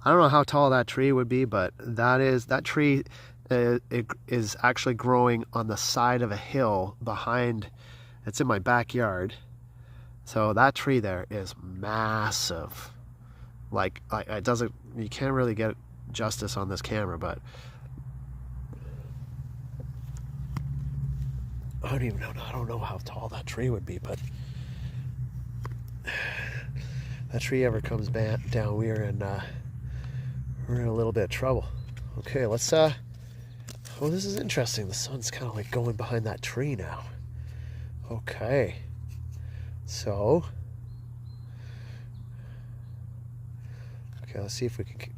I don't know how tall that tree would be, but that tree it is actually growing on the side of a hill behind. It's in my backyard. So that tree there is massive. Like, it doesn't, you can't really get justice on this camera, but I don't even know. I don't know how tall that tree would be, but that tree ever comes back down, we're in a little bit of trouble. Okay, let's oh, this is interesting. The sun's kind of like going behind that tree now. Okay, so okay, let's see if we can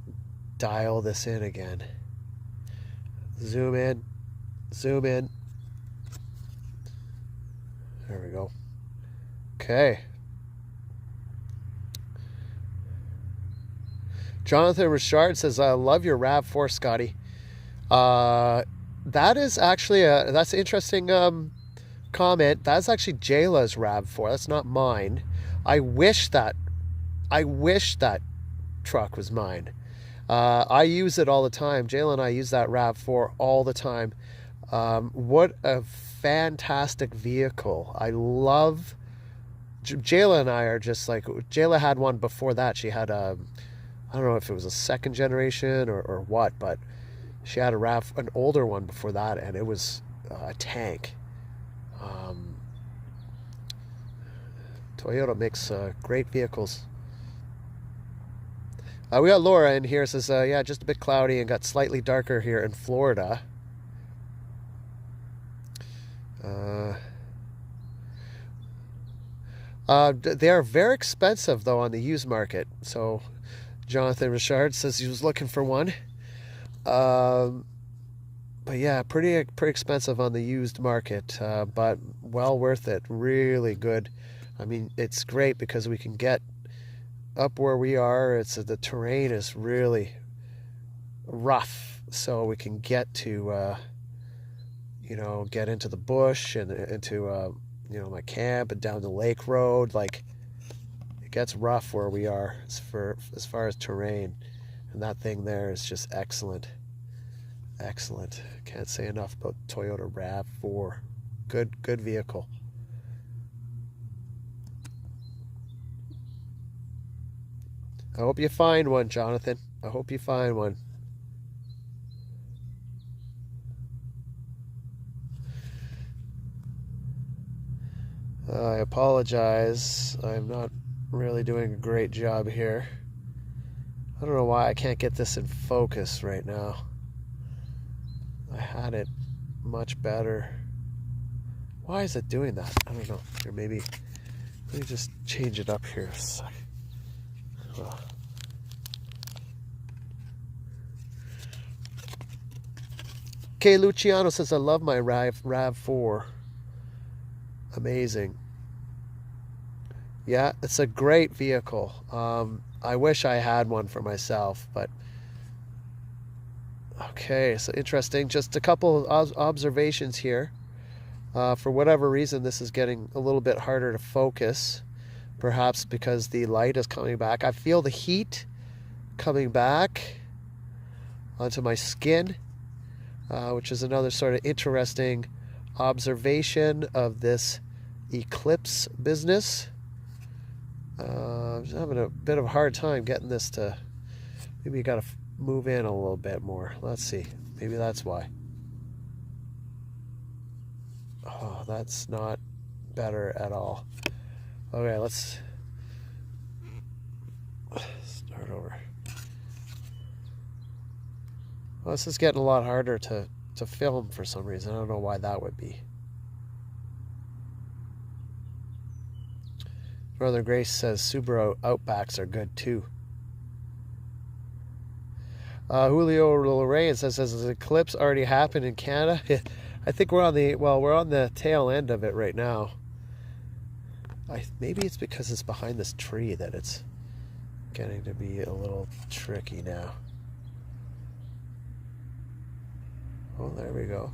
dial this in again. Zoom in, zoom in. There we go. Okay. Jonathan Richard says, I love your RAV4, Scotty. That is actually that's an interesting comment. That's actually Jayla's RAV4. That's not mine. I wish that truck was mine. I use it all the time. Jayla and I use that RAV4 all the time. What a fantastic vehicle. I love, Jayla and I are just like, Jayla had one before that. She had I don't know if it was a second generation or what, but she had an older one before that, and it was a tank. Toyota makes great vehicles. We got Laura in here, says, yeah, just a bit cloudy and got slightly darker here in Florida. They are very expensive, though, on the used market. So Jonathan Richard says he was looking for one. But yeah, pretty expensive on the used market, but well worth it. Really good. I mean, it's great because we can get up where we are. The terrain is really rough, so we can get to you know, get into the bush and into you know, my camp and down the lake road. Like, it gets rough where we are as far as terrain, and that thing there is just excellent. Excellent. Can't say enough about Toyota RAV4. Good vehicle. I hope you find one, Jonathan. I hope you find one. I apologize. I'm not really doing a great job here. I don't know why I can't get this in focus right now. I had it much better. Why is it doing that? I don't know. Here, maybe let me just change it up here. Well. Okay, Luciano says, I love my RAV4. Amazing. Yeah, it's a great vehicle. I wish I had one for myself, but okay, so interesting. Just a couple of observations here. For whatever reason, this is getting a little bit harder to focus, perhaps because the light is coming back. I feel the heat coming back onto my skin, which is another sort of interesting observation of this eclipse business. I'm having a bit of a hard time getting this to, maybe you got to move in a little bit more. Let's see, maybe that's why. Oh, that's not better at all. Okay, let's start over. Well, this is getting a lot harder to film for some reason. I don't know why that would be. Brother Grace says Subaru Outbacks are good too. Julio Lorraine says, has the eclipse already happened in Canada? I think we're on the tail end of it right now. Maybe it's because it's behind this tree that it's getting to be a little tricky now. Oh, there we go.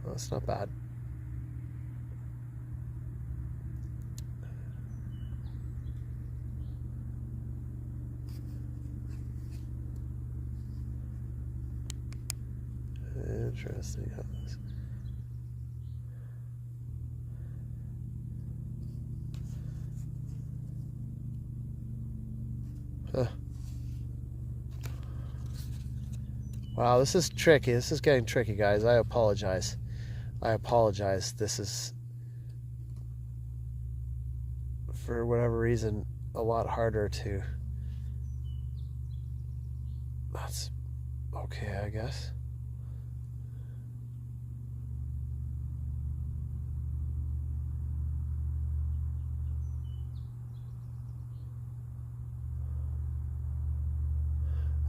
Oh, that's not bad. Interesting how this. Huh. Wow, this is tricky. This is getting tricky, guys. I apologize. This is, for whatever reason, a lot harder to. That's okay, I guess.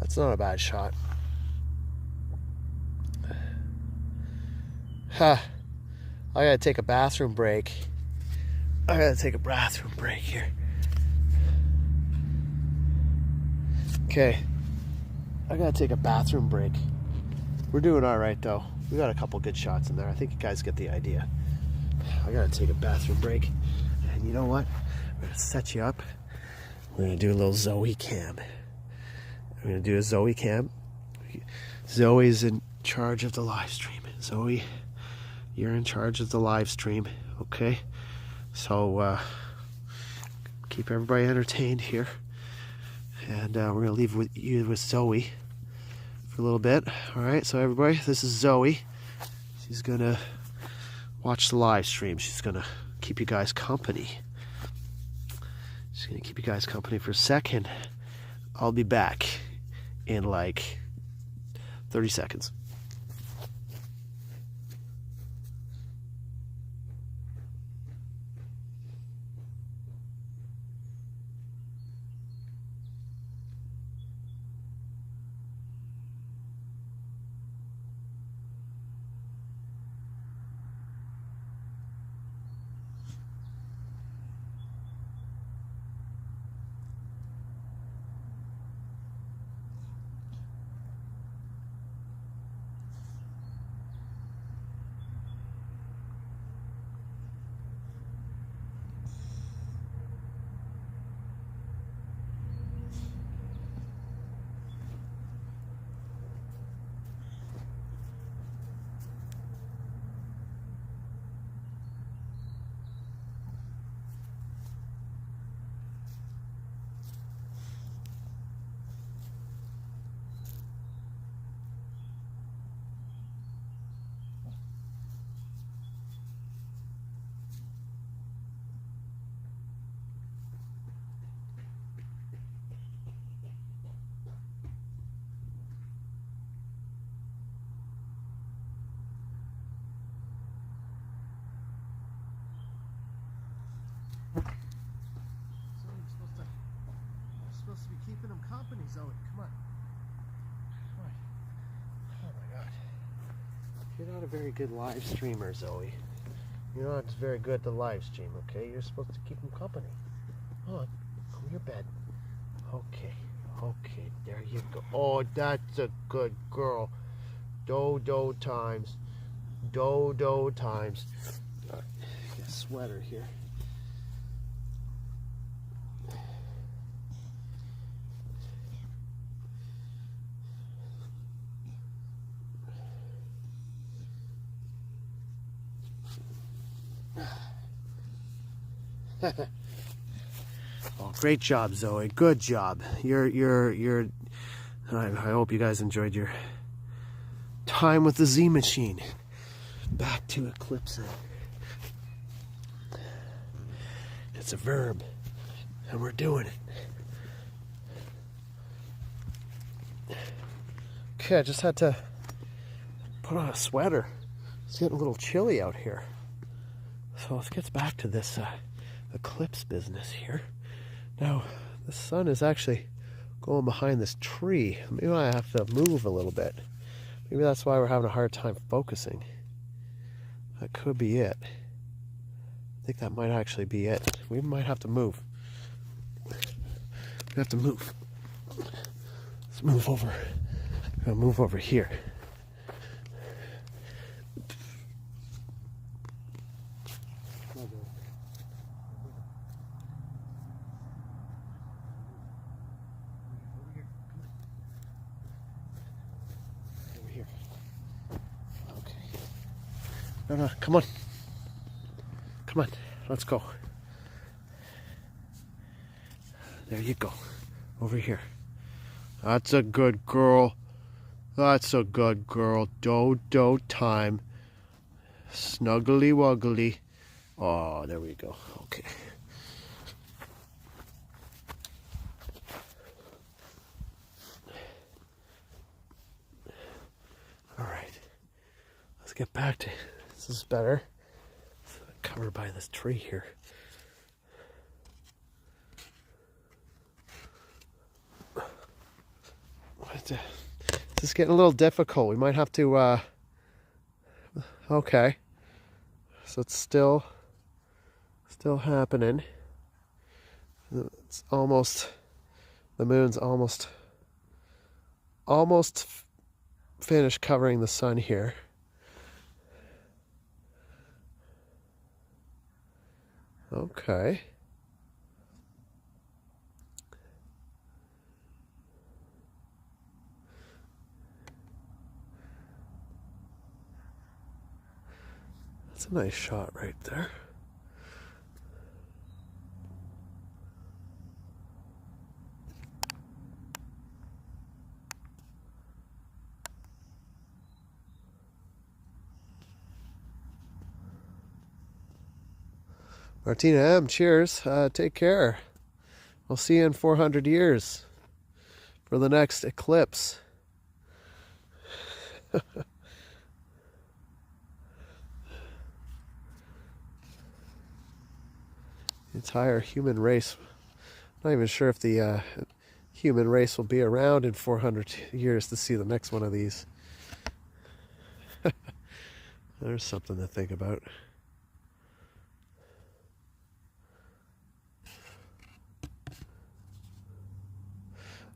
That's not a bad shot. I gotta take a bathroom break. Here. Okay. I gotta take a bathroom break. We're doing alright though. We got a couple good shots in there. I think you guys get the idea. I gotta take a bathroom break. And you know what? I'm gonna set you up. We're gonna do a little Zoe cam. I'm gonna do a Zoe cam. Zoe's in charge of the live stream. Zoe, you're in charge of the live stream, okay? So keep everybody entertained here, and we're gonna leave you with Zoe for a little bit. All right, so everybody, this is Zoe. She's gonna watch the live stream. She's gonna keep you guys company. She's gonna keep you guys company for a second. I'll be back in like 30 seconds. So you're supposed to be keeping them company, Zoe. Come on. Come on. Oh my God. You're not a very good live streamer, Zoe. You're not very good at the live stream, okay? You're supposed to keep them company. Come on. Come to your bed. Okay. Okay. There you go. Oh, that's a good girl. Do times. Do times. All right. Get a sweater here. Oh, great job, Zoe. Good job. I hope you guys enjoyed your time with the Z machine. Back to eclipsing. It's a verb, and we're doing it. Okay, I just had to put on a sweater. It's getting a little chilly out here. So let's get back to this eclipse business here. Now, the sun is actually going behind this tree. Maybe I have to move a little bit. Maybe that's why we're having a hard time focusing. That could be it. I think that might actually be it. We might have to move. We have to move. Let's move over. I'm gonna move over here. No, come on. Come on, let's go. There you go. Over here. That's a good girl. That's a good girl. Do time. Snuggly wuggly. Oh, there we go. Okay. All right. Let's get back to this is better. It's covered by this tree here. This is getting a little difficult. We might have to okay. So it's still happening. It's almost the moon's almost finished covering the sun here. Okay. That's a nice shot right there. Martina M, cheers. Take care. I'll see you in 400 years for the next eclipse. The entire human race. I'm not even sure if the human race will be around in 400 years to see the next one of these. There's something to think about.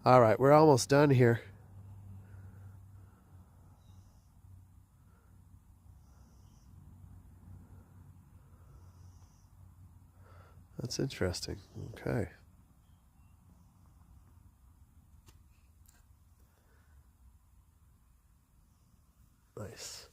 All right, we're almost done here. That's interesting. Okay. Nice.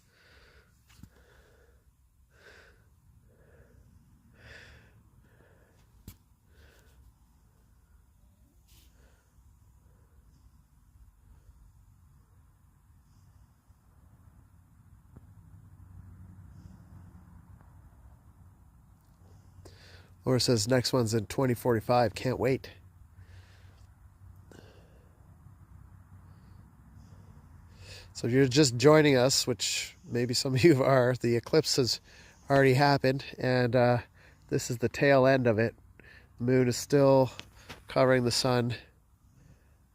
Laura says next one's in 2045. Can't wait. So if you're just joining us, which maybe some of you are, the eclipse has already happened, and this is the tail end of it. The moon is still covering the sun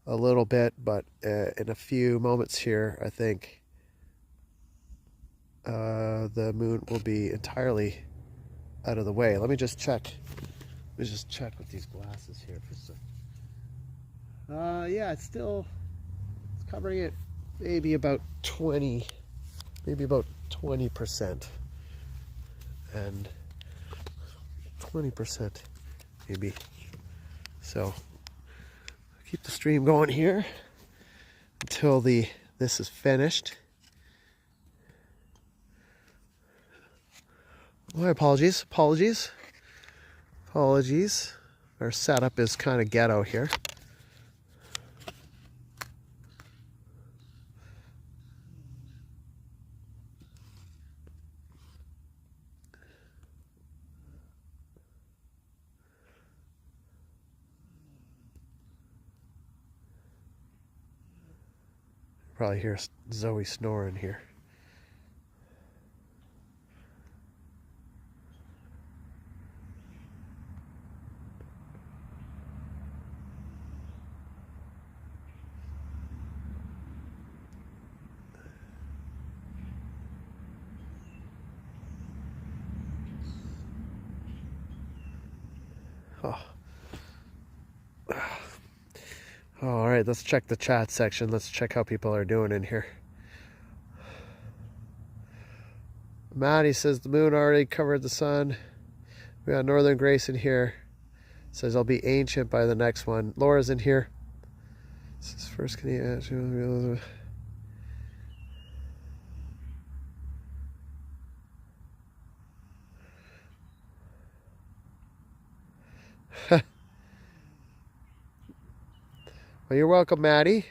a little bit, but in a few moments here, I think the moon will be entirely out of the way. Let me just check. Let me just check with these glasses here for a second. Yeah, it's covering it maybe about 20%, and 20% maybe. So keep the stream going here until this is finished. My apologies. Our setup is kind of ghetto here. Probably hear Zoe snoring here. Oh. All right, let's check the chat section. Let's check how people are doing in here. Maddie says the moon already covered the sun. We got Northern Grace in here. Says I'll be ancient by the next one. Laura's in here. This is first Canadian. Well, you're welcome, Maddie.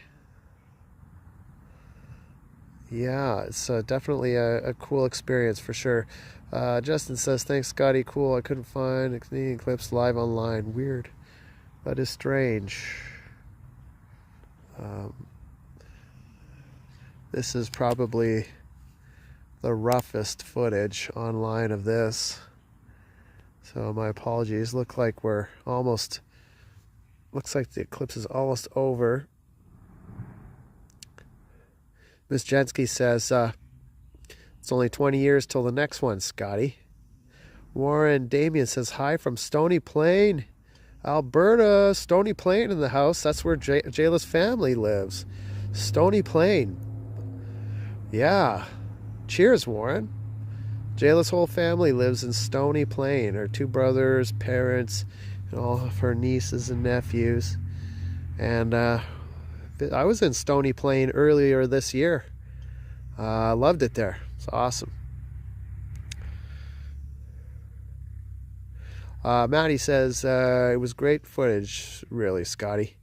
Yeah, it's definitely a cool experience for sure. Justin says, thanks, Scotty. Cool. I couldn't find a Canadian eclipse live online. Weird. That is strange. This is probably the roughest footage online of this. So my apologies. Looks like the eclipse is almost over. Miss Jensky says, it's only 20 years till the next one, Scotty. Warren Damien says, hi from Stony Plain, Alberta. Stony Plain in the house. That's where Jayla's family lives. Stony Plain. Yeah. Cheers, Warren. Jayla's whole family lives in Stony Plain. Her two brothers, parents, and all of her nieces and nephews. And I was in Stony Plain earlier this year. Loved it there. It's awesome. Maddie says, it was great footage, really, Scotty.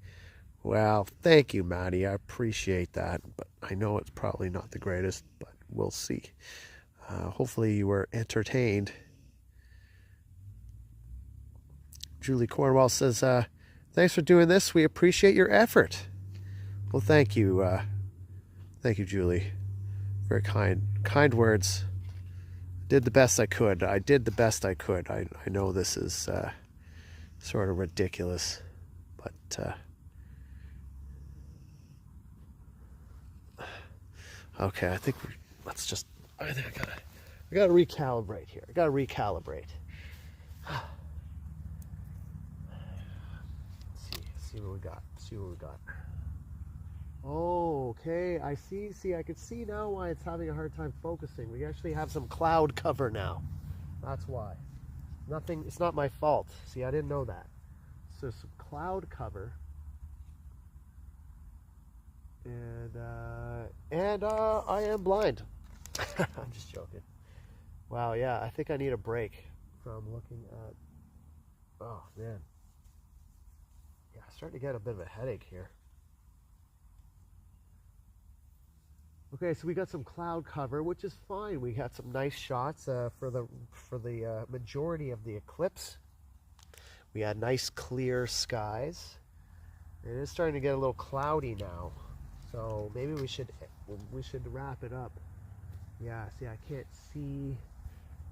Well, thank you, Maddie. I appreciate that. But I know it's probably not the greatest, but we'll see. Hopefully you were entertained. Julie Cornwell says, thanks for doing this. We appreciate your effort. Well, thank you. Thank you, Julie. Very kind words. Did the best I could. I did the best I could. I know this is sort of ridiculous, but okay. I think I gotta recalibrate here. I gotta recalibrate. See what we got. Oh, okay. I see. I can see now why it's having a hard time focusing. We actually have some cloud cover now. That's why. It's not my fault. See, I didn't know that. So some cloud cover. And I am blind. I'm just joking. Wow, yeah, I think I need a break from looking at... Oh, man. Yeah, I'm starting to get a bit of a headache here. Okay, so we got some cloud cover, which is fine. We got some nice shots for the majority of the eclipse. We had nice clear skies. It is starting to get a little cloudy now, so maybe we should wrap it up. Yeah, see, I can't see.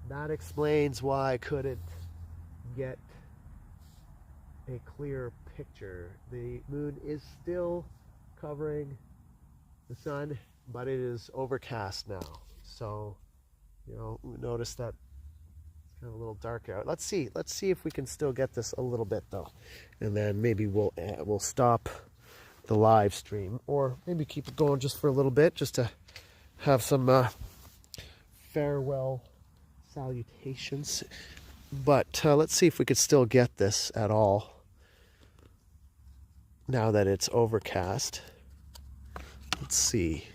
That explains why I couldn't get a clear picture. The moon is still covering the sun, but it is overcast now. So, notice that it's kind of a little dark out. Let's see if we can still get this a little bit though, and then maybe we'll stop the live stream, or maybe keep it going just for a little bit, just to have some farewell salutations. But let's see if we could still get this at all now that it's overcast. Let's see.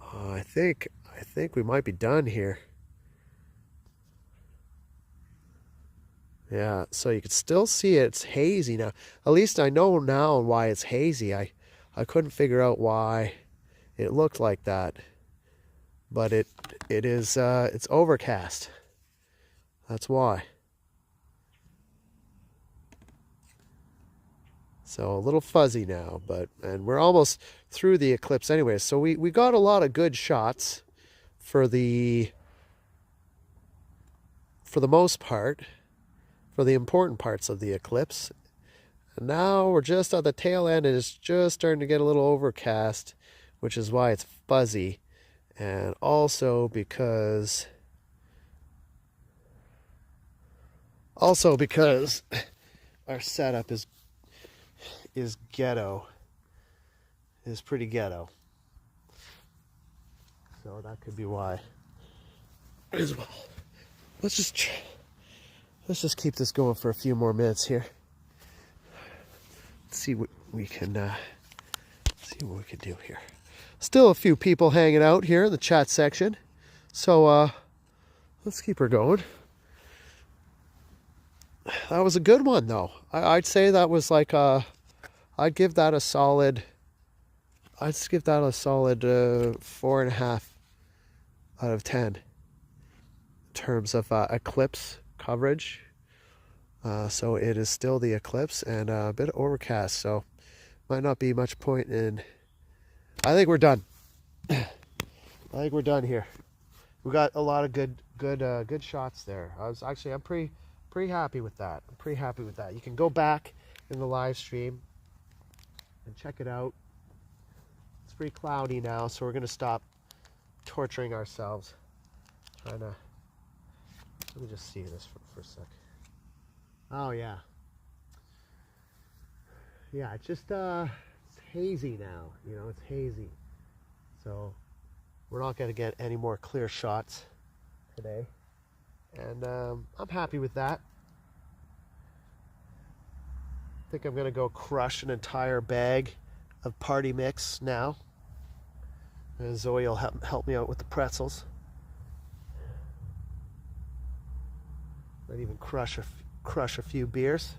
I think we might be done here. Yeah, so you can still see it's hazy now. At least I know now why it's hazy. I couldn't figure out why it looked like that. But it is it's overcast. That's why. So a little fuzzy now, and we're almost through the eclipse anyway. So we got a lot of good shots for the most part, for the important parts of the eclipse. And now we're just on the tail end, and it's just starting to get a little overcast, which is why it's fuzzy. And also because our setup is ghetto, is pretty ghetto. So that could be why as well. Let's just keep this going for a few more minutes here. Let's see what we can do here. Still a few people hanging out here in the chat section. So let's keep her going. That was a good one though. I'd say that was like I'd give that a solid 4.5 out of 10 in terms of eclipse coverage. So it is still the eclipse and a bit overcast, so might not be much point in. I think we're done. I think we're done here. We got a lot of good shots there. I'm pretty happy with that. I'm pretty happy with that. You can go back in the live stream and check it out. It's pretty cloudy now, so we're gonna stop torturing ourselves. Let me just see this for a sec. Oh yeah. Yeah, it's just it's hazy now. It's hazy. So we're not gonna get any more clear shots today. And I'm happy with that. I think I'm gonna go crush an entire bag of party mix now. And Zoe will help me out with the pretzels. Might even crush a few beers.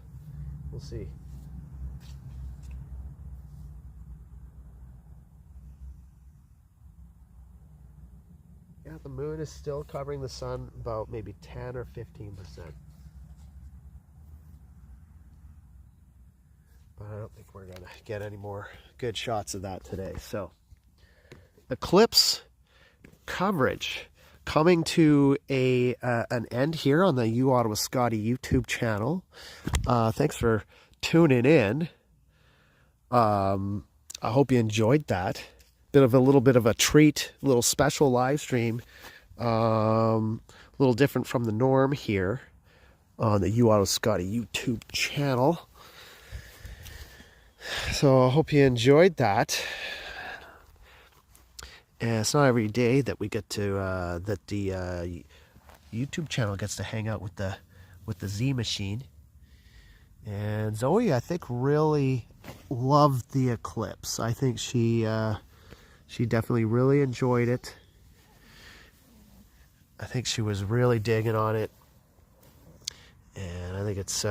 We'll see. Yeah, the moon is still covering the sun about maybe 10 or 15%. But I don't think we're gonna get any more good shots of that today. So, eclipse coverage coming to an end here on the U Ottawa Scotty YouTube channel. Thanks for tuning in. I hope you enjoyed that. A little bit of a treat, a little special live stream. A little different from the norm here on the U Ottawa Scotty YouTube channel. So I hope you enjoyed that. And it's not every day that we get to that the YouTube channel gets to hang out with the Z machine. And Zoe, I think, really loved the eclipse. I think she definitely really enjoyed it. I think she was really digging on it. And I think it's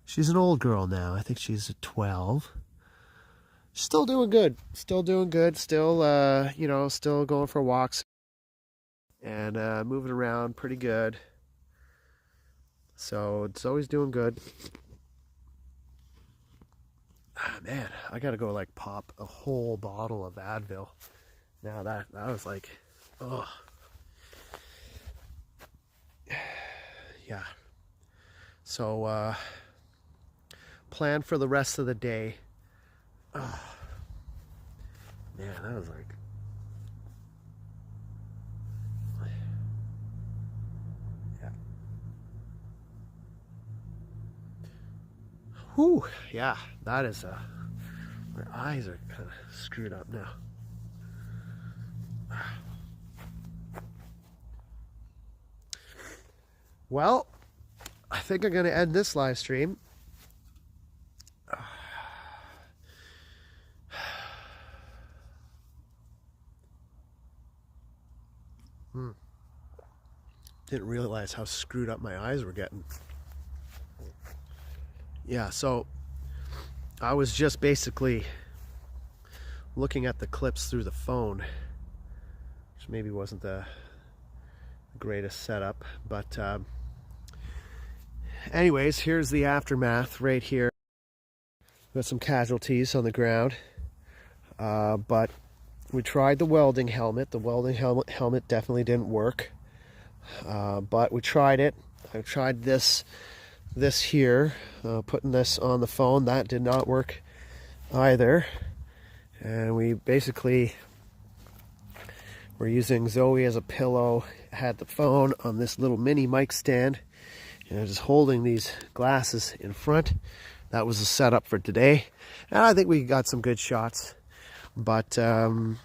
she's an old girl now. I think she's 12. Still doing good. Still doing good. Still, still going for walks and moving around pretty good. So it's always doing good. Ah, man, I gotta go pop a whole bottle of Advil Now that was like, oh, yeah. So plan for the rest of the day. Oh, man, that was like, yeah. Whew, yeah, that is my eyes are kind of screwed up now. Well, I think I'm going to end this live stream. Didn't realize how screwed up my eyes were getting. Yeah, so I was just basically looking at the clips through the phone, which maybe wasn't the greatest setup, but anyways, here's the aftermath right here. Got some casualties on the ground, but we tried the welding helmet. The welding helmet definitely didn't work, but we tried it. I tried this here, putting this on the phone. That did not work either, and we basically were using Zoe as a pillow. Had the phone on this little mini mic stand, and just holding these glasses in front. That was the setup for today, and I think we got some good shots. But hopefully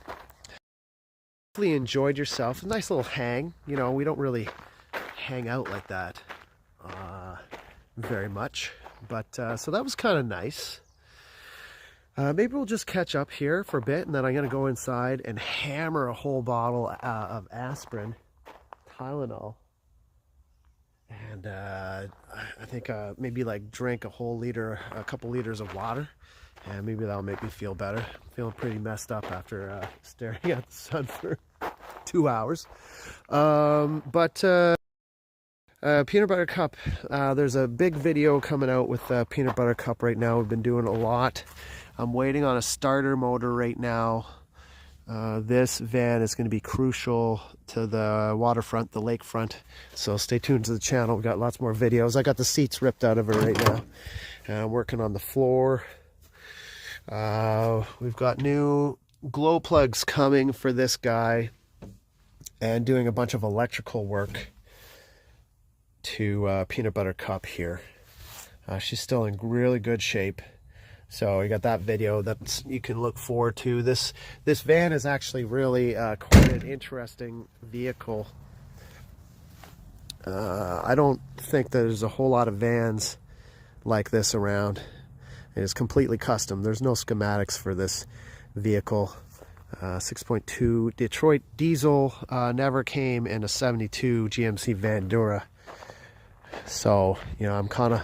you enjoyed yourself. A nice little hang. You know, we don't really hang out like that very much, but so that was kind of nice. Maybe we'll just catch up here for a bit, and then I'm gonna go inside and hammer a whole bottle of aspirin, Tylenol, and I think maybe like drink a couple liters of water, and maybe that'll make me feel better. I'm feeling pretty messed up after staring at the sun for 2 hours. Peanut Butter Cup, there's a big video coming out with Peanut Butter Cup right now. We've been doing a lot. I'm waiting on a starter motor right now. This van is going to be crucial to the waterfront, the lakefront. So stay tuned to the channel. We've got lots more videos. I got the seats ripped out of it right now. I'm working on the floor. We've got new glow plugs coming for this guy, and doing a bunch of electrical work to Peanut Butter Cup here. She's still in really good shape. So you got that video that you can look forward to. This van is actually really quite an interesting vehicle. I don't think there's a whole lot of vans like this around. It is completely custom. There's no schematics for this vehicle. 6.2 Detroit diesel, never came in a 72 GMC Vandura. So, you know, I'm kind of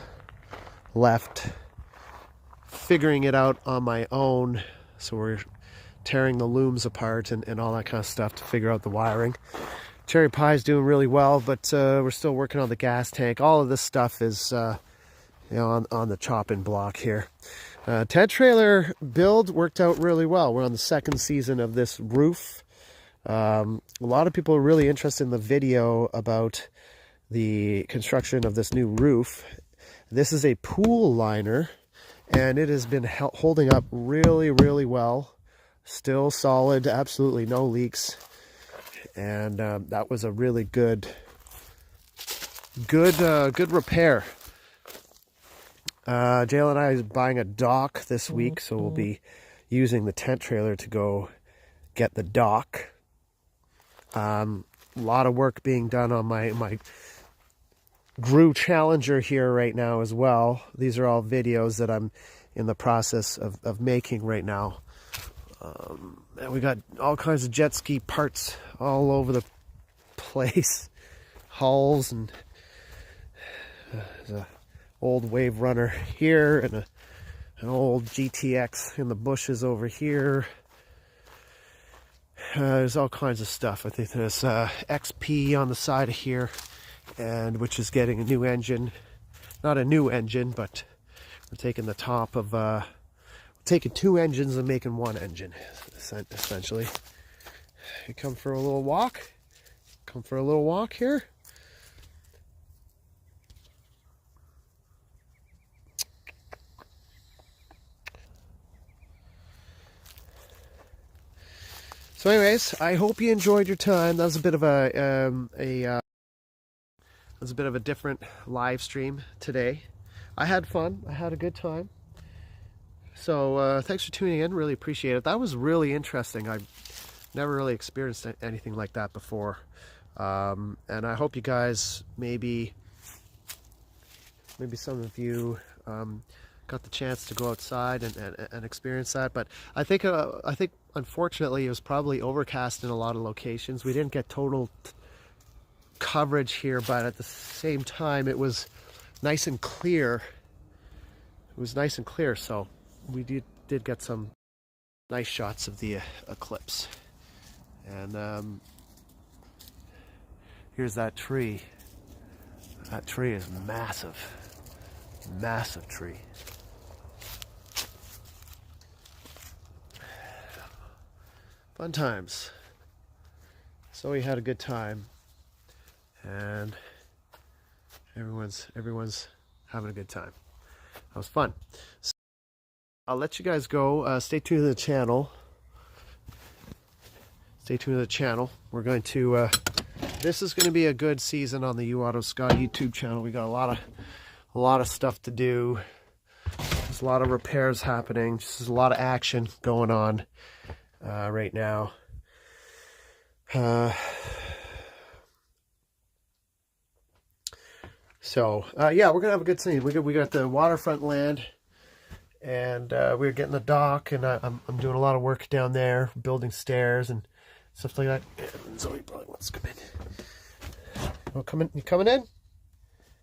left figuring it out on my own. So we're tearing the looms apart and all that kind of stuff to figure out the wiring. Cherry Pie's doing really well, but we're still working on the gas tank. All of this stuff is you know, on the chopping block here. Tent trailer build worked out really well. We're on the second season of this roof. A lot of people are really interested in the video about the construction of this new roof. This is a pool liner, and it has been holding up really, really well. Still solid, absolutely no leaks. And that was a really good repair. Jail and I is buying a dock this week, so we'll be using the tent trailer to go get the dock. A lot of work being done on my Grew Challenger here right now as well. These are all videos that I'm in the process of making right now. And we got all kinds of jet ski parts all over the place. Hulls, and there's a old Wave Runner here, and an old GTX in the bushes over here. There's all kinds of stuff. I think there's XP on the side of here, and which is getting a new engine. Not a new engine, but we're taking the top of taking two engines and making one engine, essentially. come for a little walk. Come for a little walk here. So anyways, I hope you enjoyed your time. That was a bit of a different live stream today. I had fun. I had a good time. So thanks for tuning in. Really appreciate it. That was really interesting. I've never really experienced anything like that before. And I hope you guys, maybe some of you got the chance to go outside and experience that. But I think unfortunately it was probably overcast in a lot of locations. We didn't get total coverage here, but at the same time it was nice and clear. It was nice and clear, so we did get some nice shots of the eclipse. And here's that tree. That tree is massive. Massive tree. Fun times. So we had a good time, and everyone's having a good time. That was fun. So I'll let you guys go. Stay tuned to the channel. Stay tuned to the channel. We're going to. This is going to be a good season on the U Auto Scott YouTube channel. We got a lot of stuff to do. There's a lot of repairs happening. Just there's a lot of action going on right now. So yeah, we're gonna have a good scene. We got the waterfront land, and we're getting the dock, and I'm doing a lot of work down there, building stairs and stuff like that. And Zoe probably wants to come in. Oh, come in. You coming in?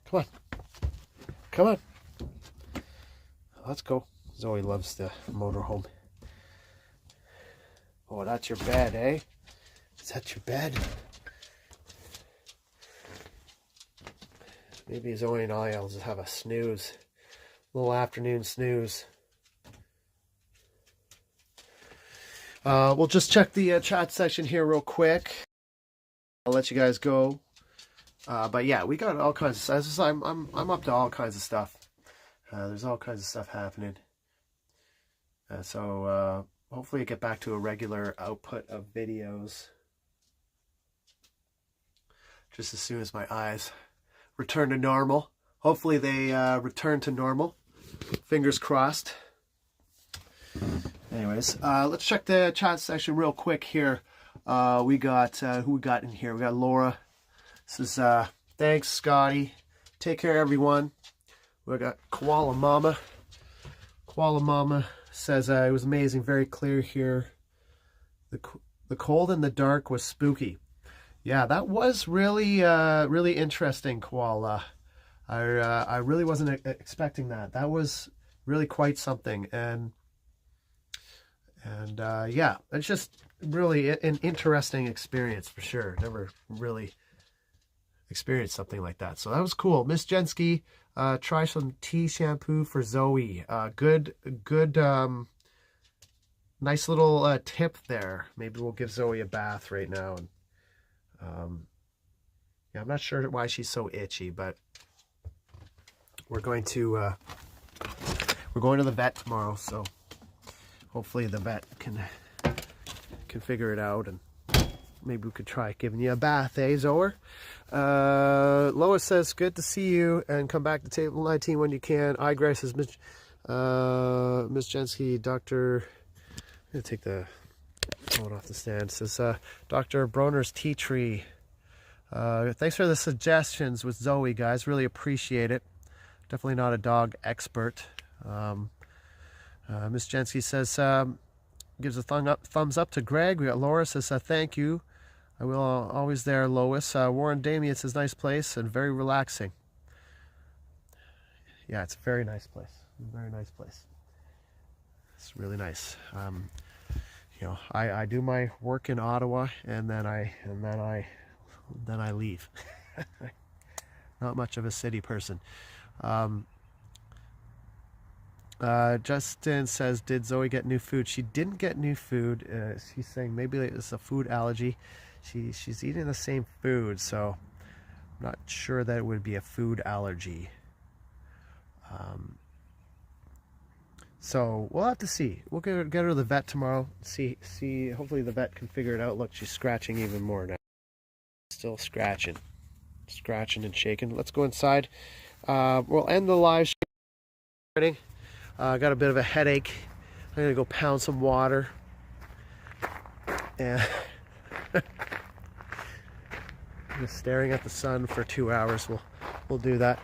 Come on. Come on. Let's go. Zoe loves the motorhome. Oh, that's your bed, eh? Is that your bed? Maybe Zoe and I'll just have a snooze. A little afternoon snooze. We'll just check the chat section here real quick. I'll let you guys go. But yeah, we got all kinds of stuff. I'm up to all kinds of stuff. There's all kinds of stuff happening. So hopefully I get back to a regular output of videos just as soon as my eyes return to normal. Hopefully they return to normal. Fingers crossed. Anyways, let's check the chat section real quick here. We got who we got in here. We got Laura. This is thanks, Scotty. Take care, everyone. We got Koala Mama. Koala Mama says it was amazing, very clear here. The cold and the dark was spooky. Yeah, that was really really interesting, Koala. I really wasn't expecting that. That was really quite something, and yeah, it's just really an interesting experience for sure. Never really experienced something like that, so that was cool. Miss Jensky, try some tea shampoo for Zoe. Good nice little tip there. Maybe we'll give Zoe a bath right now. And yeah, I'm not sure why she's so itchy, but we're going to the vet tomorrow, so hopefully the vet can figure it out, and maybe we could try giving you a bath, eh, Zoe? Lois says, good to see you, and come back to table 19 when you can. Grace says, Miss Jensky, Dr. I'm going to take the phone off the stand. Says, Dr. Broner's tea tree. Thanks for the suggestions with Zoe, guys. Really appreciate it. Definitely not a dog expert. Miss Jensky says, gives a thumbs up to Greg. We got Laura says, thank you. I will always there, Lois. Warren Damien says, nice place and very relaxing. Yeah, it's a very nice place. Very nice place. It's really nice. You know, I do my work in Ottawa, and then I leave. Not much of a city person. Justin says, did Zoe get new food? She didn't get new food. She's saying maybe it's a food allergy. She's eating the same food, so I'm not sure that it would be a food allergy. So we'll have to see. We'll get her to the vet tomorrow. See. Hopefully the vet can figure it out. Look, she's scratching even more now. Still scratching and shaking. Let's go inside. We'll end the live stream. I got a bit of a headache. I'm gonna go pound some water. And just staring at the sun for 2 hours. We'll do that.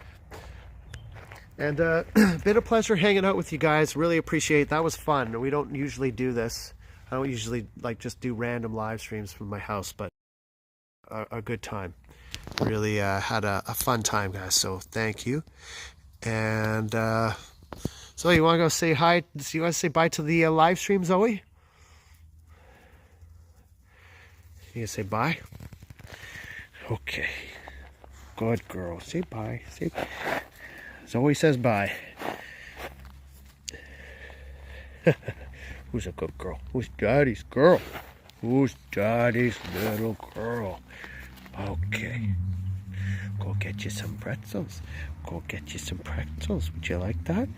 And been a pleasure hanging out with you guys. Really appreciate it. That was fun. We don't usually do this. I don't usually just do random live streams from my house, but a good time. Really had a fun time, guys. So thank you. And so you want to go say hi? You want to say bye to the live stream, Zoe? You gonna say bye? Okay. Good girl. Say bye. Say bye. Zoe says bye. Who's a good girl? Who's Daddy's girl? Who's Daddy's little girl? Okay. Go get you some pretzels. Go get you some pretzels. Would you like that?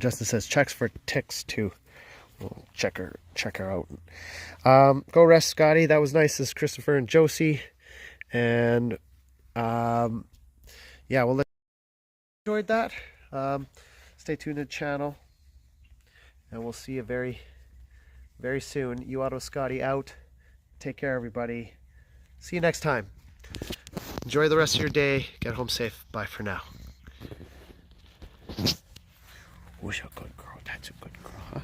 Justin says checks for ticks too. We'll check her out. Go rest, Scotty. That was nice. This is Christopher and Josie. And yeah, well, enjoyed that. Stay tuned to the channel, and we'll see you very, very soon. You Auto Scotty out. Take care, everybody. See you next time. Enjoy the rest of your day. Get home safe. Bye for now. Who's a good girl? That's a good girl, huh?